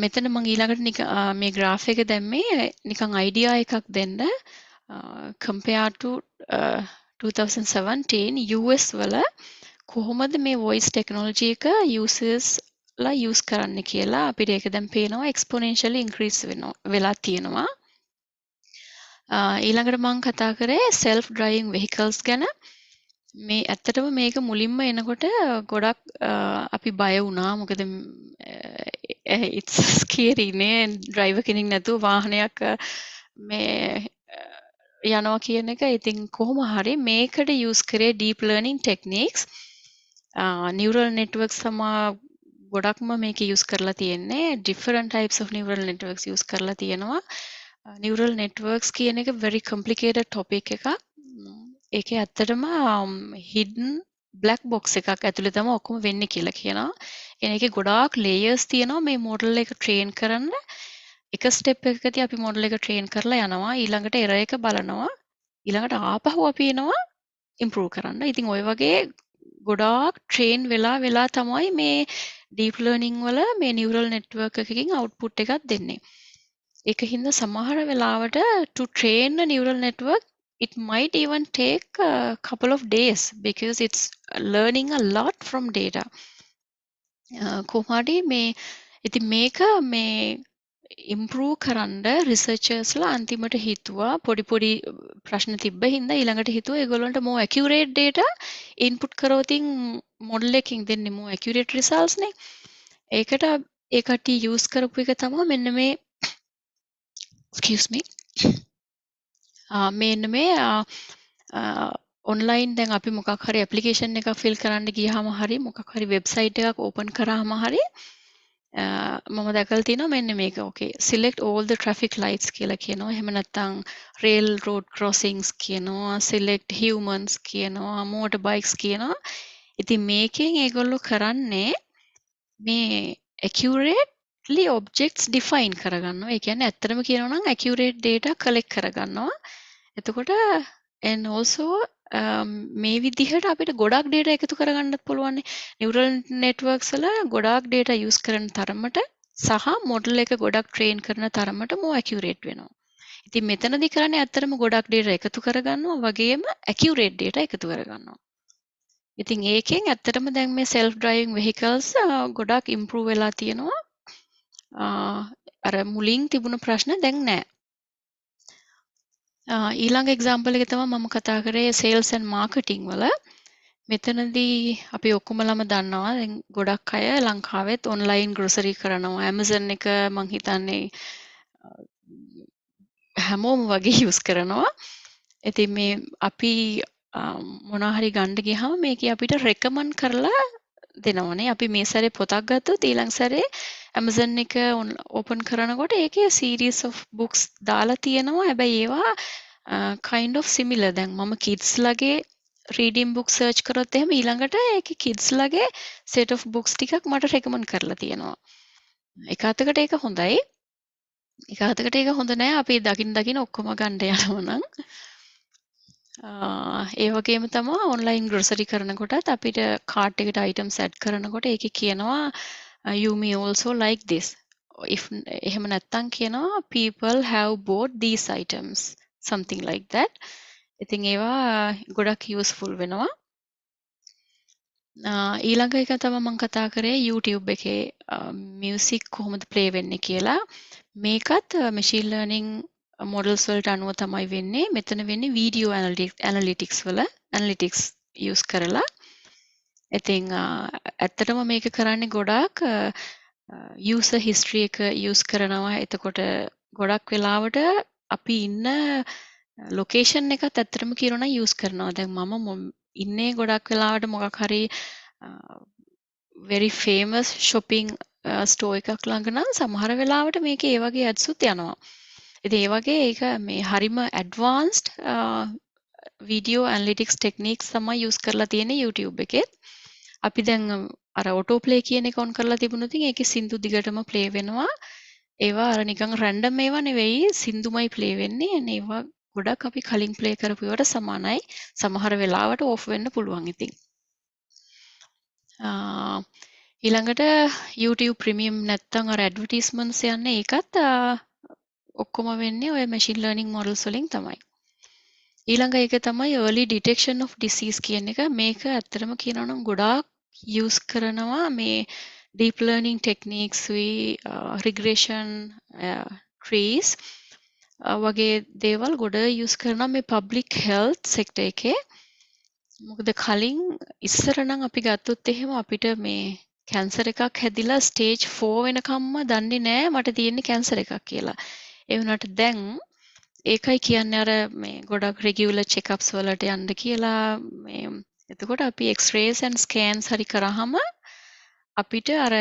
මෙතන මම ඊළඟට මේ graph එක දැම්මේ නිකන් idea එකක් දෙන්න compare to 2017 US වල කොහොමද මේ voice technology එක users ලා use කරන්න කියලා අපිට ඒක දැන් පේනවා exponentially increase වෙලා තියෙනවා. ඊළඟට මම කතා කරේ self driving vehicles ගැන. මේ ඇත්තටම මේක මුලින්ම එනකොට ගොඩක් අපි බය වුණා. මොකද it's scary නේ driver කෙනෙක් නැතුව වාහනයක් මේ යනවා කියන එක. ඉතින් කොහොම හරි මේකට use කරේ deep learning techniques. neural networks තමා ගොඩක්ම මේක use කරලා තියෙන්නේ. different types of neural networks use කරලා තියෙනවා. neural networks කියන එක very complicated topic එකක්. ඒකේ ඇත්තටම hidden black box එකක් ඇතුලේ තමයි ඔක්කොම වෙන්නේ කියලා කියනවා. ඒකේ ගොඩාක් layers තියෙනවා මේ model එක train කරන්න. එක step එකකදී අපි model එක train කරලා යනවා. ඊළඟට error එක බලනවා. ඊළඟට ආපහු අපි එනවා improve කරන්න. ඉතින් ওই වගේ ගොඩාක් train වෙලා තමයි මේ deep learning වල මේ neural network එකකින් output එකක් දෙන්නේ. ඒක හින්දා සමහර වෙලාවට to train a neural network it might even take a couple of days because it's learning a lot from data. කොහොමද මේ ඉතින් මේක මේ improve කරන්න researchers ලා අන්තිමට හිතුවා පොඩි ප්‍රශ්න තිබ්බ හින්දා ඊළඟට හිතුවා ඒගොල්ලන්ට more accurate data input කරොතින් model එකකින් දෙන්නේ more accurate results නේ. ඒකට ඒ කට්ටිය use කරපු එක තමයි මෙන්න මේ excuse me මෙන්න මේ online දැන් අපි මොකක් හරි application එකක් fill කරන්න ගියාම හරි මොකක් හරි website එකක් open කරාම හරි මම දැකලා තියෙනවා මෙන්න මේක okay select all the traffic lights කියලා කියනවා. එහෙම නැත්නම් railroad crossings කියනවා, select humans කියනවා, motorbikes කියනවා. ඉතින් මේකෙන් ඒගොල්ලෝ කරන්නේ මේ accurately objects define කරගන්නවා. ඒ කියන්නේ ඇත්තටම කියනවා නම් accurate data collect කරගන්නවා. එතකොට and also මේ විදිහට අපිට ගොඩක් data එකතු කරගන්නත් පුළුවන්. neural networks වල ගොඩක් data use කරන තරමට සහ model එක ගොඩක් train කරන තරමට more accurate වෙනවා. ඉතින් මෙතනදී කරන්නේ ඇත්තටම ගොඩක් data එකතු කරගන්නවා වගේම accurate data එකතු කරගන්නවා. ඉතින් ඒකෙන් ඇත්තටම දැන් මේ self driving vehicles ගොඩක් improve වෙලා තියෙනවා. අර මුලින් තිබුණ ප්‍රශ්න දැන් නැහැ. ඊළඟ එක්සැම්පල් එක තමයි මම කතා කරේ sales and marketing වල. මෙතනදී අපි ඔක්කොමලම දන්නවා දැන් ගොඩක් අය ලංකාවෙත් online grocery කරනවා. Amazon එක මං හිතන්නේ හැමෝම වගේ use කරනවා. ඉතින් මේ අපි මොනවා හරි ගන්න ගියාම මේකේ අපිට recommend කරලා දෙනවනේ. අපි මේ සැරේ පොතක් ගත්තොත් ඊළඟ සැරේ Amazon එක open කරනකොට ඒකේ series of books දාලා තියෙනවා. හැබැයි ඒවා kind of similar. දැන් මම kids ලගේ reading book search කරොත් එහෙම ඊළඟට ඒකේ kids ලගේ set of books ටිකක් මට recommend කරලා තියෙනවා. එක අතකට ඒක හොඳයි. එක අතකට ඒක හොඳ නෑ. අපි දකින් ඔක්කොම ගන්න යනවා නම්. ඒ වගේම තමයි online grocery කරනකොටත් අපිට cart එකට items add කරනකොට ඒකේ කියනවා you may also like this. if එහෙම නැත්තම් කියනවා people have bought these items something like that. ඉතින් ඒවා ගොඩක් useful වෙනවා. ඊළඟ එක තමයි මම කතා කරේ YouTube එකේ music කොහොමද play වෙන්නේ කියලා. මේකත් machine learning models වලට අනුව තමයි වෙන්නේ. මෙතන වෙන්නේ video analytics use කරලා. ඉතින් ඇත්තටම මේක කරන්නේ ගොඩාක් user history එක use කරනවා. එතකොට ගොඩක් වෙලාවට අපි ඉන්න location එකත් ඇත්තටම කියනවා නම් use කරනවා. දැන් මම ඉන්නේ ගොඩක් වෙලාවට මොකක් හරි very famous shopping store එකක් ළඟ නම් සමහර වෙලාවට මේකේ ඒ වගේ ads උත් යනවා. ඉතින් ඒ වගේ ඒක මේ හරිම advanced video analytics techniques තමයි use කරලා තියෙන්නේ YouTube එකේ. අපි දැන් අර auto play කියන එක on කරලා තිබුණොත් ඒකේ සින්දු දිගටම play වෙනවා. ඒවා අර නිකන් රැන්ඩම් ඒවා නෙවෙයි සින්දුමයි ප්ලේ වෙන්නේ. ඒවා ගොඩක් අපි කලින් ප්ලේ කරපු ඒවාට සමානයි. සමහර වෙලාවට ඕෆ් වෙන්න පුළුවන් ඉතින්. ඊළඟට YouTube Premium නැත්තම් අර ඇඩ්වර්ටයිස්මන්ට්ස් යන්නේ ඒකත් ඔක්කොම වෙන්නේ ඔය machine learning models වලින් තමයි. ඊළඟ එක තමයි early detection of disease කියන එක. මේක ඇත්තටම කියනවා නම් ගොඩාක් use කරනවා මේ deep learning techniques regression trees වගේ දේවල් ගොඩ use කරනවා මේ public health sector එකේ. මොකද කලින් ඉස්සර නම් අපි ගත්තොත් එහෙම අපිට මේ කැන්සර් එකක් හැදිලා stage 4 වෙනකම්ම දන්නේ නැහැ මට තියෙන්නේ කැන්සර් එකක් කියලා. ඒ වුණාට දැන් ඒකයි කියන්නේ අර මේ ගොඩක් regular checkups වලට යන්න කියලා මේ එතකොට අපි x-rays and scans හරි කරාම අපිට අර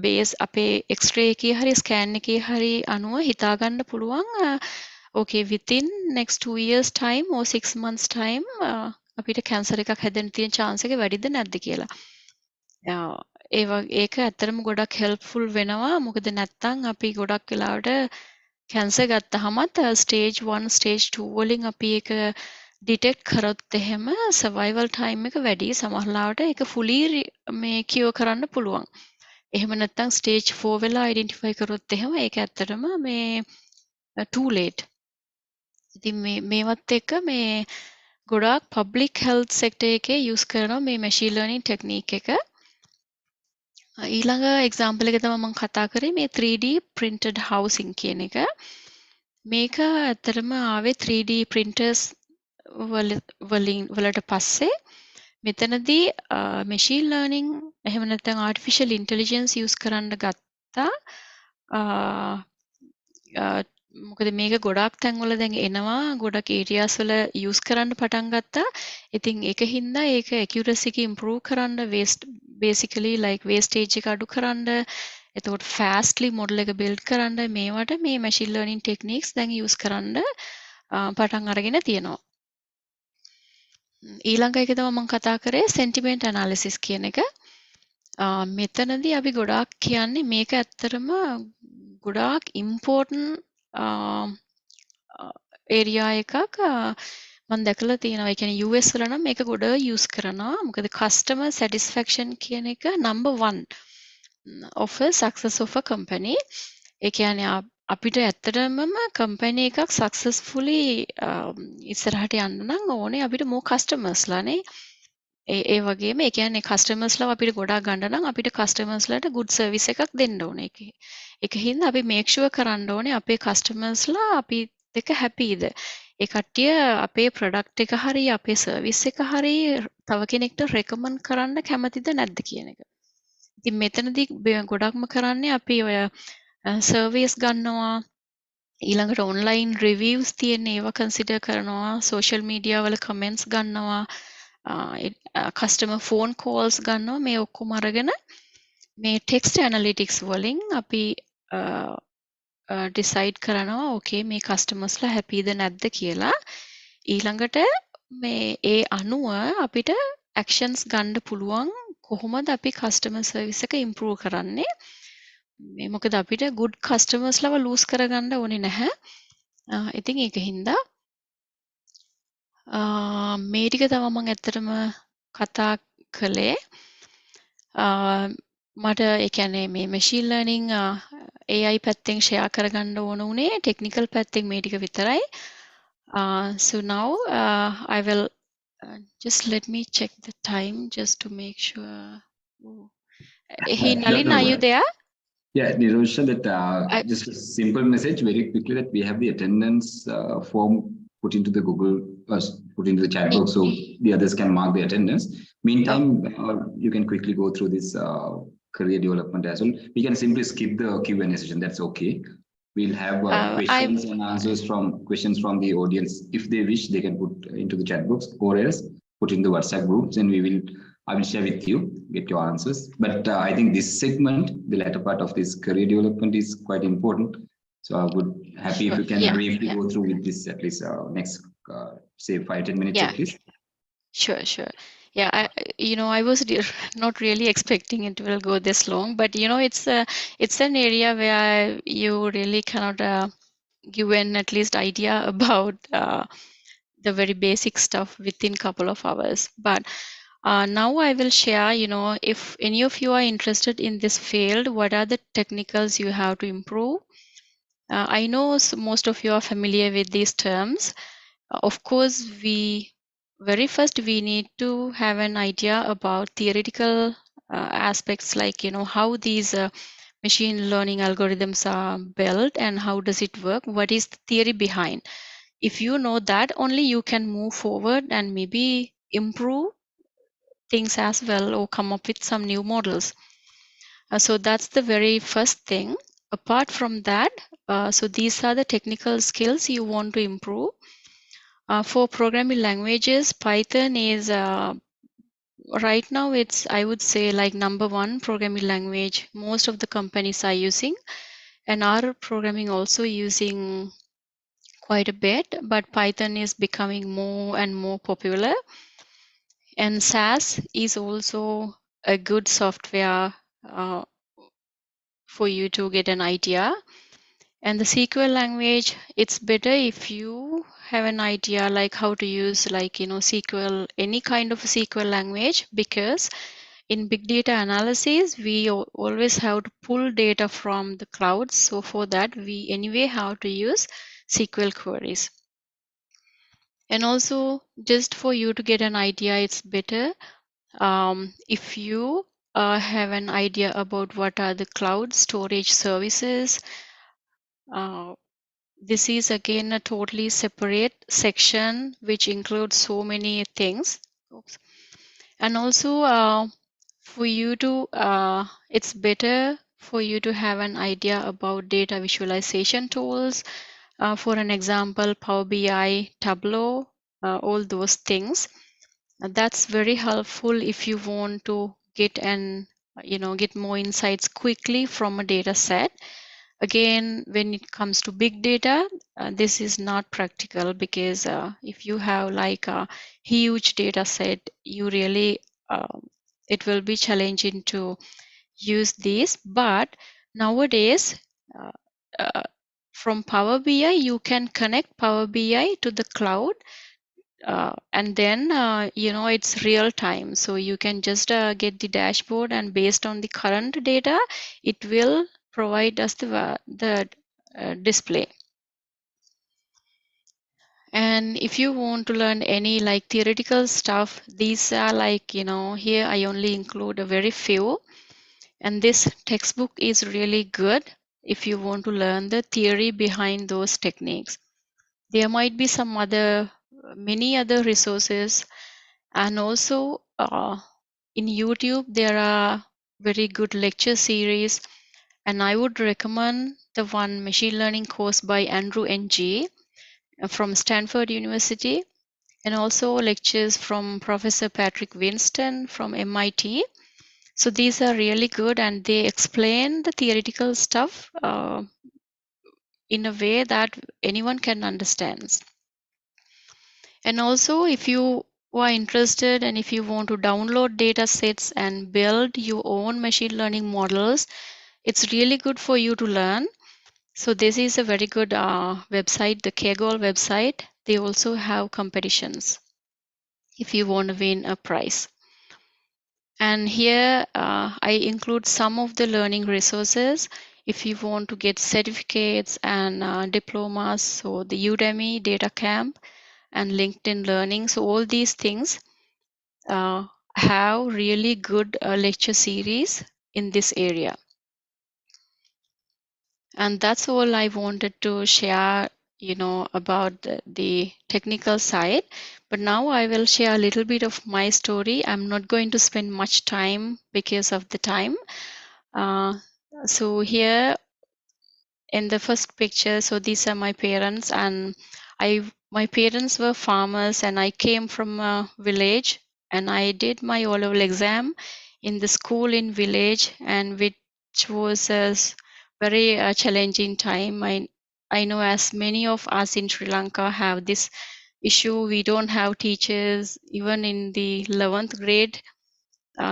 බේස් අපේ x-ray එකේ හරි scan එකේ හරි අනුව හිතා ගන්න පුළුවන් okay within next 2 years time or 6 months time අපිට cancer එකක් හැදෙන්න තියෙන chance එක වැඩිද නැද්ද කියලා. ඒක ඇත්තටම ගොඩක් helpful වෙනවා. මොකද නැත්තම් අපි ගොඩක් වෙලාවට cancer ගත්තහමත් stage 1 stage 2 වලින් අපි ඒක detect කරොත් එහෙම survival time එක වැඩි. සමහරවිට ඒක fully මේ cure කරන්න පුළුවන්. එහෙම නැත්නම් stage 4 වෙලා identify කරොත් එහෙම ඒක ඇත්තටම මේ too late. ඉතින් මේවත් එක්ක මේ ගොඩාක් public health sector එකේ use කරනවා මේ machine learning technique එක. ඊළඟ example එක තමයි මම කතා කරේ මේ 3D printed housing කියන එක. මේක ඇත්තටම ආවේ 3D printers වලට පස්සේ මෙතනදී machine learning එහෙම නැත්නම් artificial intelligence use කරන්න ගත්තා. මොකද මේක ගොඩාක් තැන්වල දැන් එනවා ගොඩක් areas වල use කරන්න පටන් ගත්තා. ඉතින් ඒකින්ද ඒක accuracy එක improve කරන්න basically like wastage එක අඩු කරන්න එතකොට fastly model එක build කරන්න මේවට මේ machine learning techniques දැන් use කරන්න පටන් අරගෙන තියෙනවා. ඊළඟ එක තමයි මම කතා කරේ sentiment analysis කියන එක. මෙතනදී අපි ගොඩාක් කියන්නේ මේක ඇත්තටම ගොඩාක් important area එකක් මම දැකලා තියෙනවා. ඒ කියන්නේ US වල නම් මේක ගොඩ use කරනවා. මොකද customer satisfaction කියන එක number 1 of a success of a company. ඒ කියන්නේ අපිට ඇත්තටම කම්පැනි එකක් successfully ඉස්සරහට යන්න නම් ඕනේ අපිට more customers ලානේ. ඒ වගේම ඒ කියන්නේ customers ලා අපිට ගොඩාක් ගන්න නම් අපිට customers ලාට good service එකක් දෙන්න ඕනේ. ඒකින්ද අපි make sure කරන්න ඕනේ අපේ customers ලා අපිත් එක්ක happyද. ඒ කට්ටිය අපේ product එක හරි අපේ service එක හරි තව කෙනෙක්ට recommend කරන්න කැමතිද නැද්ද කියන එක. ඉතින් මෙතනදී ගොඩක්ම කරන්නේ අපි ඔය surveys ගන්නවා ඊළඟට online reviews තියෙන ඒවා consider කරනවා social media වල comments ගන්නවා customer phone calls ගන්නවා මේ ඔක්කොම අරගෙන මේ text analytics වලින් අපි decide කරනවා okay මේ customers ලා happyද නැද්ද කියලා ඊළඟට මේ ඒ අනුව අපිට actions ගන්න පුළුවන් කොහොමද අපි customer service එක improve කරන්නේ මේ මොකද අපිට good customers ලව lose කරගන්න ඕනේ නැහැ. ඉතින් ඒකින්ද මේ ටික තමයි මම ඇත්තටම කතා කළේ. මට ඒ කියන්නේ මේ machine learning AI පැත්තෙන් share කරගන්න ඕන උනේ technical පැත්තෙන් මේ ටික විතරයි. So now I will just let me check the time just to make sure. Hey Nalin, are you there? Yeah, Nirosha, that just a simple message very quickly that we have the attendance form put into the Google, put into the chat box so the others can mark the attendance. Meantime, you can quickly go through this career development as well. We can simply skip the Q&A session, that's okay. We'll have questions and answers from the audience. If they wish, they can put into the chat box or else put in the WhatsApp groups, and I will share with you, get your answers. But I think this segment, the latter part of this career development, is quite important. So I would happy if you can briefly go through with this at least next say 5-10 minutes at least. Sure. Yeah, I was not really expecting it will go this long, but it's an area where you really cannot give an at least idea about the very basic stuff within couple of hours. But now I will share, if any of you are interested in this field, what are the technicals you have to improve? I know most of you are familiar with these terms. Of course, very first we need to have an idea about theoretical aspects, like how these machine learning algorithms are built and how does it work, what is the theory behind. If you know that, only you can move forward and maybe improve things as well, or come up with some new models. So that's the very first thing. Apart from that, so these are the technical skills you want to improve. For programming languages, Python is right now, it's, I would say, like number one programming language most of the companies are using, and our programming also using quite a bit, but Python is becoming more and more popular. And SAS is also a good software uh, for you to get an idea. And the SQL language, it's better if you have an idea like how to use, like SQL, any kind of SQL language, because in big data analysis we always have to pull data from the clouds. So for that we anyway have to use SQL queries. And also, just for you to get an idea, it's better if you have an idea about what are the cloud storage services. This is again a totally separate section which includes so many things. Oops. And also for you to, it's better for you to have an idea about data visualization tools. For an example, Power BI, Tableau, all those things. That's very helpful if you want to get get more insights quickly from a data set. Again, when it comes to big data, this is not practical, because if you have like a huge data set, you really it will be challenging to use these. But nowadays, uh, uh, from Power BI, you can connect Power BI to the cloud, and then it's real time, so you can just get the dashboard, and based on the current data it will provide us the display. And if you want to learn any like theoretical stuff, these are like here I only include a very few, and this textbook is really good if you want to learn the theory behind those techniques. There might be some other many other resources. And also in YouTube, there are very good lecture series. And I would recommend the one machine learning course by Andrew Ng from Stanford University, and also lectures from Professor Patrick Winston from MIT. So these are really good, and they explain the theoretical stuff in a way that anyone can understand. And also, if you are interested and if you want to download data sets and build your own machine learning models, it's really good for you to learn. So this is a very good website, the Kaggle website. They also have competitions if you want to win a prize. And here I include some of the learning resources if you want to get certificates and diplomas. So the Udemy, Data Camp, and LinkedIn Learning. So all these things have really good lecture series in this area. And that's all I wanted to share, about the technical side. But now I will share a little bit of my story. I'm not going to spend much time because of the time. So here, in the first picture, so these are my parents, and my parents were farmers, and I came from a village, and I did my O-level exam in the school in village, and which was a very challenging time. I know as many of us in Sri Lanka have this issue. We don't have teachers. Even in the 11th grade,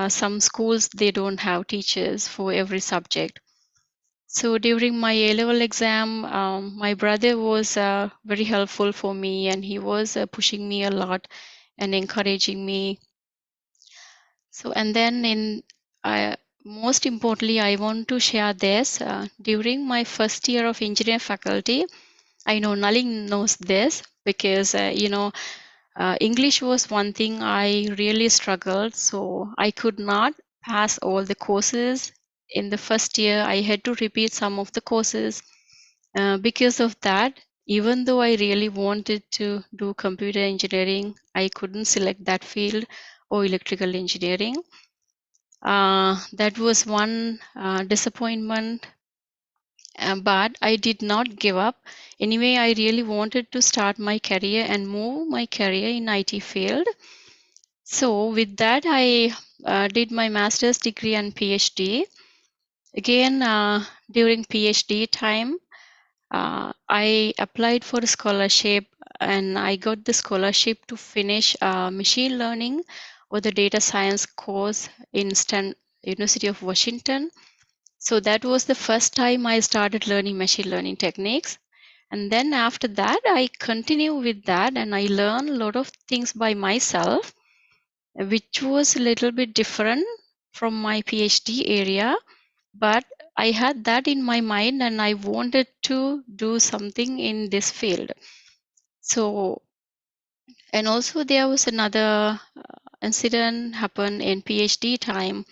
some schools, they don't have teachers for every subject. So during my A-level exam, my brother was very helpful for me, and he was pushing me a lot and encouraging me. So, and then most importantly, I want to share this. During my first year of engineering faculty, I know Nalin knows this because, English was one thing I really struggled. So I could not pass all the courses. In the first year, I had to repeat some of the courses. Because of that, even though I really wanted to do computer engineering, I couldn't select that field or electrical engineering. That was one disappointment, but I did not give up. Anyway, I really wanted to start my career and move my career in IT field. So with that, I did my master's degree and PhD. Again, during PhD time, I applied for a scholarship, and I got the scholarship to finish machine learning or the data science course in University of Washington. So that was the first time I started learning machine learning techniques. And then after that, I continue with that, and I learned a lot of things by myself, which was a little bit different from my PhD area. But I had that in my mind, and I wanted to do something in this field. So, and also there was another incident happened in PhD time.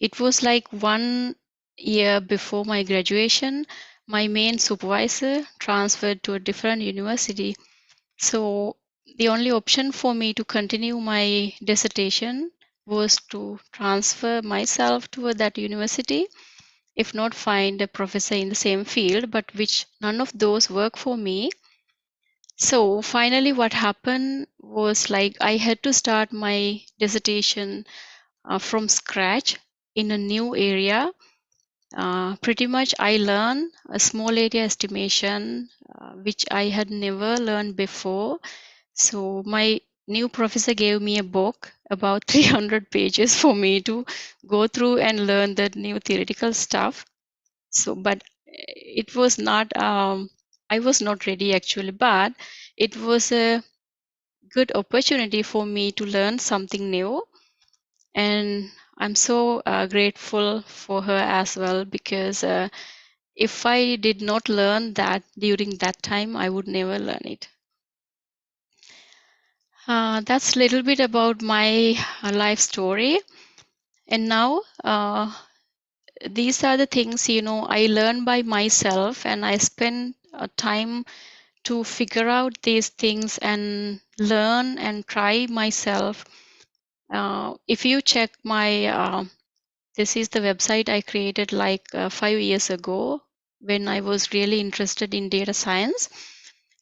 It was like 1 year before my graduation. My main supervisor transferred to a different university. So the only option for me to continue my dissertation was to transfer myself to that university, if not find a professor in the same field, but which none of those work for me. So finally what happened was like I had to start my dissertation from scratch in a new area. Pretty much I learned a small area estimation, which I had never learned before. So my new professor gave me a book about 300 pages for me to go through and learn the new theoretical stuff. So, but it was not, I was not ready actually, but it was a good opportunity for me to learn something new. And I'm so grateful for her as well, because if I did not learn that during that time, I would never learn it. That's a little bit about my life story. And now, these are the things, I learn by myself, and I spend time to figure out these things and learn and try myself. If you check my, this is the website I created like 5 years ago when I was really interested in data science.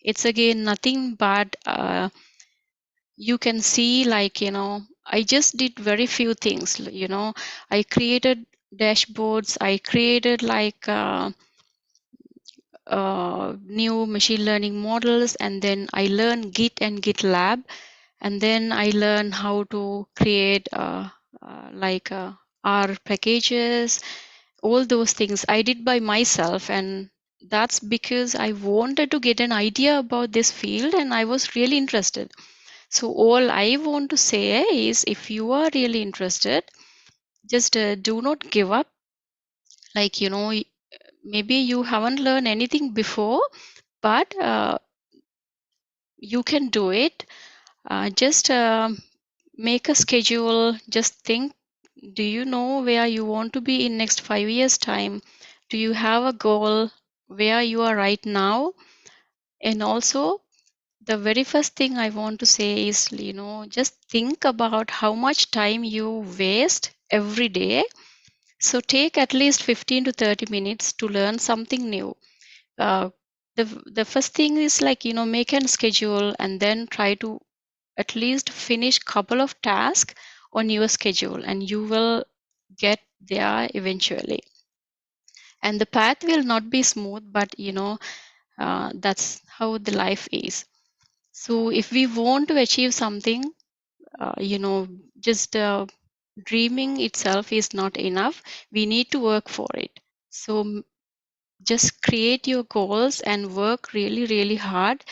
It's again nothing but you can see, like, I just did very few things. I created dashboards, I created like new machine learning models, and then I learned Git and GitLab, and then I learned how to create like R packages. All those things I did by myself, and that's because I wanted to get an idea about this field, and I was really interested. So all I want to say is, if you are really interested, just do not give up. Like, maybe you haven't learned anything before, but you can do it. Just make a schedule. Just think, do you know where you want to be in next 5 years time? Do you have a goal where you are right now? And also, the very first thing I want to say is, just think about how much time you waste every day. So take at least 15 to 30 minutes to learn something new. the first thing is like, make a schedule and then try to at least finish couple of tasks on your schedule, and you will get there eventually. And the path will not be smooth, but that's how the life is. So if we want to achieve something, just dreaming itself is not enough. We need to work for it. So just create your goals and work really, really hard.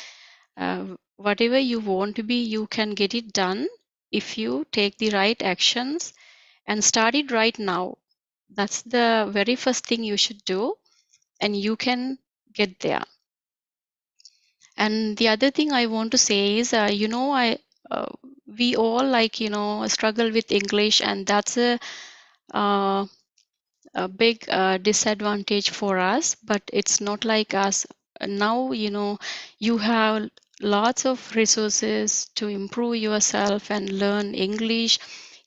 Whatever you want to be, you can get it done if you take the right actions and start it right now. That's the very first thing you should do, and you can get there. And the other thing I want to say is, uh, we all struggle with English, and that's uh, a big disadvantage for us. But it's not like us now. You have lots of resources to improve yourself and learn English.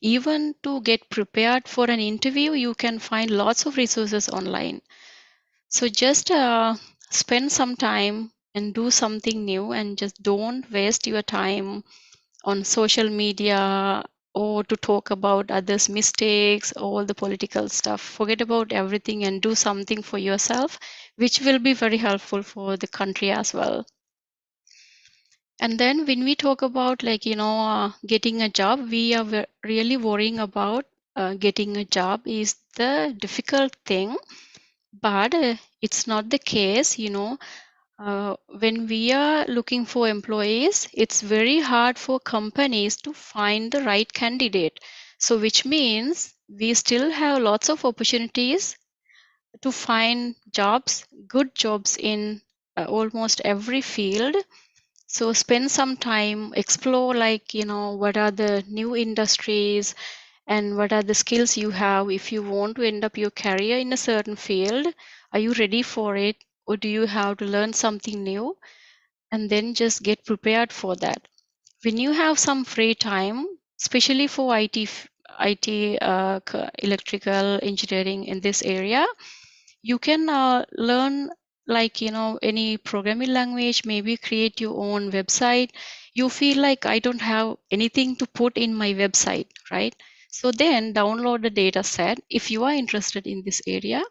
Even to get prepared for an interview, you can find lots of resources online. So just spend some time and do something new, and just don't waste your time on social media or to talk about others' mistakes, all the political stuff. Forget about everything and do something for yourself, which will be very helpful for the country as well. And then when we talk about getting a job, we are really worrying about getting a job is the difficult thing, but it's not the case. When we are looking for employees, it's very hard for companies to find the right candidate. So, which means we still have lots of opportunities to find jobs, good jobs in almost every field. So, spend some time, explore what are the new industries and what are the skills you have. If you want to end up your career in a certain field, are you ready for it, or do you have to learn something new? And then just get prepared for that. When you have some free time, especially for IT, electrical engineering in this area, you can learn any programming language, maybe create your own website. You feel like I don't have anything to put in my website, right? So then download the data set if you are interested in this area,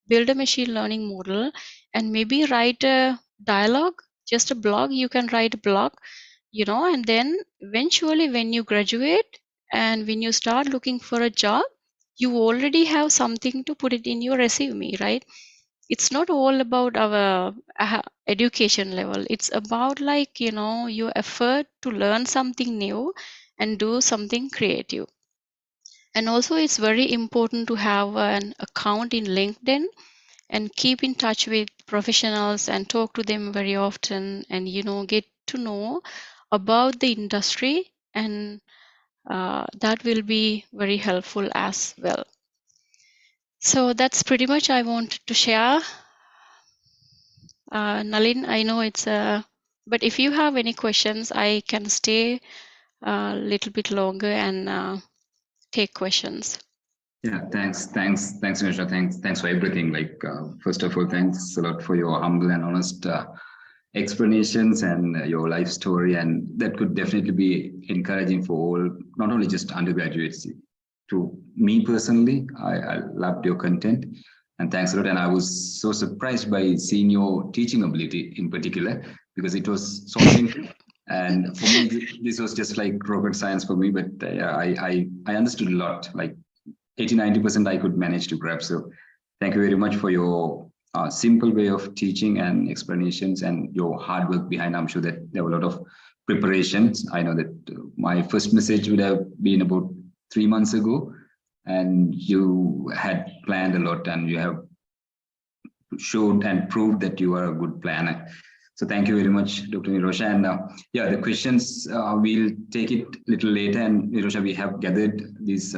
build a machine learning model, and maybe write a dialogue, just a blog. You can write a blog, and then eventually when you graduate and when you start looking for a job, you already have something to put it in your resume, right? It's not all about our education level. It's about your effort to learn something new and do something creative. And also it's very important to have an account in LinkedIn and keep in touch with professionals and talk to them very often, and get to know about the industry, and that will be very helpful as well. So that's pretty much I wanted to share. Nalin, I know it's but if you have any questions, I can stay a little bit longer and take questions. Yeah, thanks, Nisha. Thanks for everything. First of all, thanks a lot for your humble and honest explanations and your life story, and that could definitely be encouraging for all, not only just undergraduates. To me personally, I loved your content, and thanks a lot. And I was so surprised by seeing your teaching ability in particular, because it was so simple. And for me, this was just like rocket science for me, but I understood a lot. Like 80-90% I could manage to grab. So thank you very much for your simple way of teaching and explanations and your hard work behind. I'm sure that there were a lot of preparations. I know that my first message would have been about 3 months ago, and you had planned a lot, and you have showed and proved that you are a good planner. So thank you very much, Dr. Nirosha. And yeah, the questions, we'll take it a little later. And Nirosha, we have gathered these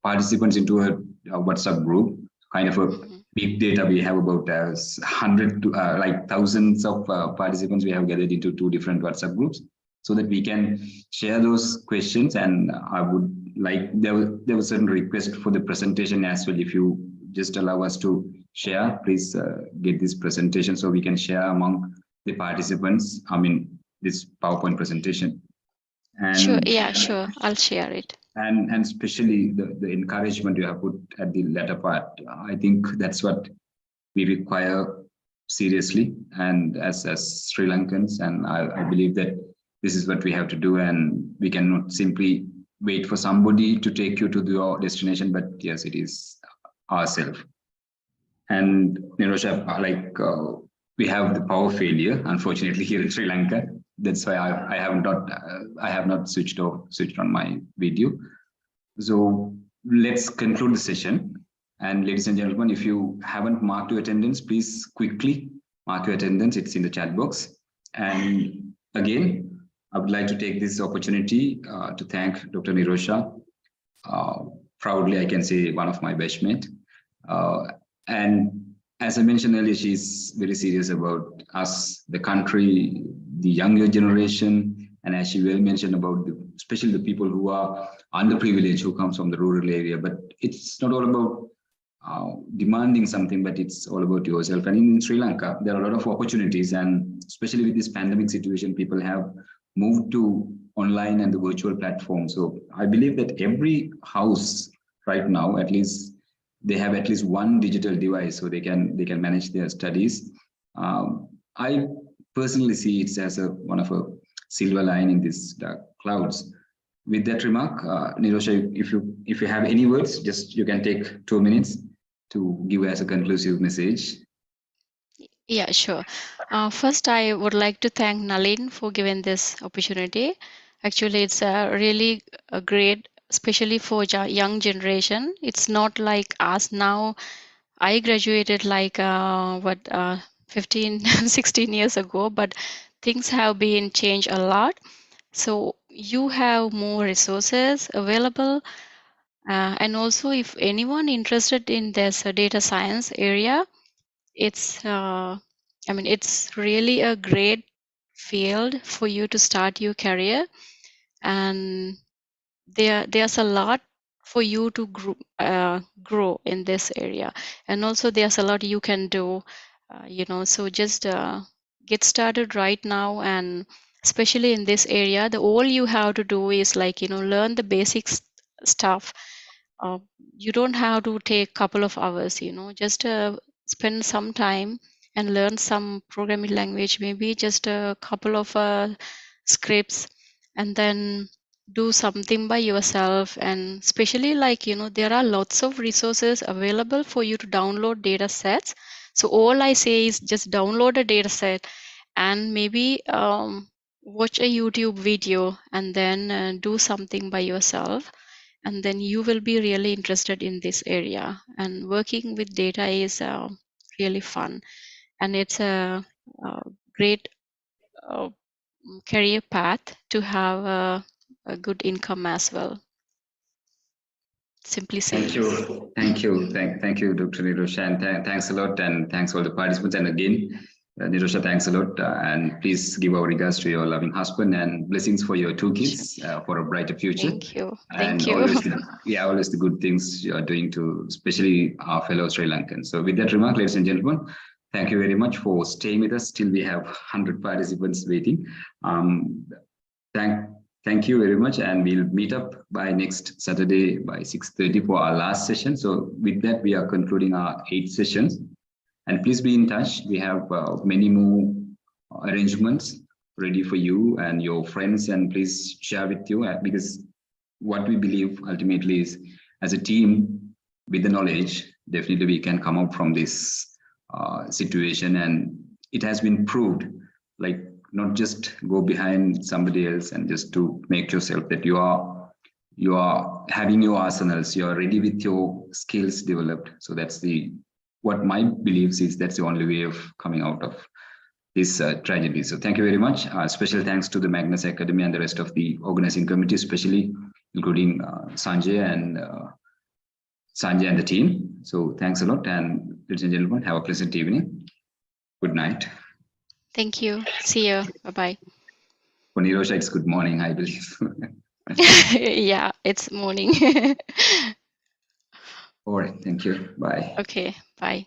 participants into a WhatsApp group, kind of a big data. We have about 100 to thousands of participants we have gathered into 2 different WhatsApp groups, so that we can share those questions. And I would like, there was certain request for the presentation as well. If you just allow us to share, please get this presentation so we can share among the participants, this PowerPoint presentation. And sure, yeah, sure, I'll share it. And especially the encouragement you have put at the latter part, I think that's what we require seriously, and as Sri Lankans, and I believe that this is what we have to do, and we cannot simply wait for somebody to take you to your destination, but yes, it is ourselves. And Nirosha, we have the power failure, unfortunately, here in Sri Lanka. That's why I have not switched on my video. So let's conclude the session. And ladies and gentlemen, if you haven't marked your attendance, please quickly mark your attendance. It's in the chat box. And again, I would like to take this opportunity to thank Dr. Nirosha. Proudly, I can say one of my best mates. And as I mentioned earlier, she's very serious about us, the country, the younger generation, and as she well mentioned about especially the people who are underprivileged, who comes from the rural area. But it's not all about demanding something, but it's all about yourself. And in Sri Lanka, there are a lot of opportunities, and especially with this pandemic situation, people have moved to online and the virtual platform. So I believe that every house right now, at least, they have at least one digital device, so they can manage their studies. I personally see it as one of a silver line in these dark clouds. With that remark, Nirosha, if you have any words, just you can take 2 minutes to give us a conclusive message. Yeah, sure. First, I would like to thank Nalin for giving this opportunity. Actually, it's really great, especially for young generation. It's not like us now. I graduated like 15, 16 years ago, but things have been changed a lot. So you have more resources available. And also, if anyone interested in this data science area, it's it's really a great field for you to start your career, and there's a lot for you to grow in this area, and also there's a lot you can do, so just get started right now. And especially in this area, all you have to do is learn the basic stuff. uh, you don't have to take couple of hours, just spend some time and learn some programming language, maybe just a couple of scripts, and then do something by yourself. And especially there are lots of resources available for you to download data sets. So all I say is just download a data set, and maybe watch a YouTube video, and then do something by yourself, and then you will be really interested in this area. And working with data is really fun, and it's a great uh, career path to have a good income as well. Simply saying. Thank you, Dr. Nirosha, and thanks a lot, and thanks all the participants. And again, Nirosha, thanks a lot, and please give our regards to your loving husband, and blessings for your 2 kids for a brighter future. Thank you. And always the good things you are doing to, especially our fellow Sri Lankans. So with that remark, ladies and gentlemen, thank you very much for staying with us till we have 100 participants waiting. Thank you very much, and we'll meet up by next Saturday by 6:30 for our last session. So with that, we are concluding our 8 sessions. And please be in touch. We have many more arrangements ready for you and your friends, and please share with you, because what we believe ultimately is, as a team with the knowledge, definitely we can come out from this situation. And it has been proved, not just go behind somebody else and just to make yourself that you are having your arsenals, you are ready with your skills developed. So that's what my beliefs is, that's the only way of coming out of this tragedy. So thank you very much. Special thanks to the Magnus Academy and the rest of the organizing committee, especially including Sanjay and the team. So thanks a lot, and ladies and gentlemen, have a pleasant evening. Good night. Thank you. See you. Bye-bye. For Nirosha, it's good morning, I believe. Yeah, it's morning. All right. Thank you. Bye. Okay, bye.